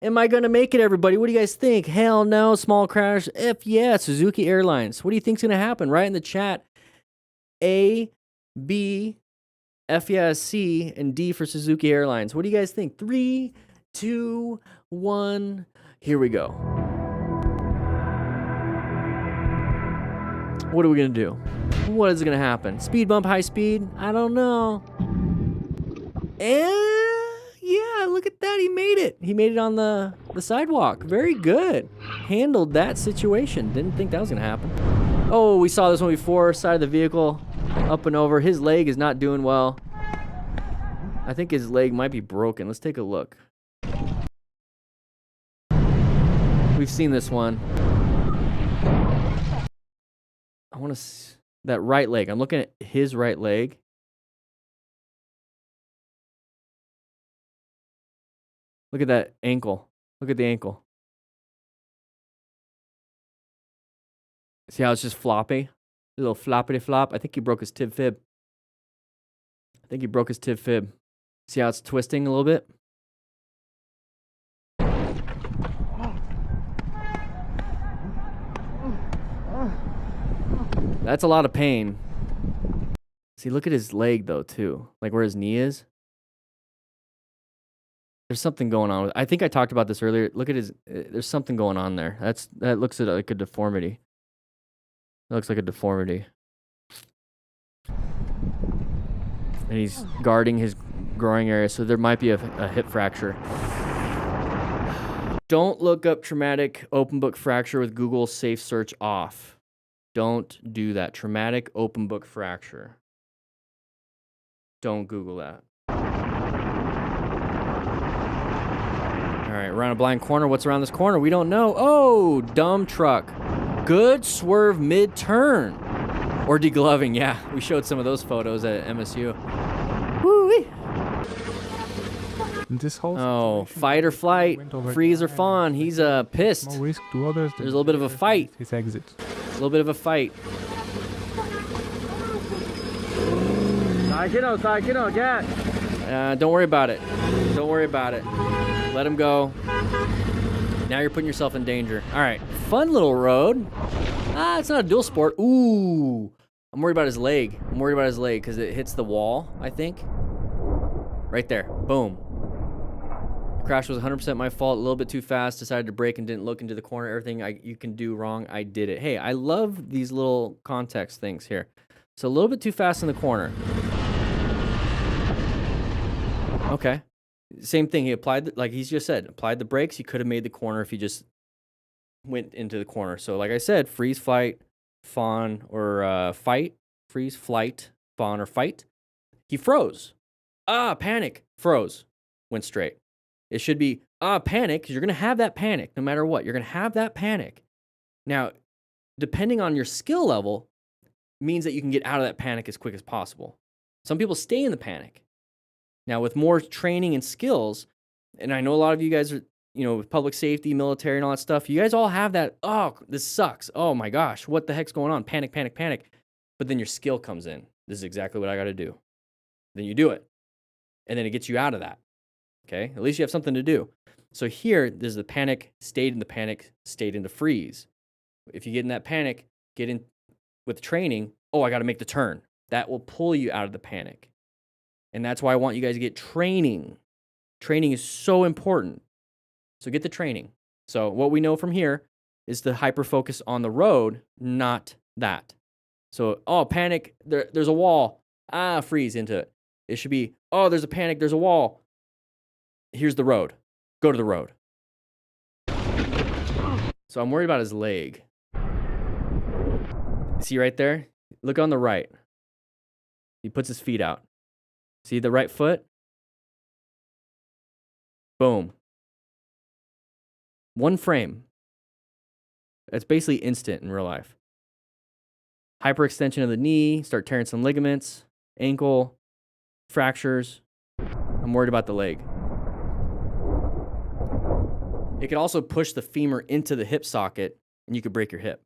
Am I gonna make it, everybody? What do you guys think? Hell no, small crash. If yeah, Suzuki Airlines. What do you think's gonna happen? Write in the chat. A, B, F yeah, C, and D for Suzuki Airlines. What do you guys think? 3, 2, 1. Here we go. What are we gonna do? What is gonna happen? Speed bump, high speed? I don't know. Yeah, look at that. He made it. He made it on the sidewalk. Very good. Handled that situation. Didn't think that was gonna happen. Oh, we saw this one before. Side of the vehicle, up and over. His leg is not doing well. I think his leg might be broken. Let's take a look. We've seen this one. I want to see that right leg. I'm looking at his right leg. Look at that ankle. Look at the ankle. See how it's just floppy? A little floppity flop. I think he broke his tib fib. See how it's twisting a little bit? That's a lot of pain. See, look at his leg though too. Like where his knee is. There's something going on. I think I talked about this earlier. Look at his, there's something going on there. That looks like a deformity. It looks like a deformity. And he's guarding his groin area, so there might be a hip fracture. Don't look up traumatic open book fracture with Google safe search off. Don't do that. Traumatic open book fracture. Don't Google that. All right, around a blind corner. What's around this corner? We don't know. Oh, dumb truck. Good swerve mid-turn. Or degloving, yeah. We showed some of those photos at MSU. Woo-wee. In this whole Oh, situation, fight or flight, went over freeze or time, fawn. He's pissed. more risk to others. There's a little bit of a fight. His exit. A little bit of a fight. Don't worry about it. Don't worry about it. Let him go. Now you're putting yourself in danger. All right, fun little road. It's not a dual sport. Ooh, I'm worried about his leg. I'm worried about his leg because it hits the wall, I think. Right there, boom. The crash was 100% my fault. A little bit too fast. Decided to brake and didn't look into the corner. Everything you can do wrong, I did it. Hey, I love these little context things here. So a little bit too fast in the corner. Okay. Same thing. He applied, like he's just said, applied the brakes. He could have made the corner if he just went into the corner. So like I said, freeze, flight, fawn, or fight. Freeze, flight, fawn, or fight. He froze. Panic. Froze. Went straight. It should be, panic, because you're going to have that panic no matter what. You're going to have that panic. Now, depending on your skill level, means that you can get out of that panic as quick as possible. Some people stay in the panic. Now, with more training and skills, and I know a lot of you guys are, with public safety, military, and all that stuff, you guys all have that, this sucks. Oh my gosh, what the heck's going on? Panic, panic, panic. But then your skill comes in. This is exactly what I got to do. Then you do it. And then it gets you out of that. Okay? At least you have something to do. So here, there's the panic, stayed in the panic, stayed in the freeze. If you get in that panic, get in with training, I got to make the turn. That will pull you out of the panic. And that's why I want you guys to get training. Training is so important. So get the training. So what we know from here is to hyper-focus on the road, not that. So, panic, there's a wall. Freeze into it. It should be, there's a panic, there's a wall. Here's the road. Go to the road. So I'm worried about his leg. See right there? Look on the right. He puts his feet out. See the right foot? Boom. One frame. It's basically instant in real life. Hyperextension of the knee, start tearing some ligaments, ankle, fractures. I'm worried about the leg. It could also push the femur into the hip socket, and you could break your hip.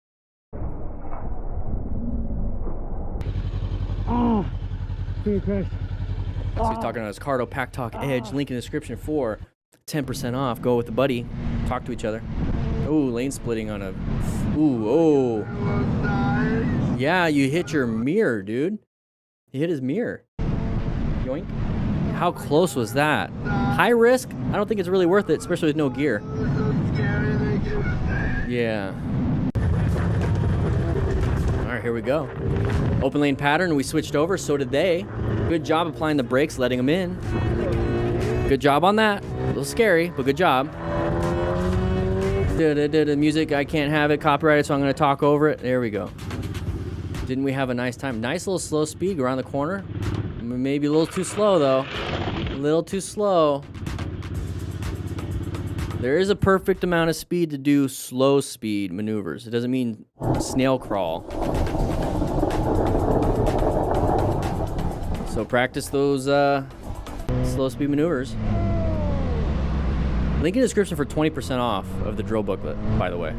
So he's talking on his Cardo Pack Talk Edge. Link in the description for 10% off. Go with the buddy. Talk to each other. Ooh, lane splitting on a... Ooh, Yeah, you hit your mirror, dude. He hit his mirror. Yoink. How close was that? High risk? I don't think it's really worth it, especially with no gear. Yeah. All right, here we go. Open lane pattern, we switched over, so did they. Good job applying the brakes, letting them in. Good job on that. A little scary, but good job. The music, I can't have it copyrighted, so I'm going to talk over it. There we go. Didn't we have a nice time? Nice little slow speed around the corner. Maybe a little too slow, though. A little too slow. There is a perfect amount of speed to do slow speed maneuvers. It doesn't mean snail crawl. So practice those slow speed maneuvers. Link in the description for 20% off of the drill booklet, by the way.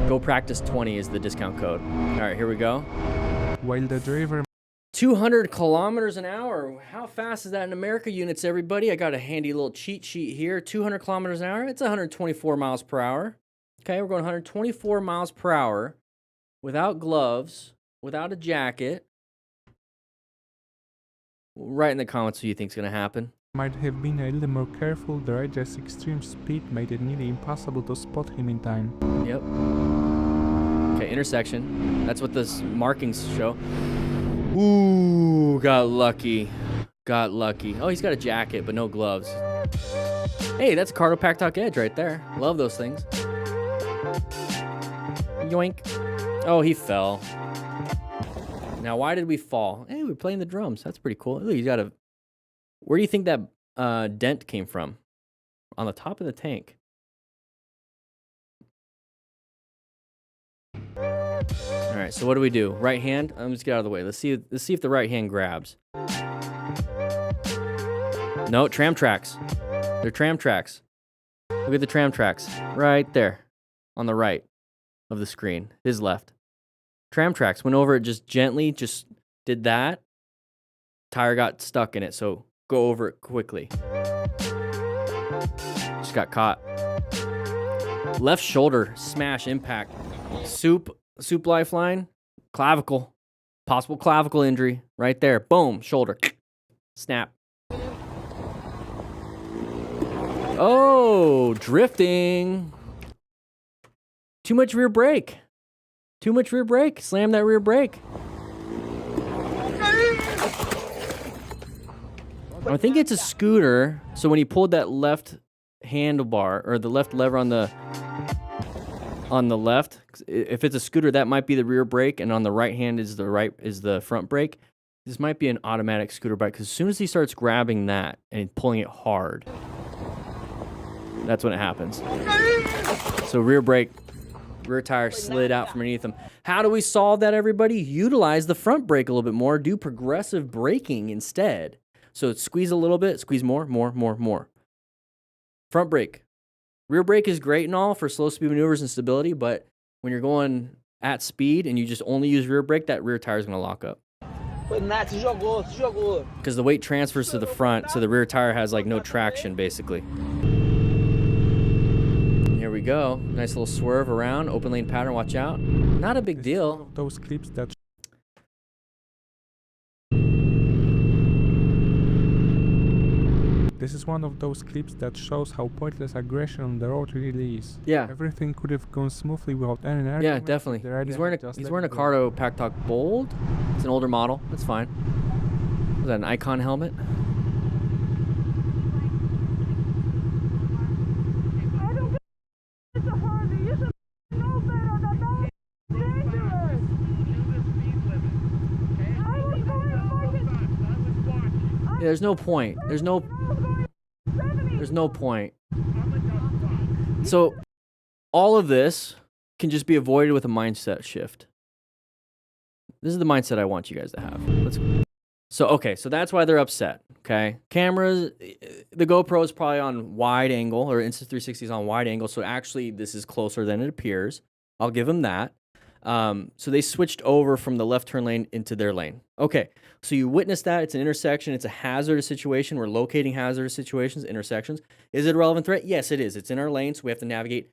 Go Practice 20 is the discount code. All right, here we go. While the driver 200 kilometers an hour. How fast is that in America units, everybody? I got a handy little cheat sheet here. 200 kilometers an hour. It's 124 miles per hour. Okay, we're going 124 miles per hour without gloves, without a jacket. Write in the comments what you think is going to happen. might have been a little more careful, the rider's extreme speed made it nearly impossible to spot him in time. Yep. Okay, intersection. That's what the markings show. Ooh, got lucky. Got lucky. Oh, he's got a jacket, but no gloves. Hey, that's a Cardo Pack Talk Edge right there. Love those things. Yoink. Oh, he fell. Now, why did we fall? Hey, we're playing the drums. That's pretty cool. Look, he's got a... Where do you think that dent came from? On the top of the tank. All right, so what do? Right hand? Let's get out of the way. Let's see if the right hand grabs. No, tram tracks. They're tram tracks. Look at the tram tracks right there on the right of the screen. His left. Tram tracks. Went over it just gently, just did that. Tire got stuck in it, so go over it quickly. Just got caught. Left shoulder smash impact. Soup lifeline. Clavicle. Possible clavicle injury right there. Boom. Shoulder. Snap. Oh, drifting. Too much rear brake. Too much rear brake. Slam that rear brake. I think it's a scooter. So when he pulled that left handlebar or the left lever on the left, if it's a scooter, that might be the rear brake, and on the right hand is the front brake. This might be an automatic scooter bike because as soon as he starts grabbing that and pulling it hard, that's when it happens. So rear brake, rear tire slid out from underneath him. How do we solve that, everybody? Utilize the front brake a little bit more. Do progressive braking instead. So squeeze a little bit, squeeze more. Front brake. Rear brake is great and all for slow speed maneuvers and stability, but when you're going at speed and you just only use rear brake, that rear tire is going to lock up. Because the weight transfers to the front, so the rear tire has like no traction, basically. Here we go. Nice little swerve around. Open lane pattern. Watch out. Not a big deal. Those clips that This is one of those clips that shows how pointless aggression on the road really is. Yeah. Everything could have gone smoothly without any argument. Yeah, definitely. He's wearing a Cardo Pack Talk Bold. It's an older model. That's fine. Is that an Icon helmet? Yeah, there's no point. There's no point. So all of this can just be avoided with a mindset shift. This is the mindset I want you guys to have. So that's why they're upset. Okay. Cameras, the GoPro is probably on wide angle, or Insta360 is on wide angle. So actually this is closer than it appears. I'll give them that. So they switched over from the left turn lane into their lane. Okay, so you witnessed that. It's an intersection. It's a hazardous situation. We're locating hazardous situations, intersections. Is it a relevant threat? Yes, it is. It's in our lane, so we have to navigate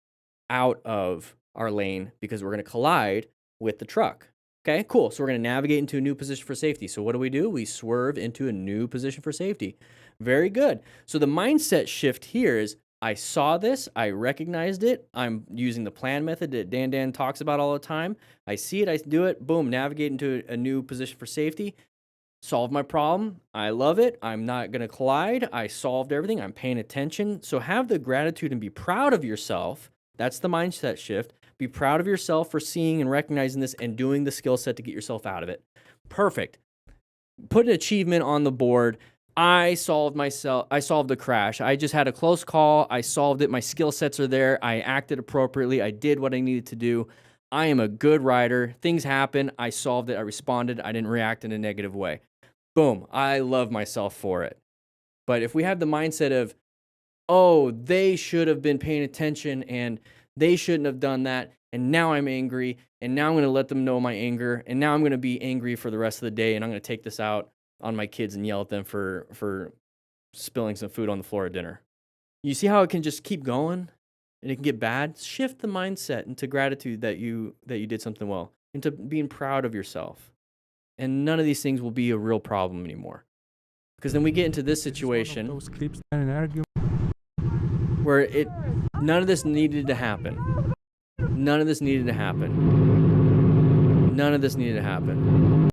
out of our lane because we're going to collide with the truck. Okay, cool. So we're going to navigate into a new position for safety. So what do? We swerve into a new position for safety. Very good. So the mindset shift here is, I saw this, I recognized it, I'm using the plan method that Dan talks about all the time. I see it, I do it, boom, navigate into a new position for safety, solve my problem, I love it, I'm not gonna collide, I solved everything, I'm paying attention. So have the gratitude and be proud of yourself. That's the mindset shift. Be proud of yourself for seeing and recognizing this and doing the skill set to get yourself out of it. Perfect. Put an achievement on the board. I solved the crash. I just had a close call. I solved it. My skill sets are there. I acted appropriately. I did what I needed to do. I am a good rider. Things happen. I solved it. I responded. I didn't react in a negative way. Boom. I love myself for it. But if we have the mindset of, oh, they should have been paying attention and they shouldn't have done that, and now I'm angry, and now I'm going to let them know my anger, and now I'm going to be angry for the rest of the day, and I'm going to take this out on my kids and yell at them for spilling some food on the floor at dinner. You see how it can just keep going and it can get bad? Shift the mindset into gratitude that you did something well, into being proud of yourself. And none of these things will be a real problem anymore. Because then we get into this situation where none of this needed to happen. None of this needed to happen. None of this needed to happen.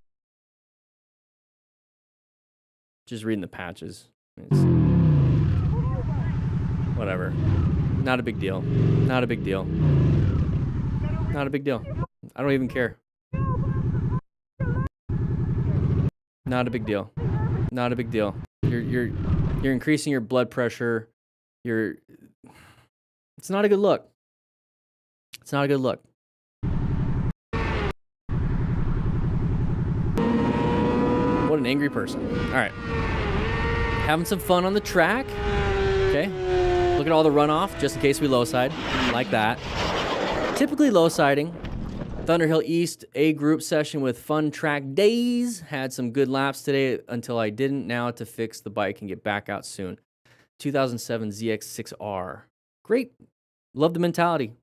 Just reading the patches. It's whatever. Not a big deal. Not a big deal. Not a big deal. I don't even care. Not a big deal. Not a big deal. You're increasing your blood pressure. It's not a good look. It's not a good look. an angry person. All right. Having some fun on the track. Okay. Look at all the runoff, just in case we low side. Like that. Typically low siding. Thunderhill East, a group session with Fun Track Days. Had some good laps today until I didn't. Now to fix the bike and get back out soon. 2007 ZX6R. Great. Love the mentality.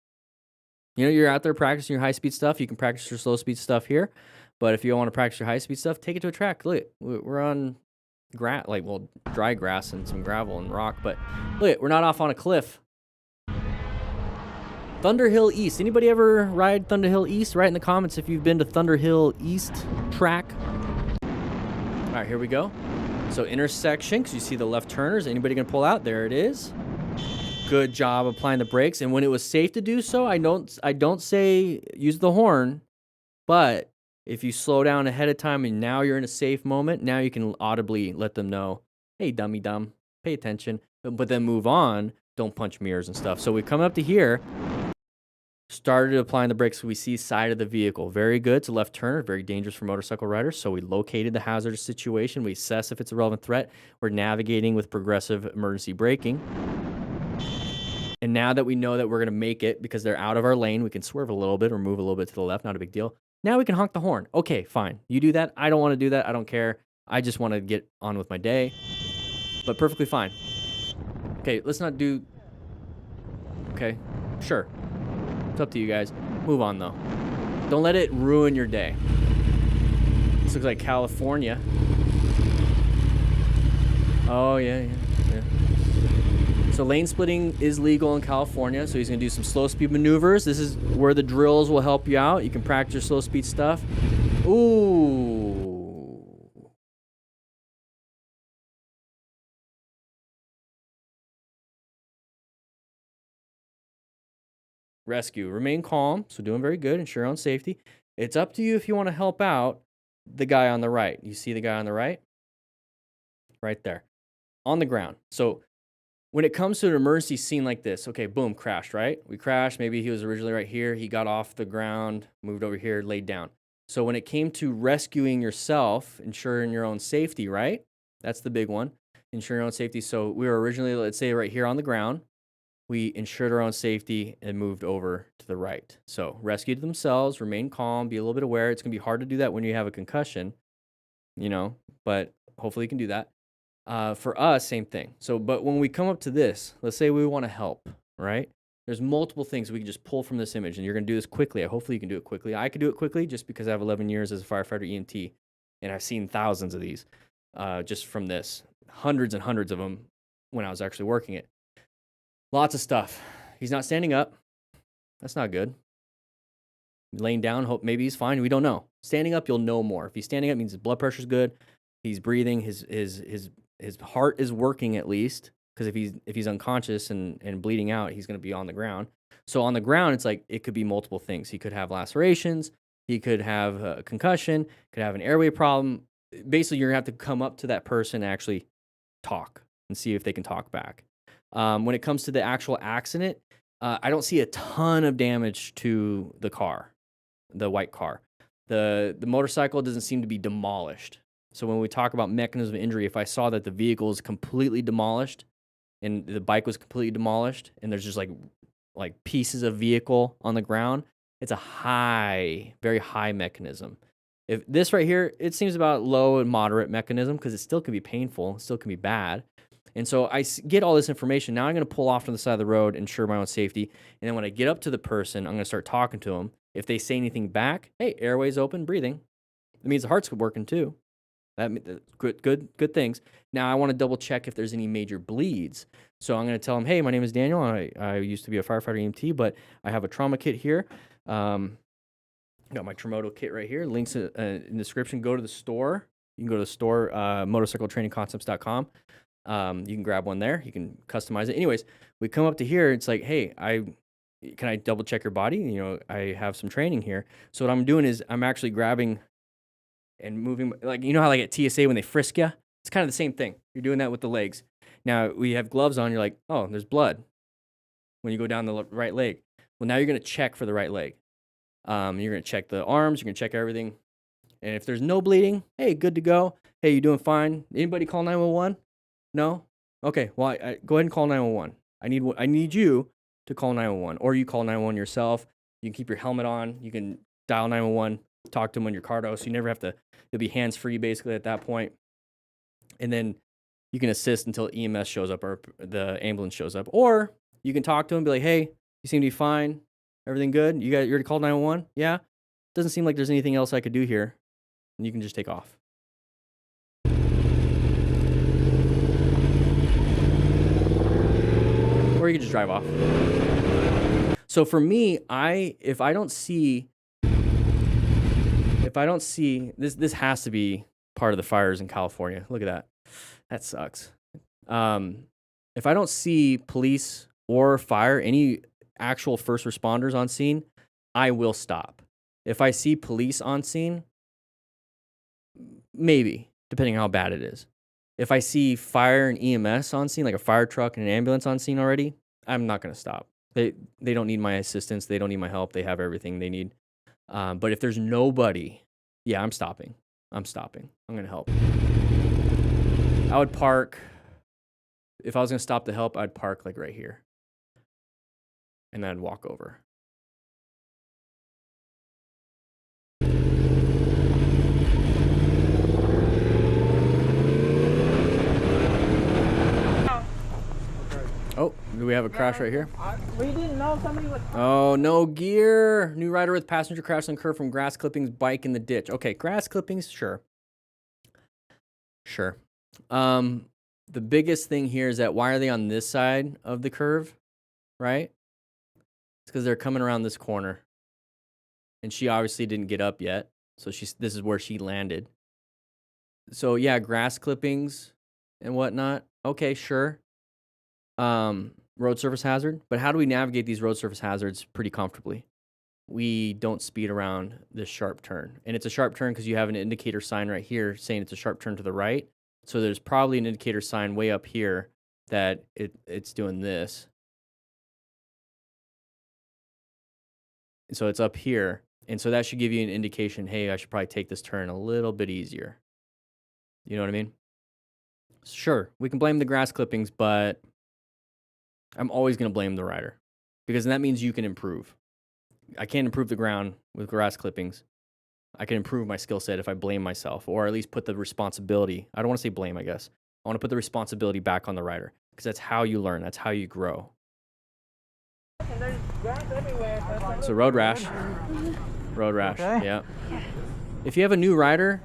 You know, you're out there practicing your high-speed stuff. You can practice your slow-speed stuff here. But if you want to practice your high-speed stuff, take it to a track. Look, we're on dry grass and some gravel and rock. But look, we're not off on a cliff. Thunderhill East. Anybody ever ride Thunderhill East? Write in the comments if you've been to Thunderhill East track. All right, here we go. So intersection, because you see the left turners. Anybody gonna pull out? There it is. Good job applying the brakes. And when it was safe to do so, I don't say use the horn, but if you slow down ahead of time and now you're in a safe moment, now you can audibly let them know, hey, dummy dumb, pay attention, but then move on. Don't punch mirrors and stuff. So we come up to here. Started applying the brakes. We see side of the vehicle. Very good. It's a left turner. Very dangerous for motorcycle riders. So we located the hazardous situation. We assess if it's a relevant threat. We're navigating with progressive emergency braking. And now that we know that we're going to make it because they're out of our lane, we can swerve a little bit or move a little bit to the left. Not a big deal. Now we can honk the horn. Okay, fine. You do that. I don't want to do that. I don't care. I just want to get on with my day. But perfectly fine. Okay, let's not do... Okay, sure. It's up to you guys. Move on, though. Don't let it ruin your day. This looks like California. Oh, yeah. So lane splitting is legal in California, so he's going to do some slow speed maneuvers. This is where the drills will help you out. You can practice your slow speed stuff. Ooh. Rescue. Remain calm, so doing very good. Ensure your own safety. It's up to you if you want to help out the guy on the right. You see the guy on the right? Right there. On the ground. So when it comes to an emergency scene like this, okay, boom, crashed, right? We crashed. Maybe he was originally right here. He got off the ground, moved over here, laid down. So when it came to rescuing yourself, ensuring your own safety, right? That's the big one. Ensure your own safety. So we were originally, let's say, right here on the ground. We ensured our own safety and moved over to the right. So rescued themselves, remain calm, be a little bit aware. It's going to be hard to do that when you have a concussion, you know, but hopefully you can do that. For us, same thing. So, but when we come up to this, let's say we want to help, right? There's multiple things we can just pull from this image, and you're going to do this quickly. Hopefully you can do it quickly. I could do it quickly just because I have 11 years as a firefighter EMT, and I've seen thousands of these just from this, hundreds and hundreds of them when I was actually working it. Lots of stuff. He's not standing up. That's not good. Laying down, hope maybe he's fine. We don't know. Standing up, you'll know more. If he's standing up, it means his blood pressure's good. He's breathing. His heart is working at least. Because if he's unconscious and bleeding out, he's going to be on the ground. So on the ground, it's like it could be multiple things. He could have lacerations. He could have a concussion. Could have an airway problem. Basically, you're going to have to come up to that person and actually talk and see if they can talk back. When it comes to the actual accident, I don't see a ton of damage to the car, the white car. The motorcycle doesn't seem to be demolished. So when we talk about mechanism of injury, if I saw that the vehicle is completely demolished and the bike was completely demolished and there's just like pieces of vehicle on the ground, it's a very high mechanism. If this right here, it seems about low and moderate mechanism because it still can be painful, it still can be bad. And so I get all this information. Now I'm going to pull off to the side of the road, ensure my own safety. And then when I get up to the person, I'm going to start talking to them. If they say anything back, hey, airways open, breathing. It means the heart's working too. Good things. Now I want to double check if there's any major bleeds. So I'm going to tell them, hey, my name is Daniel. I used to be a firefighter EMT, but I have a trauma kit here. Got my Tremoto kit right here. Links in the description. Go to the store. You can go to the store, motorcycletrainingconcepts.com. You can grab one there. You can customize it. Anyways, we come up to here. It's like, hey, can I double check your body? You know, I have some training here. So what I'm doing is I'm actually grabbing and moving, like, you know how like at TSA when they frisk you? It's kind of the same thing. You're doing that with the legs. Now we have gloves on. You're like, oh, there's blood when you go down the right leg. Well, now you're going to check for the right leg. You're going to check the arms. You're going to check everything. And if there's no bleeding, hey, good to go. Hey, you doing fine? Anybody call 911? No? Okay, well, I go ahead and call 911. I need you to call 911, or you call 911 yourself. You can keep your helmet on. You can dial 911, talk to them on your Cardo, so you never have to, you'll be hands-free basically at that point. And then you can assist until EMS shows up or the ambulance shows up. Or you can talk to them and be like, hey, you seem to be fine. Everything good? You already called 911? Yeah? Doesn't seem like there's anything else I could do here. And you can just take off. Or you can just drive off. So for me, if I don't see this has to be part of the fires in California. Look at that. That sucks. If I don't see police or fire, any actual first responders on scene, I will stop. If I see police on scene, maybe, depending on how bad it is. If I see fire and EMS on scene, like a fire truck and an ambulance on scene already, I'm not going to stop. They don't need my assistance. They don't need my help. They have everything they need. But if there's nobody, yeah, I'm stopping. I'm going to help. I would park. If I was going to stop to help, I'd park like right here. And then I'd walk over. Oh, do we have a crash right here? We didn't know somebody would. Oh, no gear. New rider with passenger crashed on curb from grass clippings, bike in the ditch. Okay, grass clippings, sure. Sure. The biggest thing here is that why are they on this side of the curve, right? It's because they're coming around this corner. And she obviously didn't get up yet. So this is where she landed. So yeah, grass clippings and whatnot. Okay, sure. Road surface hazard. But how do we navigate these road surface hazards pretty comfortably? We don't speed around this sharp turn. And it's a sharp turn because you have an indicator sign right here saying it's a sharp turn to the right. So there's probably an indicator sign way up here that it's doing this. And so it's up here. And so that should give you an indication, hey, I should probably take this turn a little bit easier. You know what I mean? Sure, we can blame the grass clippings, but I'm always going to blame the rider because that means you can improve. I can't improve the ground with grass clippings. I can improve my skill set if I blame myself, or at least put the responsibility. I don't want to say blame, I guess. I want to put the responsibility back on the rider because that's how you learn. That's how you grow. So road rash. Road rash, okay. Yeah. If you have a new rider,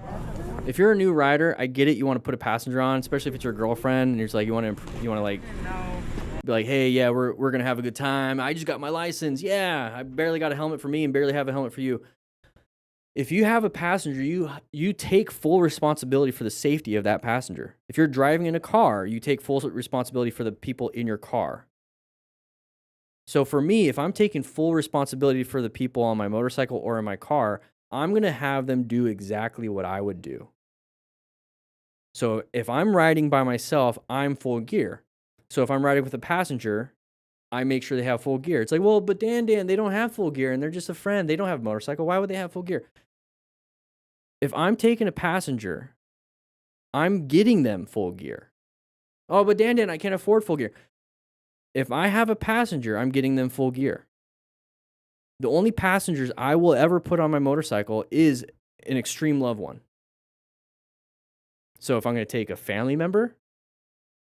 if you're a new rider, I get it. You want to put a passenger on, especially if it's your girlfriend, and you're just like, you want to like, be like, hey, yeah, we're gonna have a good time. I just got my license. Yeah, I barely got a helmet for me and barely have a helmet for you. If you have a passenger, you take full responsibility for the safety of that passenger. If you're driving in a car, you take full responsibility for the people in your car. So for me, if I'm taking full responsibility for the people on my motorcycle or in my car, I'm going to have them do exactly what I would do. So if I'm riding by myself, I'm full gear. So if I'm riding with a passenger, I make sure they have full gear. It's like, well, but Dan, they don't have full gear and they're just a friend. They don't have a motorcycle. Why would they have full gear? If I'm taking a passenger, I'm getting them full gear. Oh, but Dan, I can't afford full gear. If I have a passenger, I'm getting them full gear. The only passengers I will ever put on my motorcycle is an extreme loved one. So if I'm going to take a family member,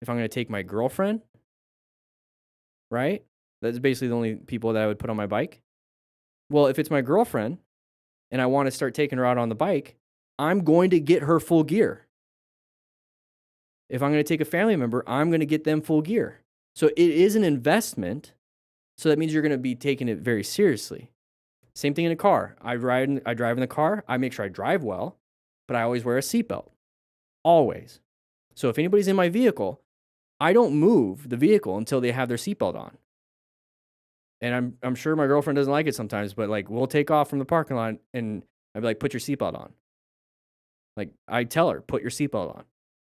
if I'm going to take my girlfriend, right? That's basically the only people that I would put on my bike. Well, if it's my girlfriend and I want to start taking her out on the bike, I'm going to get her full gear. If I'm going to take a family member, I'm going to get them full gear. So it is an investment. So that means you're going to be taking it very seriously. Same thing in a car. I drive in the car. I make sure I drive well, but I always wear a seatbelt. Always. So if anybody's in my vehicle, I don't move the vehicle until they have their seatbelt on. And I'm sure my girlfriend doesn't like it sometimes, but like we'll take off from the parking lot and I'd be like, put your seatbelt on. Like I tell her, put your seatbelt on.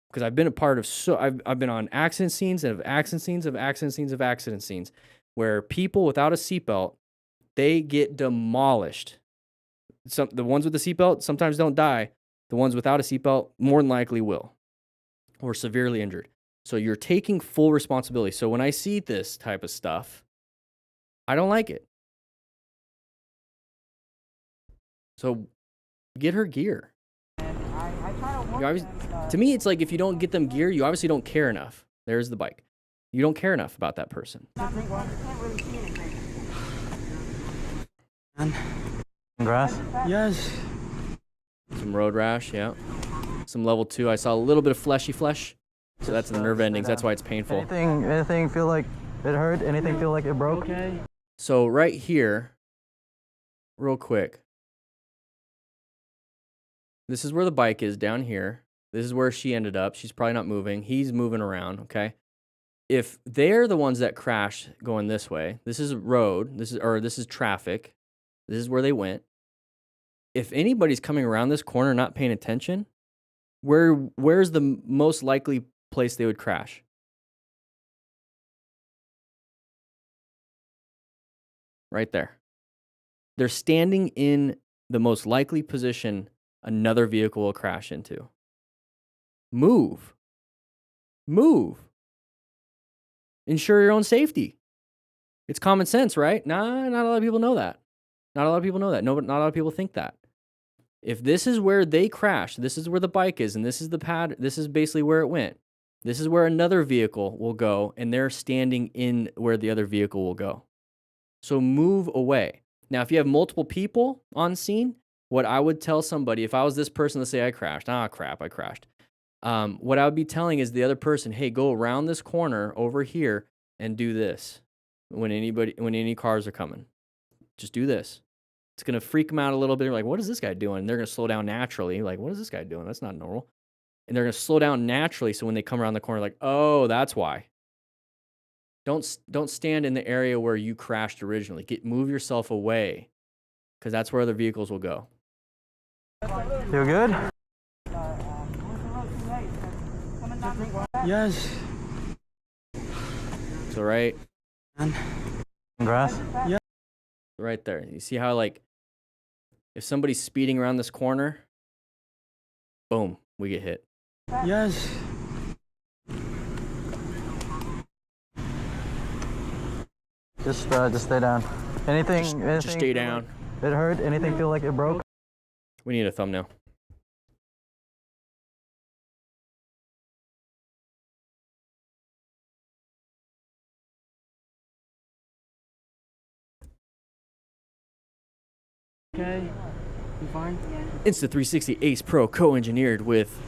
Because I've been a part of I've been on accident scenes of accident scenes of accident scenes of accident scenes where people without a seatbelt, they get demolished. The ones with the seatbelt sometimes don't die. The ones without a seatbelt more than likely will, or severely injured. So you're taking full responsibility. So when I see this type of stuff, I don't like it. So get her gear. To me, it's like if you don't get them gear, you obviously don't care enough. There's the bike. You don't care enough about that person. Grass? Yes. Some road rash, yeah. Some level 2. I saw a little bit of fleshy flesh. So that's the nerve endings. That's why it's painful. Anything feel like it hurt? Anything feel like it broke? Okay. So right here, real quick. This is where the bike is down here. This is where she ended up. She's probably not moving. He's moving around, okay? If they're the ones that crashed going this way, this is road, this is traffic. This is where they went. If anybody's coming around this corner not paying attention, where's the most likely place they would crash? Right there. They're standing in the most likely position another vehicle will crash into. Move. Ensure your own safety. It's common sense, right? Nah, not a lot of people know that. Not a lot of people think that. If this is where they crashed, this is where the bike is, and this is the pad, this is basically where it went. This is where another vehicle will go, and they're standing in where the other vehicle will go. So move away. Now, if you have multiple people on scene, what I would tell somebody, if I was this person, let's say I crashed. Ah, crap, I crashed. What I would be telling is the other person, hey, go around this corner over here and do this when any cars are coming. Just do this. It's going to freak them out a little bit. They're like, what is this guy doing? And they're going to slow down naturally. Like, what is this guy doing? That's not normal. And they're going to slow down naturally. So when they come around the corner, like, oh, that's why. Don't stand in the area where you crashed originally. Move yourself away, because that's where other vehicles will go. Feel good? Yes. So right. Grass? Yeah. Right there. You see how, like, if somebody's speeding around this corner, boom, we get hit. Yes. Just stay down. Just stay down. It hurt? Anything feel like it broke? We need a thumbnail. Okay. You fine? Insta360 Ace Pro co-engineered with,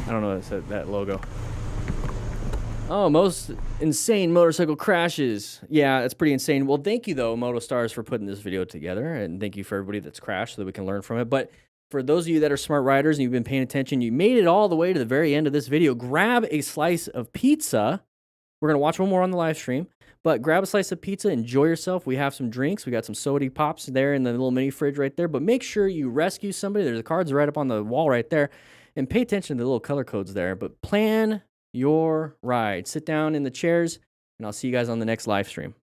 I don't know that logo. Oh, most insane motorcycle crashes. Yeah, that's pretty insane. Well, thank you, though, MotoStars, for putting this video together. And thank you for everybody that's crashed so that we can learn from it. But for those of you that are smart riders and you've been paying attention, you made it all the way to the very end of this video. Grab a slice of pizza. We're going to watch one more on the live stream. But grab a slice of pizza, enjoy yourself. We have some drinks. We got some soda pops there in the little mini fridge right there. But make sure you rescue somebody. There's the cards right up on the wall right there. And pay attention to the little color codes there. But plan your ride. Sit down in the chairs, and I'll see you guys on the next live stream.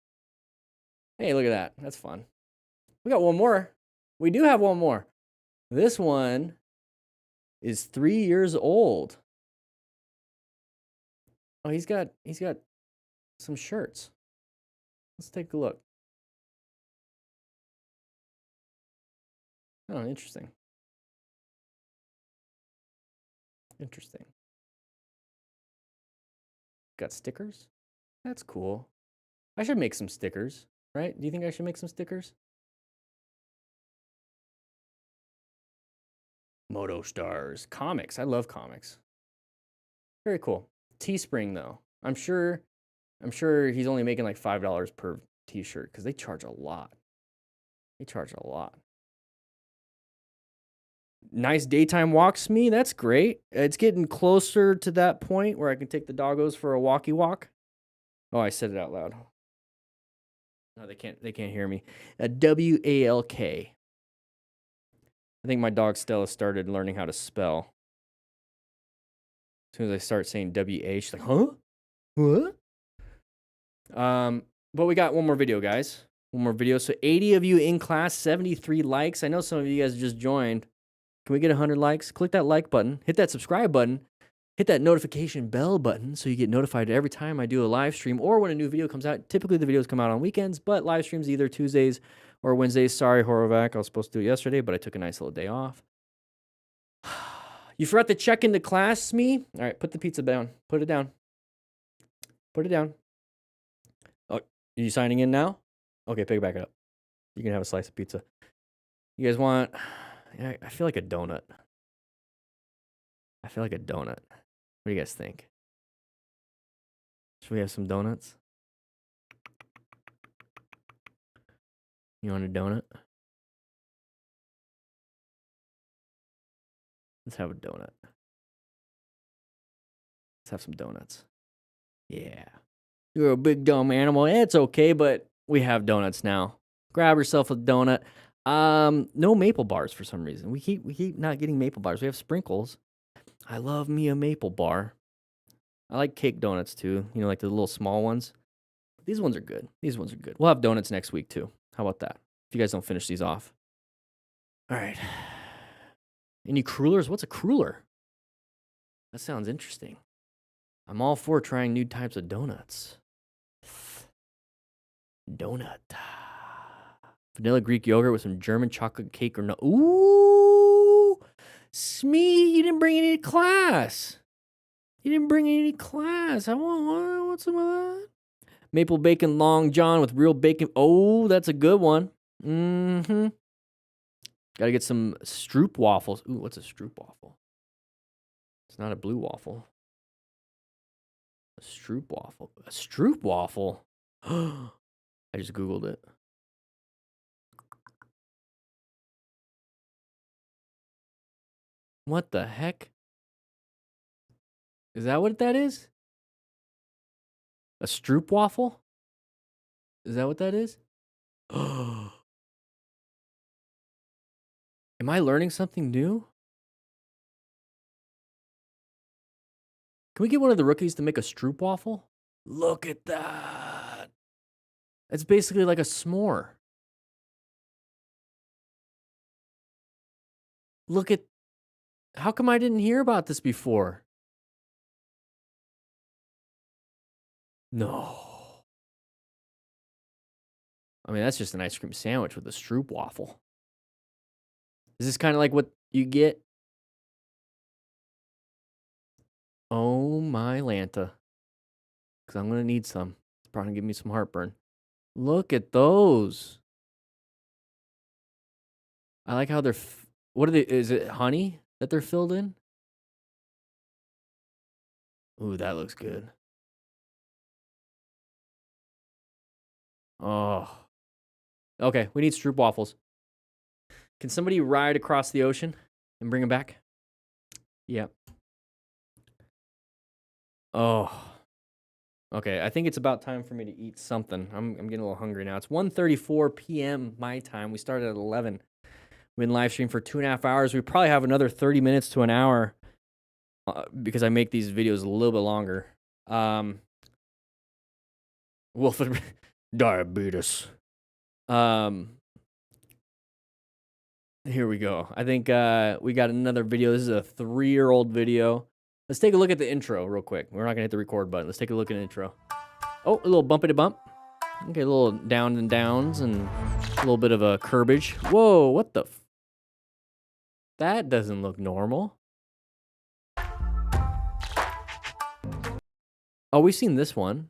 Hey, look at that. That's fun. We got one more. We do have one more. This one is 3 years old. Oh, he's got some shirts. Let's take a look. Oh, interesting. Interesting. Got stickers? That's cool. I should make some stickers, right? Do you think I should make some stickers? MotoStars. Comics. I love comics. Very cool. Teespring, though. I'm sure he's only making like $5 per t-shirt because they charge a lot. Nice daytime walks me. That's great. It's getting closer to that point where I can take the doggos for a walkie walk. Oh, I said it out loud. No, they can't hear me. W-A-L-K. I think my dog Stella started learning how to spell. As soon as I start saying W-A, she's like, huh? What? But we got one more video, guys. One more video. So 80 of you in class, 73 likes. I know some of you guys just joined. Can we get 100 likes? Click that like button. Hit that subscribe button. Hit that notification bell button so you get notified every time I do a live stream or when a new video comes out. Typically, the videos come out on weekends, but live streams either Tuesdays or Wednesdays. Sorry, Horovac. I was supposed to do it yesterday, but I took a nice little day off. You forgot to check into class, me? All right, put the pizza down. Put it down. Put it down. Oh, are you signing in now? Okay, pick it back up. You can have a slice of pizza. You guys want... I feel like a donut. I feel like a donut. What do you guys think? Should we have some donuts? You want a donut? Let's have a donut. Let's have some donuts. Yeah. You're a big dumb animal. It's okay, but we have donuts now. Grab yourself a donut. No maple bars for some reason. We keep not getting maple bars. We have sprinkles. I love me a maple bar. I like cake donuts too. You know, like the little small ones. These ones are good. These ones are good. We'll have donuts next week too. How about that? If you guys don't finish these off. All right. Any crullers? What's a cruller? That sounds interesting. I'm all for trying new types of donuts. Donut. Vanilla Greek yogurt with some German chocolate cake or no. Ooh, Smee, you didn't bring any to class. You didn't bring any to class. I want some of that. Maple bacon long john with real bacon. Oh, that's a good one. Mm-hmm. Gotta get some Stroop waffles. Ooh, what's a Stroop waffle? It's not a blue waffle. A Stroop waffle. A Stroop waffle? I just Googled it. What the heck? Is that what that is? A Stroop waffle? Is that what that is? Am I learning something new? Can we get one of the rookies to make a Stroop waffle? Look at that. It's basically like a s'more. Look at... How come I didn't hear about this before? No. I mean, that's just an ice cream sandwich with a Stroop waffle. Is this kind of like what you get? Oh my Lanta. Because I'm going to need some. It's probably going to give me some heartburn. Look at those. I like how they're... What are they? Is it honey that they're filled in? Ooh, that looks good. Oh. Okay, we need Stroop waffles. Can somebody ride across the ocean and bring them back? Yep. Oh. Okay, I think it's about time for me to eat something. I'm getting a little hungry now. It's 1:34 p.m. my time. We started at 11. We've been live streaming for 2.5 hours. We probably have another 30 minutes to an hour because I make these videos a little bit longer. Wilfred, diabetes. Here we go. I think we got another video. This is a 3-year-old video. Let's take a look at the intro real quick. We're not going to hit the record button. Let's take a look at the intro. Oh, a little bumpity bump. Okay, a little down and downs and a little bit of a curbage. Whoa, what the... That doesn't look normal. Oh, we've seen this one.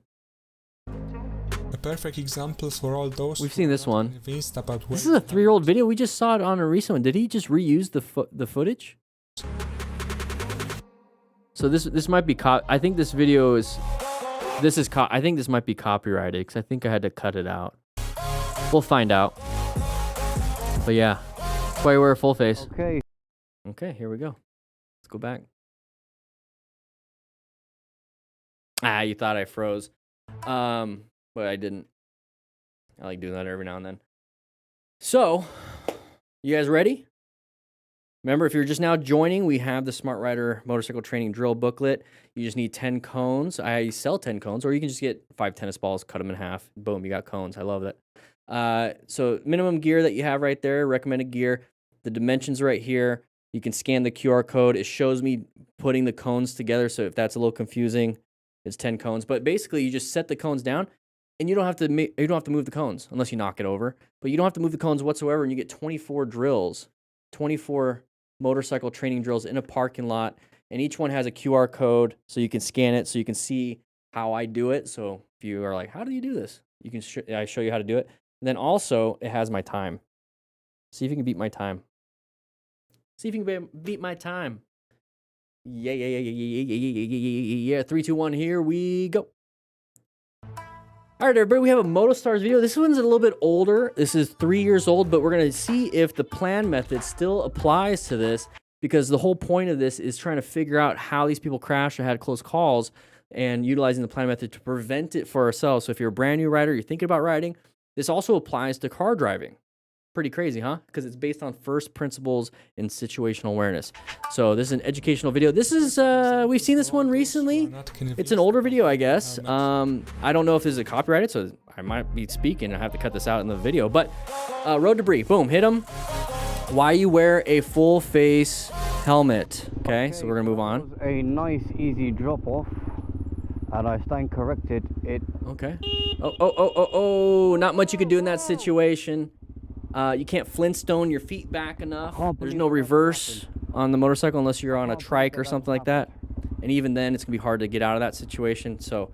A perfect example for all those. We've seen this one. Convinced about This is a 3-year-old video. We just saw it on a recent one. Did he just reuse the footage? So this might be I think this video is I think this might be copyrighted because I think I had to cut it out. We'll find out. But yeah, that's why you wear a full face. Okay, here we go. Let's go back. Ah, you thought I froze. But I didn't. I like doing that every now and then. So, you guys ready? Remember, if you're just now joining, we have the Smart Rider Motorcycle Training Drill booklet. You just need 10 cones. I sell 10 cones, or you can just get 5 tennis balls, cut them in half. Boom, you got cones. I love that. So minimum gear that you have right there, recommended gear. The dimensions right here. You can scan the QR code. It shows me putting the cones together. So if that's a little confusing, it's 10 cones. But basically, you just set the cones down, and you don't have to move the cones unless you knock it over. But you don't have to move the cones whatsoever, and you get 24 drills, 24 motorcycle training drills in a parking lot, and each one has a QR code, so you can scan it, so you can see how I do it. So if you are like, how do you do this? You can I show you how to do it. And then also, it has my time. See if you can beat my time. See if you can beat my time. Yeah. 3, 2, 1, here we go. All right, everybody, we have a MotoStars video. This one's a little bit older. This is 3 years old, but we're going to see if the plan method still applies to this, because the whole point of this is trying to figure out how these people crashed or had close calls and utilizing the plan method to prevent it for ourselves. So if you're a brand new rider, you're thinking about riding, this also applies to car driving. Pretty crazy, huh? Because it's based on first principles in situational awareness. So this is an educational video. This is, we've seen this one recently. It's an older video, I guess. I don't know if this is copyrighted, so I might be speaking. I have to cut this out in the video. But road debris, boom, hit them. Why you wear a full face helmet. Okay, so we're gonna move on. That was a nice, easy drop off. And I stand corrected. Okay. Oh, not much you could do in that situation. You can't Flintstone your feet back enough. There's no reverse on the motorcycle unless you're on a trike or something like that. And even then, it's going to be hard to get out of that situation. So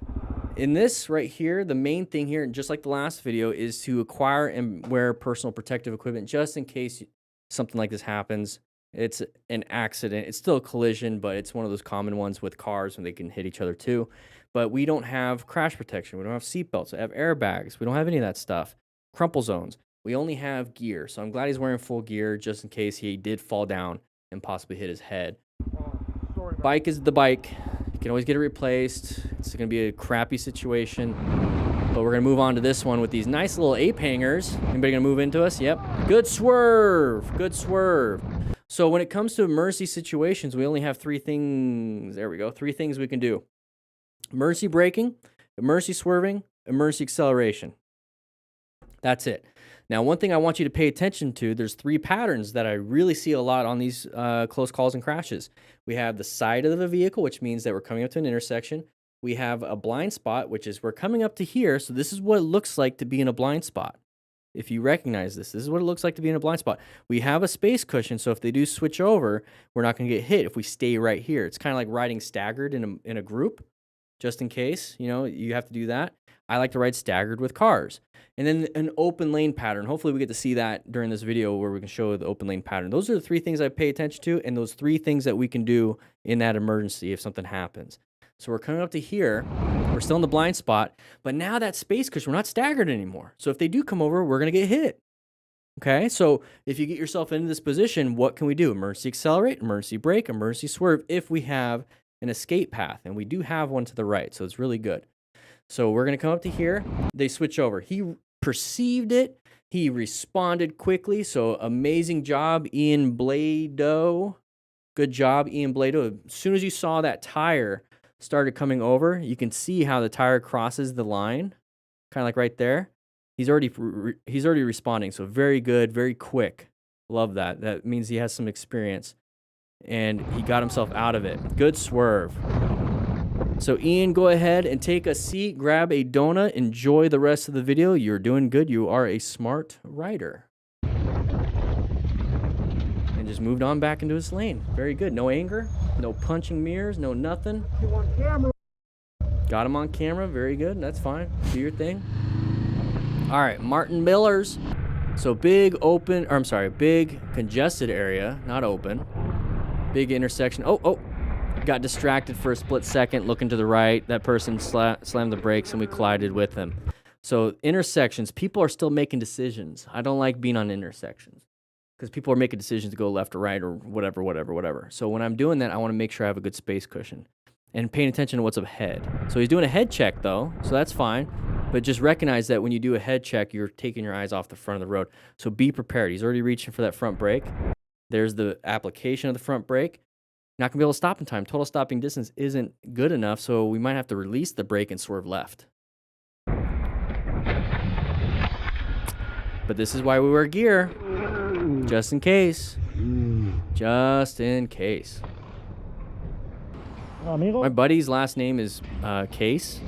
in this right here, the main thing here, and just like the last video, is to acquire and wear personal protective equipment just in case something like this happens. It's an accident. It's still a collision, but it's one of those common ones with cars when they can hit each other too. But we don't have crash protection. We don't have seatbelts. We have airbags. We don't have any of that stuff. Crumple zones. We only have gear, so I'm glad he's wearing full gear just in case he did fall down and possibly hit his head. Bike is the bike. You can always get it replaced. It's going to be a crappy situation. But we're going to move on to this one with these nice little ape hangers. Anybody going to move into us? Yep. Good swerve. Good swerve. So when it comes to emergency situations, we only have 3 things. There we go. 3 things we can do. Emergency braking, emergency swerving, emergency acceleration. That's it. Now, one thing I want you to pay attention to, there's 3 patterns that I really see a lot on these close calls and crashes. We have the side of the vehicle, which means that we're coming up to an intersection. We have a blind spot, which is we're coming up to here. So this is what it looks like to be in a blind spot. If you recognize this, this is what it looks like to be in a blind spot. We have a space cushion, so if they do switch over, we're not going to get hit if we stay right here. It's kind of like riding staggered in a group, just in case, you have to do that. I like to ride staggered with cars. And then an open lane pattern. Hopefully we get to see that during this video where we can show the open lane pattern. Those are the 3 things I pay attention to, and those 3 things that we can do in that emergency if something happens. So we're coming up to here. We're still in the blind spot, but now that space cushion, we're not staggered anymore. So if they do come over, we're going to get hit. Okay, so if you get yourself into this position, what can we do? Emergency accelerate, emergency brake, emergency swerve if we have an escape path, and we do have one to the right, so it's really good. So we're going to come up to here. They switch over. He perceived it. He responded quickly. So amazing job, Ian Blado. Good job, Ian Blado. As soon as you saw that tire started coming over, you can see how the tire crosses the line, kind of like right there. He's already responding. So very good, very quick. Love that. That means he has some experience. And he got himself out of it. Good swerve. So Ian, go ahead and take a seat, grab a donut, enjoy the rest of the video. You're doing good. You are a smart rider. And just moved on back into his lane. Very good. No anger, no punching mirrors, no nothing. Got him on camera. Very good. That's fine. Do your thing. All right, Martin Millers. So big congested area, not open. Big intersection. Oh. Got distracted for a split second, looking to the right. That person slammed the brakes and we collided with him. So intersections, people are still making decisions. I don't like being on intersections because people are making decisions to go left or right or whatever. So when I'm doing that, I want to make sure I have a good space cushion and paying attention to what's ahead. So he's doing a head check though, so that's fine. But just recognize that when you do a head check, you're taking your eyes off the front of the road. So be prepared. He's already reaching for that front brake. There's the application of the front brake. Not going to be able to stop in time. Total stopping distance isn't good enough, so we might have to release the brake and swerve left. But this is why we wear gear. Just in case. Just in case. My buddy's last name is Case,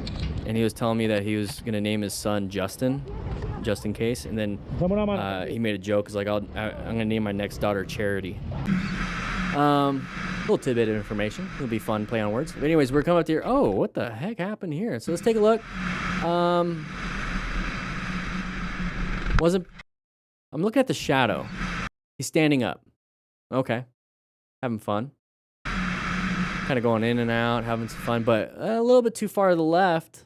and he was telling me that he was gonna name his son Justin, just in case. And then he made a joke, cause like I'm gonna name my next daughter Charity. Little tidbit of information. It'll be fun play on words. But anyways, we're coming up here. Oh, what the heck happened here? So let's take a look. I'm looking at the shadow. He's standing up. Okay. Having fun. Kind of going in and out, having some fun, but a little bit too far to the left.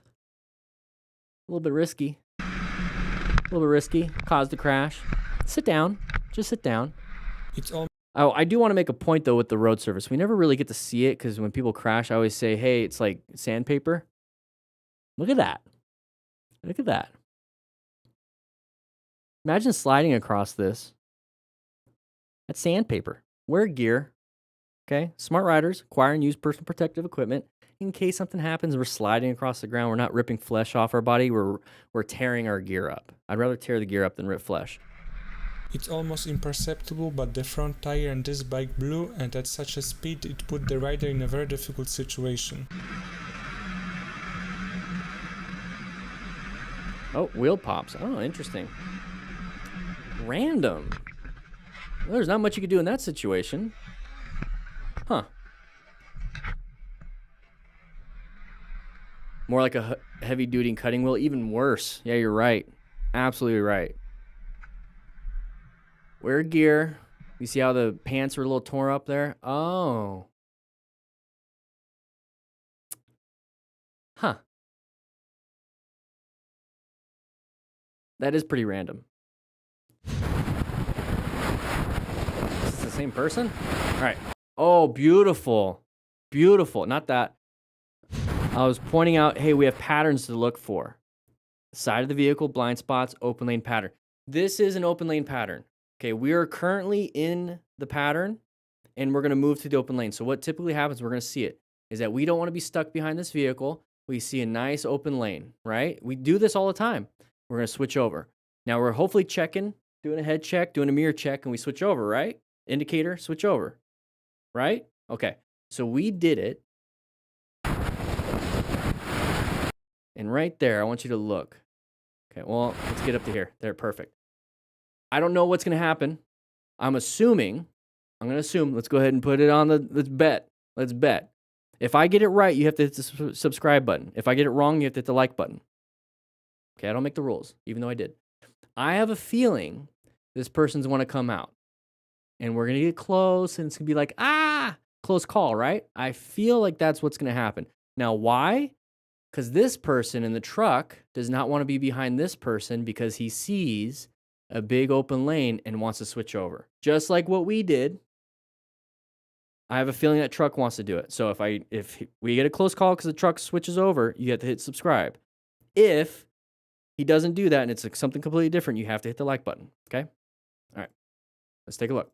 A little bit risky. A little bit risky. Caused a crash. Sit down. Just sit down. Oh, I do want to make a point, though, with the road surface. We never really get to see it, because when people crash, I always say, hey, it's like sandpaper. Look at that. Look at that. Imagine sliding across this. That's sandpaper. Wear gear. Okay? Smart riders acquire and use personal protective equipment in case something happens. We're sliding across the ground. We're not ripping flesh off our body. We're tearing our gear up. I'd rather tear the gear up than rip flesh. It's almost imperceptible, but the front tire on this bike blew, and at such a speed it put the rider in a very difficult situation. Oh, wheel pops. Oh, interesting. Random. Well, there's not much you could do in that situation. Huh. More like a heavy-duty cutting wheel. Even worse. Yeah, you're right. Absolutely right. Wear gear. You see how the pants are a little torn up there? Oh. Huh. That is pretty random. Is this the same person? All right. Oh, beautiful. Beautiful. Not that. I was pointing out, hey, we have patterns to look for. Side of the vehicle, blind spots, open lane pattern. This is an open lane pattern. Okay, we are currently in the pattern, and we're going to move to the open lane. So what typically happens, we're going to see it, is that we don't want to be stuck behind this vehicle. We see a nice open lane, right? We do this all the time. We're going to switch over. Now we're hopefully checking, doing a head check, doing a mirror check, and we switch over, right? Indicator, switch over, right? Okay, so we did it. And right there, I want you to look. Okay, well, let's get up to here. There, perfect. I don't know what's going to happen. I'm going to assume, let's go ahead and put it on let's bet. Let's bet. If I get it right, you have to hit the subscribe button. If I get it wrong, you have to hit the like button. Okay, I don't make the rules, even though I did. I have a feeling this person's want to come out. And we're going to get close, and it's going to be like, close call, right? I feel like that's what's going to happen. Now, why? Because this person in the truck does not want to be behind this person because he sees a big open lane and wants to switch over. Just like what we did. I have a feeling that truck wants to do it. So if we get a close call because the truck switches over, you have to hit subscribe. If he doesn't do that and it's something completely different, you have to hit the like button. Okay? All right. Let's take a look.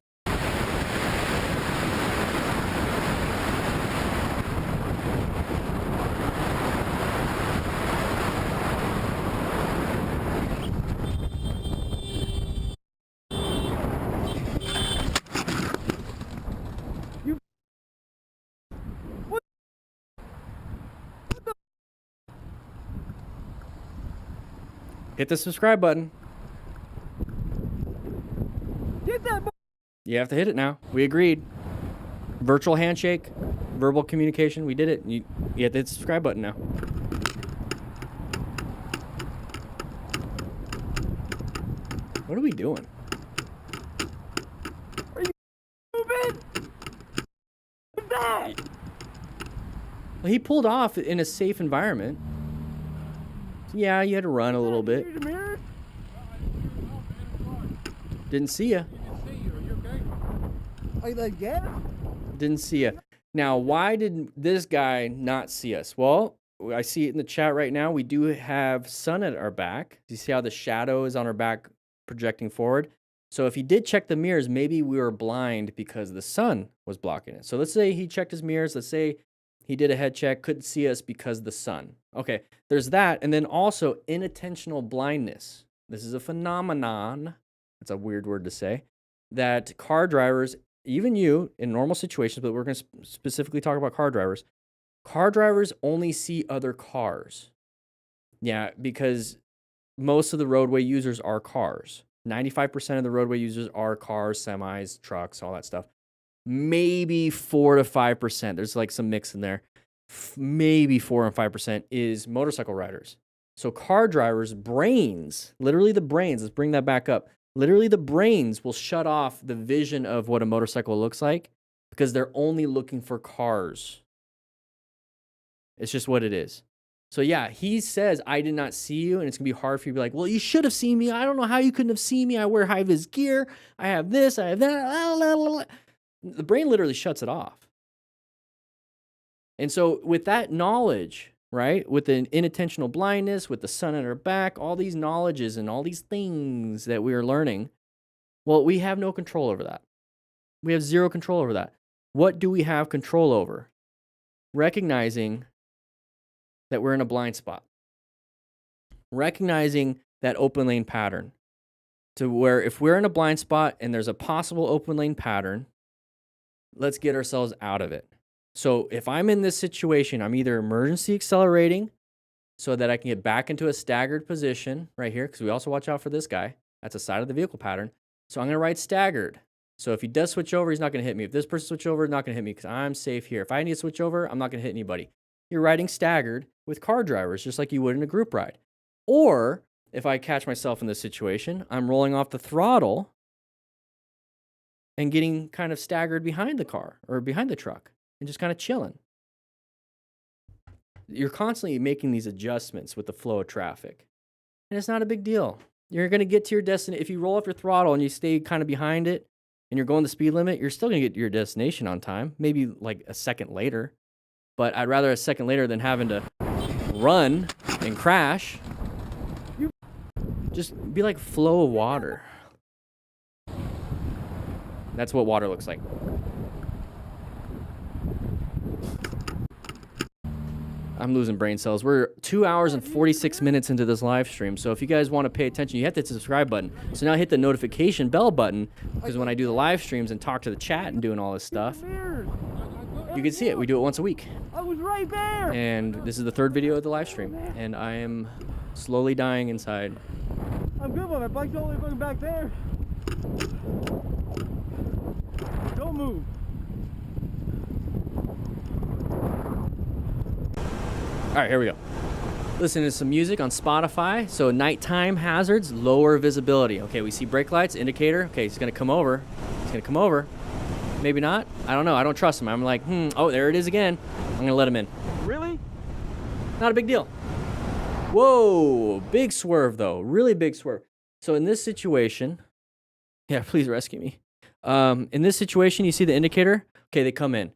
Hit the subscribe button. You have to hit it now. We agreed. Virtual handshake, verbal communication. We did it. You have to hit the subscribe button now. What are we doing? Are you moving? What's that? Well, he pulled off in a safe environment. Yeah, you had to run a little bit. Didn't see ya. Didn't see ya. Now, why did this guy not see us? Well, I see it in the chat right now. We do have sun at our back. Do you see how the shadow is on our back projecting forward? So if he did check the mirrors, maybe we were blind because the sun was blocking it. So let's say he checked his mirrors. Let's say he did a head check, couldn't see us because of the sun. Okay, there's that. And then also inattentional blindness. this is a phenomenon, it's a weird word to say, that car drivers, even you in normal situations, but we're going to specifically talk about car drivers only see other cars. Yeah, because most of the roadway users are cars. 95% of the roadway users are cars, semis, trucks, all that stuff. Maybe 4 to 5%. There's like some mix in there. Maybe 4 and 5% is motorcycle riders. So car drivers' brains, literally the brains, let's bring that back up. Literally the brains will shut off the vision of what a motorcycle looks like because they're only looking for cars. It's just what it is. So yeah, he says, I did not see you, and it's going to be hard for you to be like, well, you should have seen me. I don't know how you couldn't have seen me. I wear high-vis gear. I have this. I have that. The brain literally shuts it off. And so with that knowledge, right, with the inattentional blindness, with the sun at our back, all these knowledges and all these things that we are learning, well, we have no control over that. We have zero control over that. What do we have control over? Recognizing that we're in a blind spot. Recognizing that open lane pattern to where if we're in a blind spot and there's a possible open lane pattern, let's get ourselves out of it. So if I'm in this situation, I'm either emergency accelerating so that I can get back into a staggered position right here, because we also watch out for this guy. That's a side of the vehicle pattern. So I'm going to ride staggered. So if he does switch over, he's not going to hit me. If this person switch over, he's not going to hit me because I'm safe here. If I need to switch over, I'm not going to hit anybody. You're riding staggered with car drivers, just like you would in a group ride. Or if I catch myself in this situation, I'm rolling off the throttle and getting kind of staggered behind the car or behind the truck and just kind of chilling. You're constantly making these adjustments with the flow of traffic. And it's not a big deal. You're going to get to your destination. If you roll off your throttle and you stay kind of behind it and you're going the speed limit, you're still going to get to your destination on time, maybe like a second later. But I'd rather a second later than having to run and crash. Just be like flow of water. That's what water looks like. I'm losing brain cells. We're 2 hours and 46 minutes into this live stream. So if you guys want to pay attention, you hit the subscribe button. So now hit the notification bell button, because when I do the live streams and talk to the chat and doing all this stuff, you can see it. We do it once a week. I was right there. And this is the third video of the live stream. And I am slowly dying inside. I'm good, but my bike's all the way fucking back there. Don't move. All right, here we go. Listen to some music on Spotify. So nighttime hazards, lower visibility. Okay, we see brake lights, indicator. Okay, he's gonna come over. He's gonna come over. Maybe not. I don't know. I don't trust him. I'm like, oh, there it is again. I'm gonna let him in. Really? Not a big deal. Whoa, big swerve though. Really big swerve. So in this situation, yeah, please rescue me. In this situation, you see the indicator? Okay, they come in.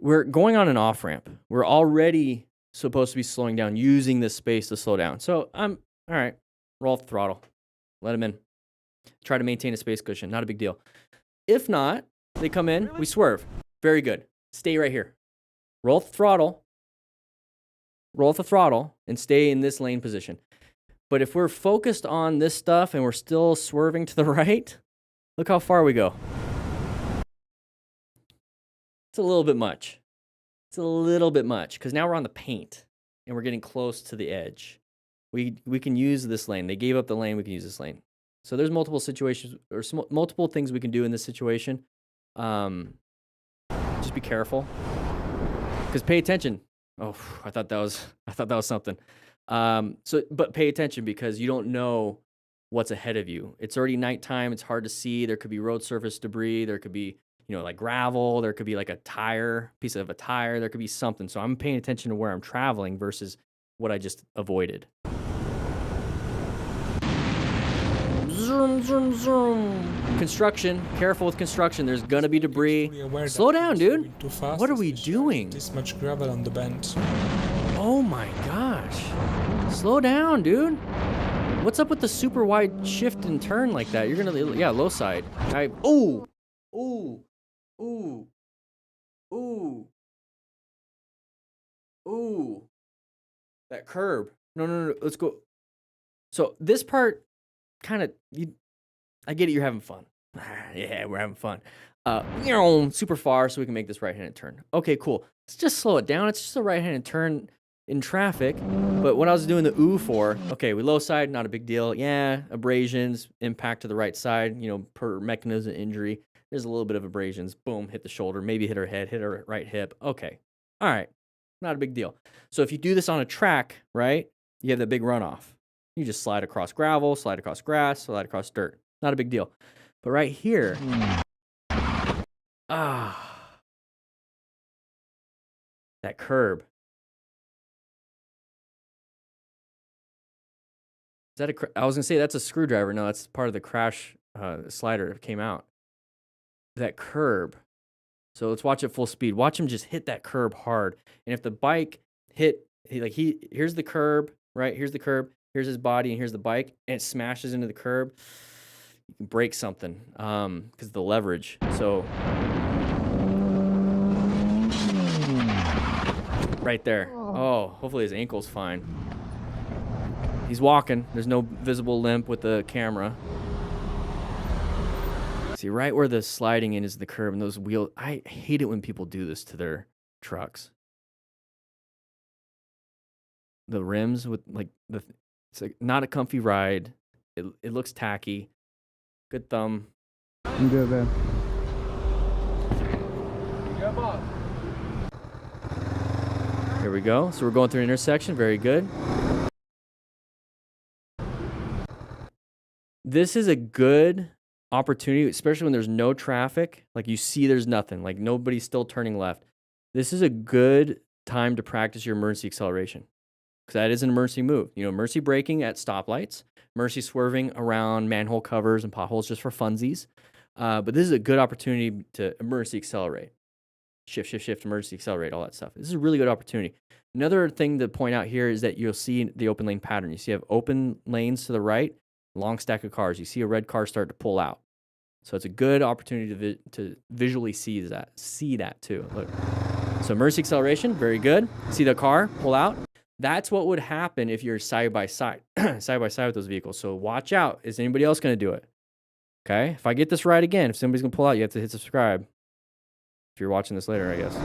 We're going on an off-ramp. We're already supposed to be slowing down, using this space to slow down. So I'm, all right, roll off the throttle. Let them in. Try to maintain a space cushion. Not a big deal. If not, they come in, we swerve. Very good. Stay right here. Roll off the throttle. Roll off the throttle and stay in this lane position. But if we're focused on this stuff and we're still swerving to the right, look how far we go. It's a little bit much. It's a little bit much because now we're on the paint and we're getting close to the edge. We can use this lane. They gave up the lane. We can use this lane. So there's multiple situations or multiple things we can do in this situation. Just be careful because pay attention. Oh, I thought that was something. But pay attention because you don't know what's ahead of you. It's already nighttime. It's hard to see. There could be road surface debris. There could be, like gravel. There could be like a piece of a tire. There could be something. So I'm paying attention to where I'm traveling versus what I just avoided. Zoom, zoom, zoom. Construction. Careful with construction. There's gonna be debris. Slow down, dude. What are we doing? This much gravel on the bend. Oh my gosh. Slow down, dude. What's up with the super wide shift and turn like that? You're gonna, yeah, low side. Ooh. Ooh. Ooh. Ooh. Ooh. That curb. No. Let's go. So this part, kind of, I get it, you're having fun. Yeah, we're having fun. Super far so we can make this right-handed turn. Okay, cool. Let's just slow it down. It's just a right-handed turn in traffic. But what I was doing the ooh for, okay, we low side, not a big deal. Yeah, abrasions, impact to the right side, you know, per mechanism injury. There's a little bit of abrasions. Boom, hit the shoulder, maybe hit her head, hit her right hip. Okay, all right, not a big deal. So if you do this on a track, right, you have that big runoff. You just slide across gravel, slide across grass, slide across dirt. Not a big deal. But right here, that curb. Is that I was gonna say that's a screwdriver. No, that's part of the crash slider that came out. That curb. So let's watch it full speed. Watch him just hit that curb hard. And if the bike here's the curb, right? Here's the curb. Here's his body, and here's the bike, and it smashes into the curb. You can break something because of the leverage. So right there. Oh, hopefully his ankle's fine. He's walking. There's no visible limp with the camera. See, right where the sliding in is the curb, and those wheels. I hate it when people do this to their trucks. The rims with it's like not a comfy ride. It looks tacky. Good thumb. I'm good, man. Here we go. So we're going through an intersection. Very good. This is a good opportunity, especially when there's no traffic. Like you see there's nothing. Like nobody's still turning left. This is a good time to practice your emergency acceleration. Because that is an emergency move. You know, emergency braking at stoplights, emergency swerving around manhole covers and potholes just for funsies. But this is a good opportunity to emergency accelerate. Shift, emergency accelerate, all that stuff. This is a really good opportunity. Another thing to point out here is that you'll see the open lane pattern. You see you have open lanes to the right, long stack of cars. You see a red car start to pull out. So it's a good opportunity to visually see that too. Look. So emergency acceleration, very good. See the car pull out. That's what would happen if you're side by side with those vehicles. So watch out. Is anybody else going to do it? Okay. If I get this right again, if somebody's going to pull out, you have to hit subscribe. If you're watching this later, I guess.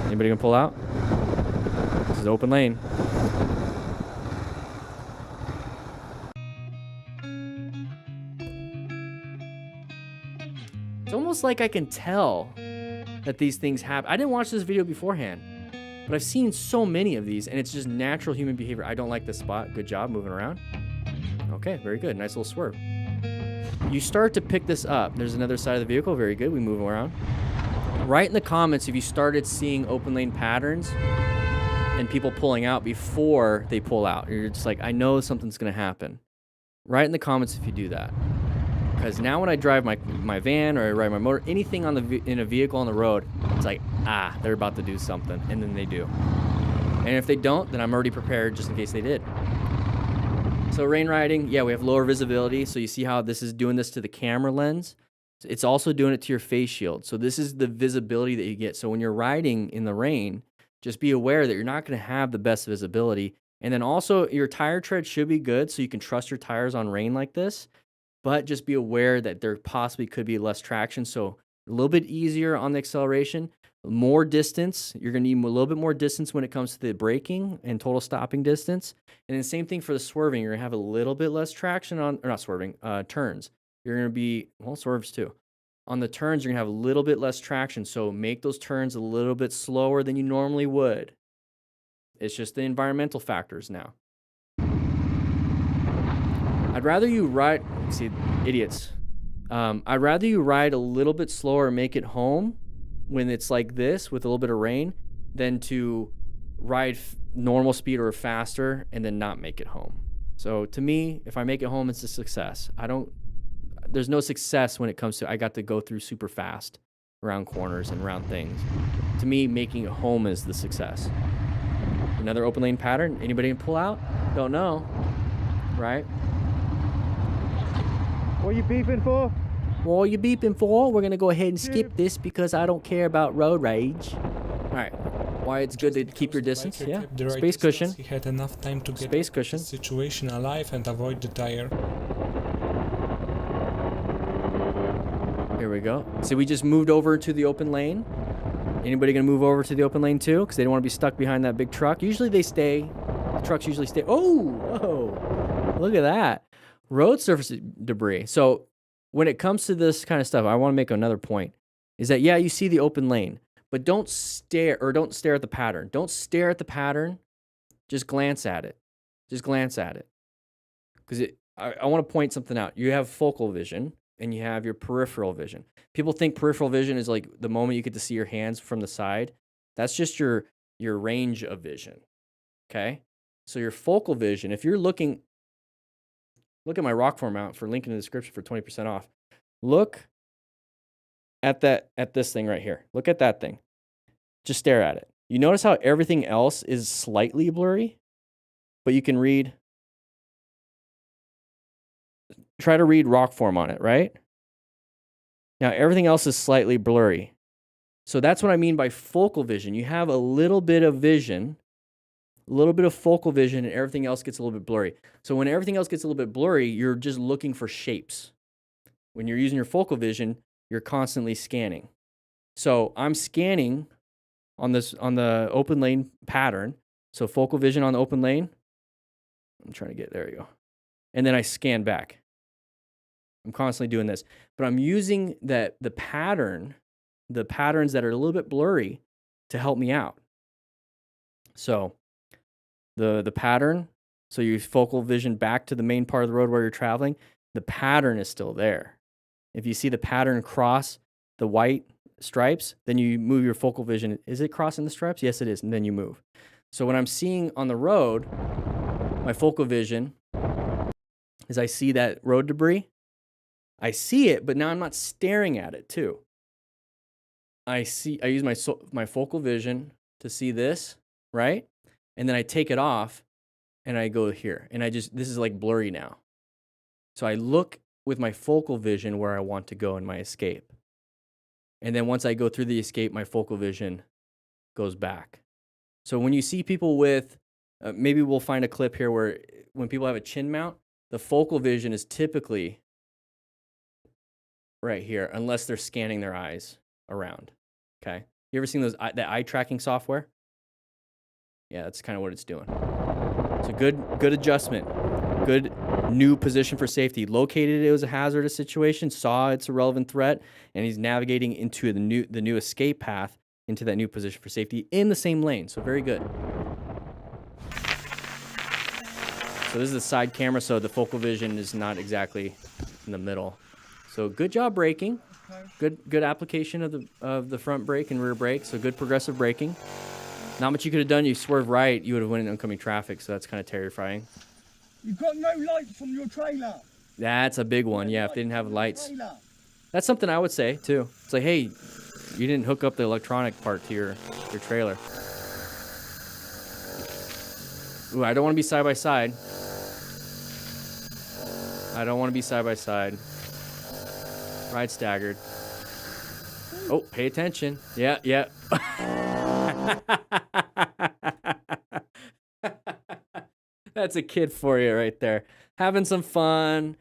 Anybody going to pull out? This is open lane. It's almost like I can tell that these things happen. I didn't watch this video beforehand. But I've seen so many of these, and it's just natural human behavior. I don't like this spot. Good job moving around. Okay, very good. Nice little swerve. You start to pick this up. There's another side of the vehicle. Very good. We move around. Write in the comments if you started seeing open lane patterns and people pulling out before they pull out. You're just like, I know something's going to happen. Write in the comments if you do that. Because now when I drive my van or I ride my motor, anything in a vehicle on the road, it's like, they're about to do something, and then they do. And if they don't, then I'm already prepared just in case they did. So rain riding, yeah, we have lower visibility. So you see how this is doing this to the camera lens? It's also doing it to your face shield. So this is the visibility that you get. So when you're riding in the rain, just be aware that you're not going to have the best visibility. And then also your tire tread should be good, so you can trust your tires on rain like this. But just be aware that there possibly could be less traction. So a little bit easier on the acceleration, more distance. You're going to need a little bit more distance when it comes to the braking and total stopping distance. And then same thing for the swerving. You're going to have a little bit less traction on, or not swerving, turns. You're going to be, well, swerves too. On the turns, you're going to have a little bit less traction. So make those turns a little bit slower than you normally would. It's just the environmental factors now. I'd rather you ride, see, idiots. I'd rather you ride a little bit slower and make it home when it's like this with a little bit of rain than to ride normal speed or faster and then not make it home. So to me, if I make it home, it's a success. There's no success when it comes to, I got to go through super fast around corners and around things. To me, making it home is the success. Another open lane pattern. Anybody can pull out? Don't know, right? What are you beeping for? What are you beeping for? We're going to go ahead and skip this because I don't care about road rage. All right. Why it's good to keep your distance? Yeah. Space cushion. He had enough time to get Space cushion. the situation alive and avoid the tire. we go. So we just moved over to the open lane. Anybody gonna move over to the open lane too? Because they don't want to be stuck behind that big truck. Usually they stay. The trucks usually stay. Oh, whoa. Look at that. Road surface debris. So when it comes to this kind of stuff, I want to make another point. Is that, yeah, you see the open lane, but don't stare at the pattern. Don't stare at the pattern. Just glance at it. Just glance at it. Because I want to point something out. You have focal vision and you have your peripheral vision. People think peripheral vision is like the moment you get to see your hands from the side. That's just your range of vision. Okay? So your focal vision, if you're looking, look at my rock form mount for link in the description for 20% off. Look at this thing right here. Look at that thing. Just stare at it. You notice how everything else is slightly blurry, but you can read. Try to read rock form on it, right? Now everything else is slightly blurry. So that's what I mean by focal vision. You have a little bit of vision, a little bit of focal vision, and everything else gets a little bit blurry. So when everything else gets a little bit blurry, you're just looking for shapes. When you're using your focal vision, you're constantly scanning. So I'm scanning on the open lane pattern. So focal vision on the open lane. I'm trying to get, there you go. And then I scan back. I'm constantly doing this, but I'm using the patterns that are a little bit blurry to help me out. So the pattern, so you focal vision back to the main part of the road where you're traveling, the pattern is still there. If you see the pattern cross the white stripes, then you move your focal vision. Is it crossing the stripes? Yes, it is. And then you move. So when I'm seeing on the road, my focal vision is I see that road debris. I see it, but now I'm not staring at it too. I use my focal vision to see this, right? And then I take it off and I go here. And this is like blurry now. So I look with my focal vision where I want to go in my escape. And then once I go through the escape, my focal vision goes back. So when you see people with, maybe we'll find a clip here where when people have a chin mount, the focal vision is typically right here, unless they're scanning their eyes around. Okay. You ever seen that eye tracking software? Yeah, that's kind of what it's doing. So good adjustment. Good new position for safety. Located it was a hazardous situation, saw it's a relevant threat, and he's navigating into the new escape path into that new position for safety in the same lane. So very good. So this is the side camera, so the focal vision is not exactly in the middle. So good job braking. Good application of the front brake and rear brake. So good progressive braking. Not much you could have done. You swerve right, you would have went into oncoming traffic. So that's kind of terrifying. You've got no lights on your trailer. That's a big one. Yeah, if they didn't have lights. That's something I would say too. It's like, hey, you didn't hook up the electronic part to your trailer. Ooh, I don't want to be side by side. I don't want to be side by side. Ride staggered. Oh, pay attention. Yeah. That's a kid for you right there. Having some fun.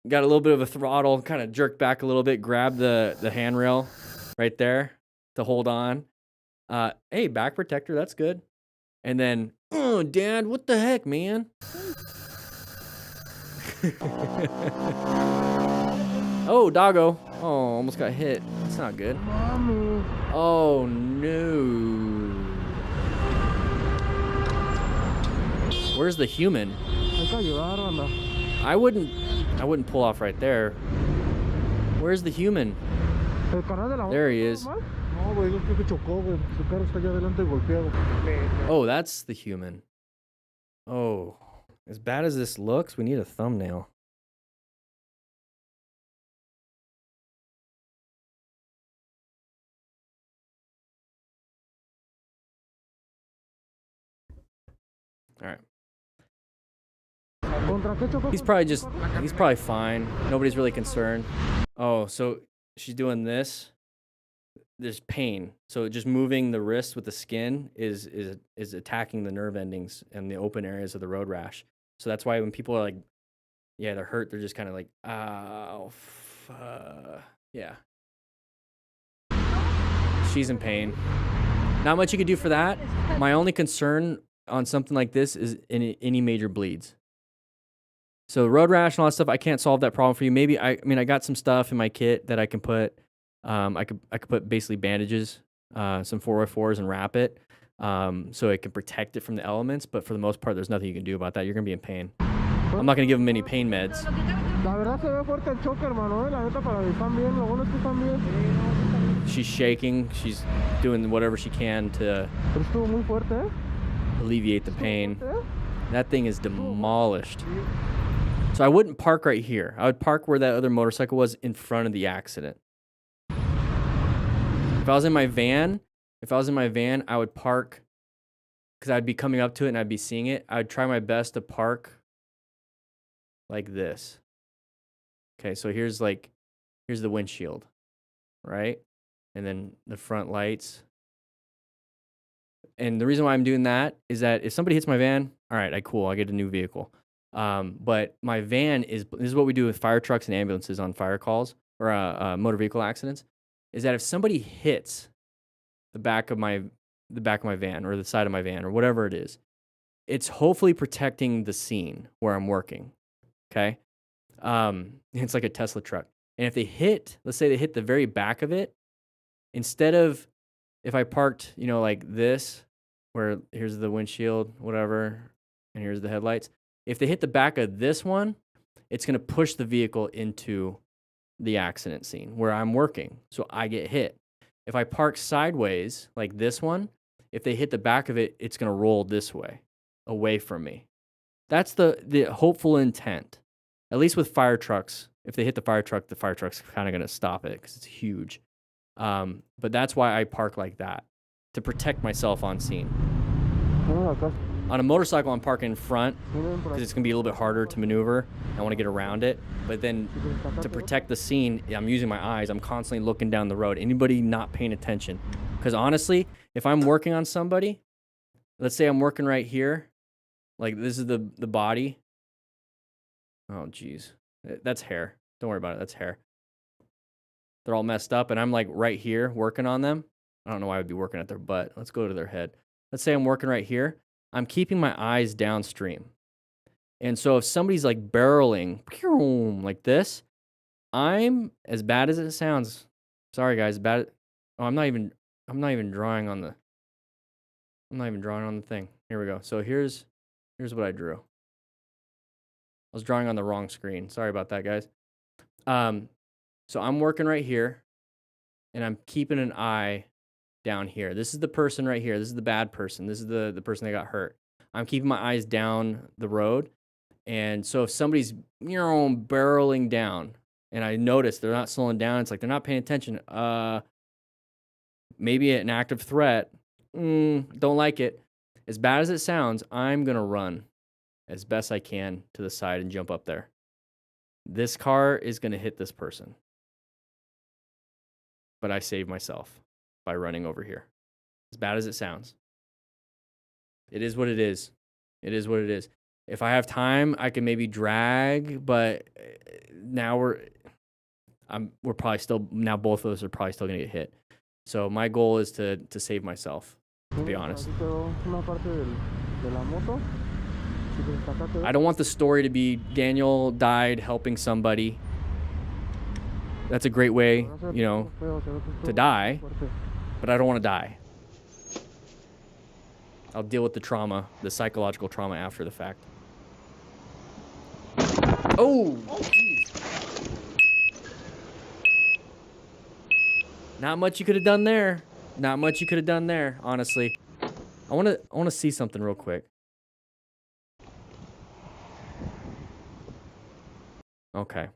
Got a little bit of a throttle, kind of jerked back a little bit, grab the handrail right there to hold on. Hey, back protector, that's good. And then, oh, Dad, what the heck, man? Oh, doggo. Oh, almost got hit. That's not good. Oh, no. Where's the human? I wouldn't pull off right there. Where's the human? There he is. Oh, that's the human. Oh, as bad as this looks, we need a thumbnail. All right. He's probably fine. Nobody's really concerned. Oh, so she's doing this. There's pain. So just moving the wrist with the skin is attacking the nerve endings and the open areas of the road rash. So that's why when people are like, yeah, they're hurt, they're just kind of like, ow, yeah. She's in pain. Not much you could do for that. My only concern on something like this is any major bleeds. So road rash and all that stuff, I can't solve that problem for you. Maybe I got some stuff in my kit that I can put. I could put basically bandages, some 4x4s, and wrap it, so it can protect it from the elements. But for the most part, there's nothing you can do about that. You're gonna be in pain. I'm not gonna give him any pain meds. She's shaking. She's doing whatever she can to alleviate the pain. That thing is demolished. So I wouldn't park right here. I would park where that other motorcycle was in front of the accident. If I was in my van, I would park, because I'd be coming up to it and I'd be seeing it. I'd try my best to park like this. Okay, so here's the windshield, right? And then the front lights. And the reason why I'm doing that is that if somebody hits my van, all right, cool, I get a new vehicle. But my van this is what we do with fire trucks and ambulances on fire calls or motor vehicle accidents, is that if somebody hits the back of my van or the side of my van or whatever it is, it's hopefully protecting the scene where I'm working. Okay? It's like a Tesla truck. And if they hit, let's say they hit the very back of it, instead of, if I parked, like this, where here's the windshield, whatever, and here's the headlights, if they hit the back of this one, it's going to push the vehicle into the accident scene where I'm working, so I get hit. If I park sideways, like this one, if they hit the back of it, it's going to roll this way, away from me. That's the hopeful intent. At least with fire trucks, if they hit the fire truck's kind of going to stop it because it's huge. But that's why I park like that, to protect myself on scene. On a motorcycle, I'm parking in front because it's going to be a little bit harder to maneuver. I want to get around it. But then to protect the scene, I'm using my eyes. I'm constantly looking down the road. Anybody not paying attention? Because honestly, if I'm working on somebody, let's say I'm working right here, like this is the body. Oh, geez. That's hair. Don't worry about it. That's hair. They're all messed up, and I'm like right here working on them. I don't know why I would be working at their butt. Let's go to their head. Let's say I'm working right here. I'm keeping my eyes downstream. And so if somebody's like barreling like this, I'm, as bad as it sounds, sorry guys, bad. Oh, I'm not even drawing on the thing. Here we go. So here's what I drew. I was drawing on the wrong screen. Sorry about that, guys. So I'm working right here, and I'm keeping an eye down here. This is the person right here. This is the bad person. This is the person that got hurt. I'm keeping my eyes down the road. And so if somebody's barreling down, and I notice they're not slowing down, it's like they're not paying attention. Maybe an active threat. Don't like it. As bad as it sounds, I'm going to run as best I can to the side and jump up there. This car is going to hit this person. But I saved myself by running over here. As bad as it sounds. It is what it is. It is what it is. If I have time, I can maybe drag, but now we're probably still, now both of us are probably still going to get hit. So my goal is to save myself, to be honest. I don't want the story to be Daniel died helping somebody. That's a great way, to die, but I don't want to die. I'll deal with the trauma, the psychological trauma after the fact. Oh, jeez. Not much you could have done there. Not much you could have done there, honestly. I want to see something real quick. Okay.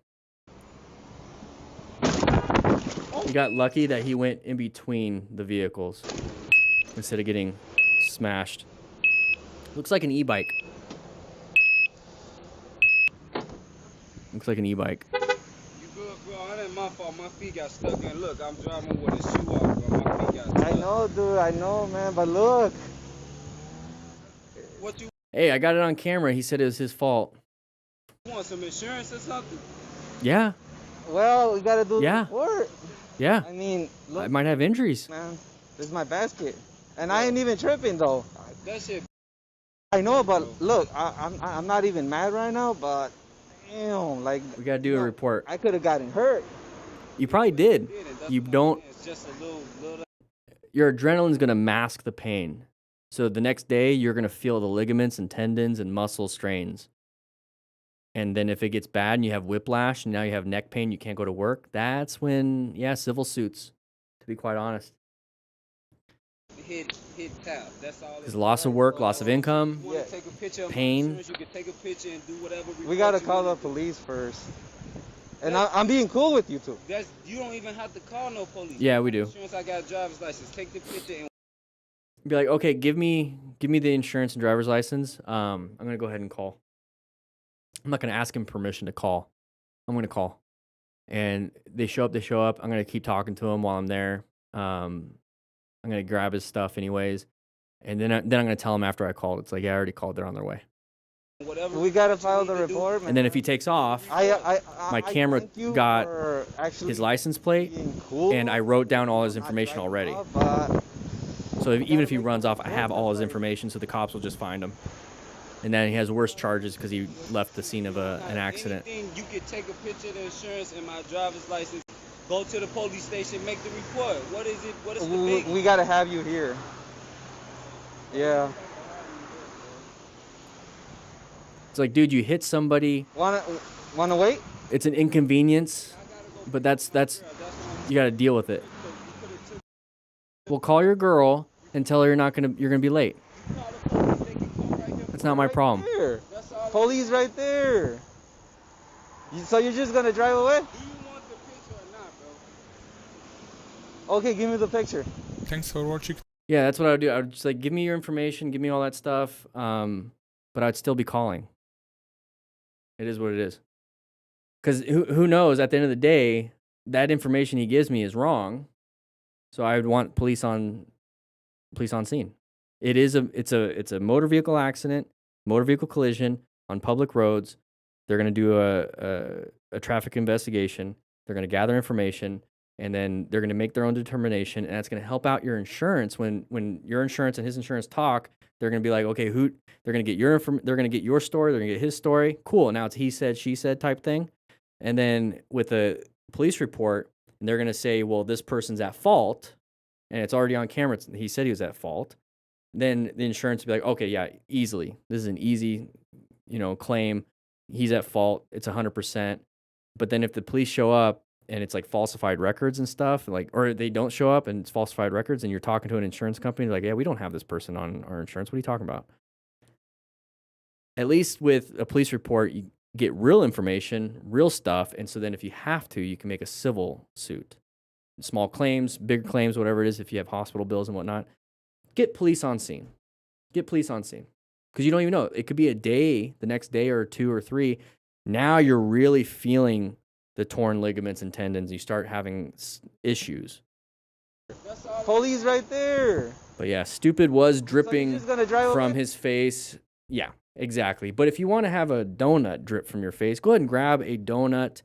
He got lucky that he went in between the vehicles instead of getting smashed. Looks like an e-bike. Looks like an e-bike. You good, bro? That ain't my fault. My feet got stuck in. Look, I'm driving with a shoe off, bro. My feet got stuck. I know, dude. I know, man. But look. What you Hey, I got it on camera. He said it was his fault. want? Some insurance or something? Yeah. Well, we gotta do Yeah. work. Yeah. I mean, I look, might have injuries. man, this is my basket, and I ain't even tripping though. That shit. I know, but look, I'm not even mad right now, but damn, like We gotta do a report. I could have gotten hurt. You probably did. You don't. It's just a little. Your adrenaline's gonna mask the pain. So the next day, you're gonna feel the ligaments and tendons and muscle strains. And then if it gets bad and you have whiplash and now you have neck pain, you can't go to work, that's when, yeah, civil suits, to be quite honest. Hit tap. That's all. Because loss of work, loss of income, You want to take a picture of my pain. insurance, you can take a picture and do whatever. We gotta report you call the wanna do. police first, and I'm being cool with you too. That's, you don't even have to call no police. Yeah, we do. Insurance, I got a driver's license. Take the picture and Be like, okay, give me the insurance and driver's license. I'm gonna go ahead and call. I'm not gonna ask him permission to call. I'm gonna call, and they show up. I'm gonna keep talking to him while I'm there. I'm gonna grab his stuff anyways, and then I'm gonna tell him after I called. It's like, yeah, I already called. They're on their way. whatever. We gotta file the report, man. And then if he takes off, my camera thank you got for actually his license plate, being cool, and I wrote down all his not information dragging already. off, but So even if he runs off, I have all his information, so the cops will just find him. And then he has worse charges because he left the scene of an accident. Anything, you can take a picture of the insurance and my driver's license. Go to the police station, make the report. What is it? What is the big? we gotta have you here. Yeah. It's like, dude, you hit somebody. Wanna wait? It's an inconvenience, but that's you got to deal with it. Well, call your girl and tell her you're gonna be late. That's not my problem. Here. Police right there. So you're just gonna drive away? Do you want the picture or not, bro? Okay, give me the picture. Thanks for watching. Yeah, that's what I would do. I would just like, give me your information, give me all that stuff. But I'd still be calling. It is what it is. Because who knows? At the end of the day, that information he gives me is wrong. So I would want police on scene. It's a motor vehicle accident, motor vehicle collision on public roads. They're going to do a traffic investigation. They're going to gather information, and then they're going to make their own determination, and that's going to help out your insurance. When your insurance and his insurance talk, they're going to be like, okay, they're going to get they're going to get your story, they're going to get his story. Cool. Now it's he said, she said type thing. And then with a police report, and they're going to say, well, this person's at fault, and it's already on camera. He said he was at fault. Then the insurance will be like, okay, yeah, easily. This is an easy, claim. He's at fault. It's 100%. But then if the police show up and it's like falsified records and stuff, or they don't show up and it's falsified records, and you're talking to an insurance company, they're like, yeah, we don't have this person on our insurance. What are you talking about? At least with a police report, you get real information, real stuff. And so then if you have to, you can make a civil suit. Small claims, big claims, whatever it is, if you have hospital bills and whatnot. Get police on scene. Get police on scene. Because you don't even know. It could be a day, the next day or 2 or 3. Now you're really feeling the torn ligaments and tendons. You start having issues. Police right there. But yeah, stupid was dripping just gonna drive from away? his face. Yeah, exactly. But if you want to have a donut drip from your face, go ahead and grab a donut.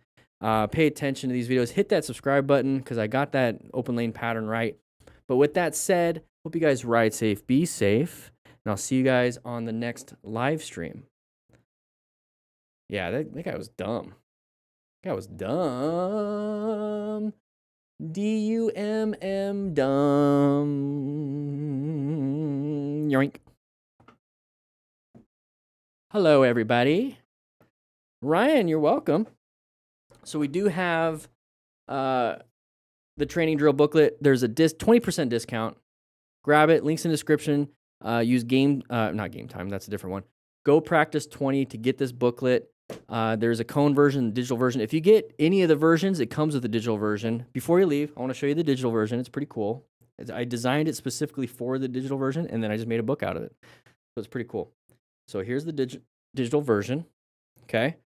Pay attention to these videos. Hit that subscribe button because I got that open lane pattern right. But with that said, hope you guys ride safe, be safe, and I'll see you guys on the next live stream. Yeah, that guy was dumb. That guy was dumb. D-U-M-M, dumb. Yoink. Hello, everybody. Ryan, you're welcome. So we do have the training drill booklet. There's a 20% discount. Grab it. Links in the description. Use not game time. That's a different one. Go practice 20 to get this booklet. There's a cone version, digital version. If you get any of the versions, it comes with the digital version. Before you leave, I want to show you the digital version. It's pretty cool. I designed it specifically for the digital version, and then I just made a book out of it. So it's pretty cool. So here's the digital version. Okay.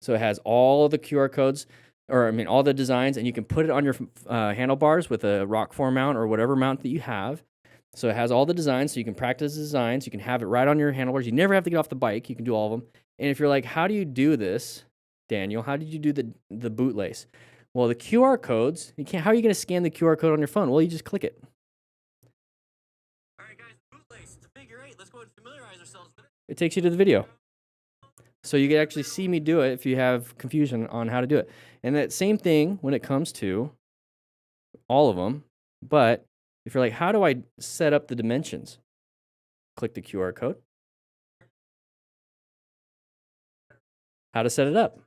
So it has all the QR codes, all the designs, and you can put it on your handlebars with a rock form mount or whatever mount that you have. So it has all the designs, so you can practice the designs. You can have it right on your handlebars. You never have to get off the bike. You can do all of them. And if you're like, how do you do this, Daniel? How did you do the bootlace? Well, the QR codes, how are you going to scan the QR code on your phone? Well, you just click it. All right, guys, bootlace. It's a figure 8. Let's go ahead and familiarize ourselves with it. It takes you to the video. So you can actually see me do it if you have confusion on how to do it. And that same thing when it comes to all of them. But if you're like, how do I set up the dimensions? Click the QR code. How to set it up.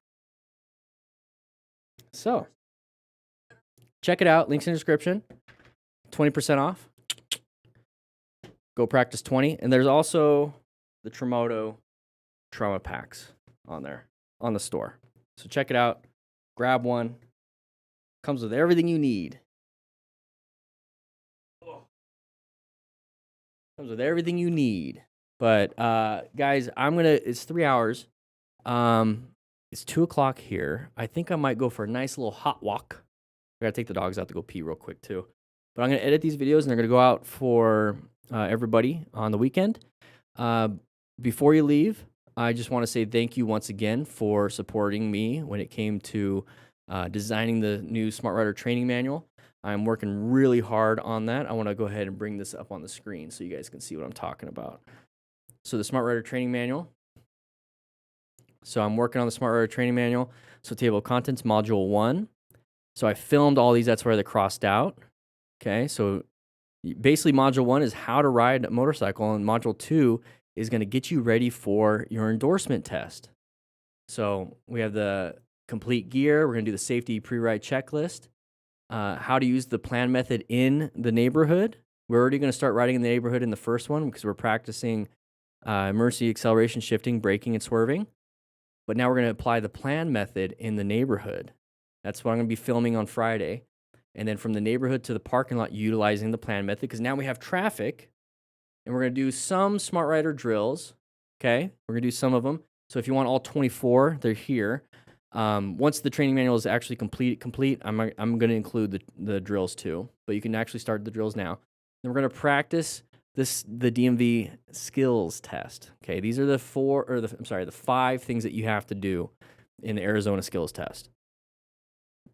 So check it out. Links in the description. 20% off. Go practice 20. And there's also the Tremoto trauma packs on there, on the store. So check it out. Grab one. Comes with everything you need. Comes with everything you need. But guys, it's 3 hours. It's 2 o'clock here. I think I might go for a nice little hot walk. I gotta take the dogs out to go pee real quick too. But I'm gonna edit these videos and they're gonna go out for everybody on the weekend. Before you leave, I just want to say thank you once again for supporting me when it came to designing the new Smart Rider training manual. I'm working really hard on that. I want to go ahead and bring this up on the screen so you guys can see what I'm talking about. So the Smart Rider training manual. So I'm working on the Smart Rider training manual. So table of contents, module 1. So I filmed all these. That's where they're crossed out. Okay, so basically module 1 is how to ride a motorcycle, and module 2 is going to get you ready for your endorsement test. So we have the complete gear. We're going to do the safety pre-ride checklist. How to use the plan method in the neighborhood. We're already going to start riding in the neighborhood in the first one because we're practicing emergency acceleration, shifting, braking, and swerving. But now we're going to apply the plan method in the neighborhood. That's what I'm going to be filming on Friday. And then from the neighborhood to the parking lot, utilizing the plan method, because now we have traffic. And we're going to do some Smart Rider drills, okay? We're going to do some of them. So if you want all 24, they're here. Once the training manual is actually complete, I'm going to include the drills too. But you can actually start the drills now. Then we're going to practice the DMV skills test. Okay, these are the 5 things that you have to do in the Arizona skills test.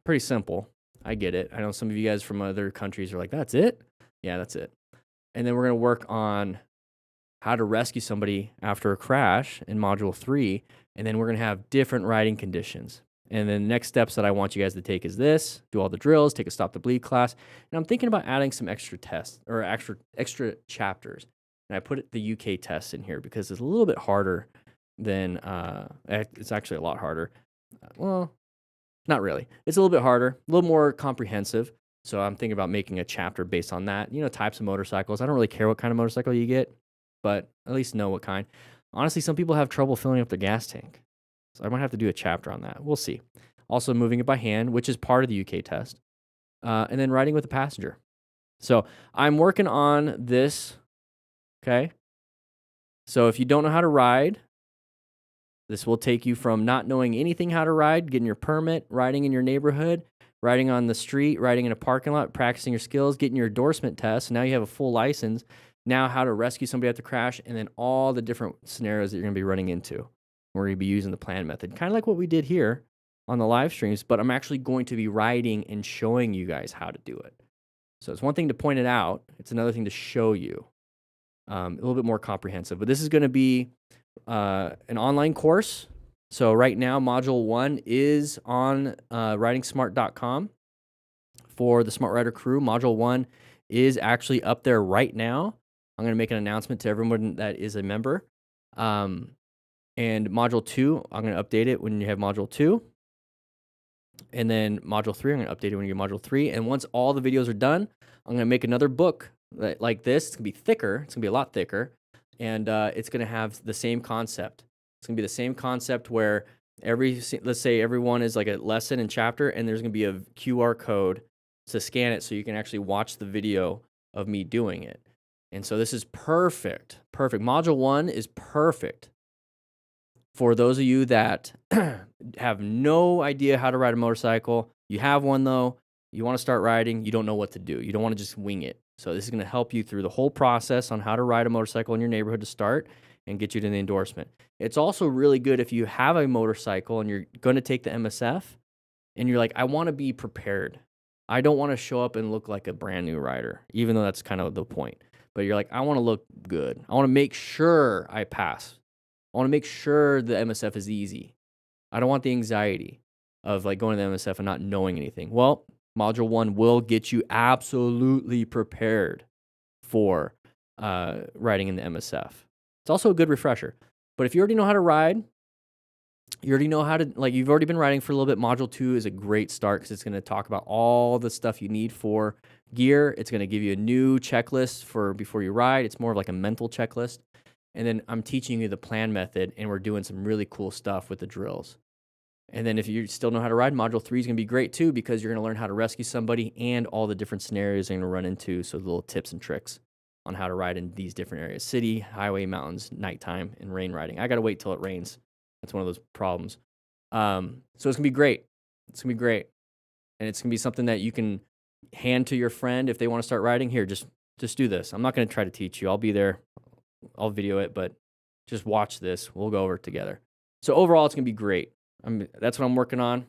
Pretty simple. I get it. I know some of you guys from other countries are like, that's it? Yeah, that's it. And then we're going to work on how to rescue somebody after a crash in module 3. And then we're going to have different riding conditions. And then the next steps that I want you guys to take is this: do all the drills, take a stop to bleed class. And I'm thinking about adding some extra tests or extra chapters. And I put the UK test in here because it's a little bit harder than, it's actually a lot harder. Well, not really. It's a little bit harder, a little more comprehensive. So I'm thinking about making a chapter based on that. You know, types of motorcycles. I don't really care what kind of motorcycle you get, but at least know what kind. Honestly, some people have trouble filling up their gas tank. So I might have to do a chapter on that. We'll see. Also moving it by hand, which is part of the UK test. And then riding with a passenger. So I'm working on this, okay? So if you don't know how to ride, this will take you from not knowing anything how to ride, getting your permit, riding in your neighborhood, riding on the street, riding in a parking lot, practicing your skills, getting your endorsement test. So now you have a full license. Now how to rescue somebody after crash, and then all the different scenarios that you're going to be running into. We're going to be using the plan method, kind of like what we did here on the live streams, but I'm actually going to be riding and showing you guys how to do it. So it's one thing to point it out. It's another thing to show you. A little bit more comprehensive. But this is going to be an online course. So right now, Module 1 is on ridingsmart.com for the Smart Rider crew. Module 1 is actually up there right now. I'm going to make an announcement to everyone that is a member. And Module 2, I'm going to update it when you have Module 2. And then Module 3, I'm going to update it when you get Module 3. And once all the videos are done, I'm going to make another book like this. It's going to be thicker. It's going to be a lot thicker. And it's going to have the same concept. It's going to be the same concept where let's say everyone is like a lesson and chapter, and there's going to be a QR code to scan it so you can actually watch the video of me doing it. And so this is perfect. Perfect. Module 1 is perfect for those of you that have no idea how to ride a motorcycle. You have one though, you want to start riding, you don't know what to do. You don't want to just wing it. So this is going to help you through the whole process on how to ride a motorcycle in your neighborhood to start and get you to the endorsement. It's also really good if you have a motorcycle and you're going to take the MSF. and you're like, I want to be prepared. I don't want to show up and look like a brand new rider, even though that's kind of the point. But you're like, I want to look good. I want to make sure I pass. I want to make sure the MSF is easy. I don't want the anxiety of like going to the MSF and not knowing anything. Well, Module 1 will get you absolutely prepared for riding in the MSF. It's also a good refresher. But if you already know how to ride, you already know how to, like, you've already been riding for a little bit, Module 2 is a great start because it's going to talk about all the stuff you need for gear. It's going to give you a new checklist for before you ride. It's more of like a mental checklist. And then I'm teaching you the plan method, and we're doing some really cool stuff with the drills. And then if you still know how to ride, Module 3 is going to be great too because you're going to learn how to rescue somebody and all the different scenarios you're going to run into, so little tips and tricks on how to ride in these different areas: city, highway, mountains, nighttime, and rain riding. I got to wait till it rains. That's one of those problems. So it's going to be great. It's going to be great. And it's going to be something that you can hand to your friend if they want to start riding. Here, just do this. I'm not going to try to teach you. I'll be there. I'll video it, but just watch this. We'll go over it together. So overall, it's going to be great. That's what I'm working on.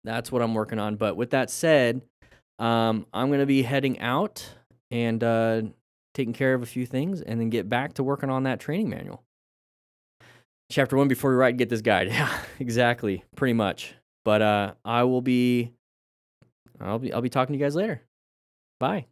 But with that said, I'm going to be heading out and taking care of a few things and then get back to working on that training manual. Chapter 1 before we ride, get this guide. Yeah, exactly. Pretty much. But I'll be talking to you guys later. Bye.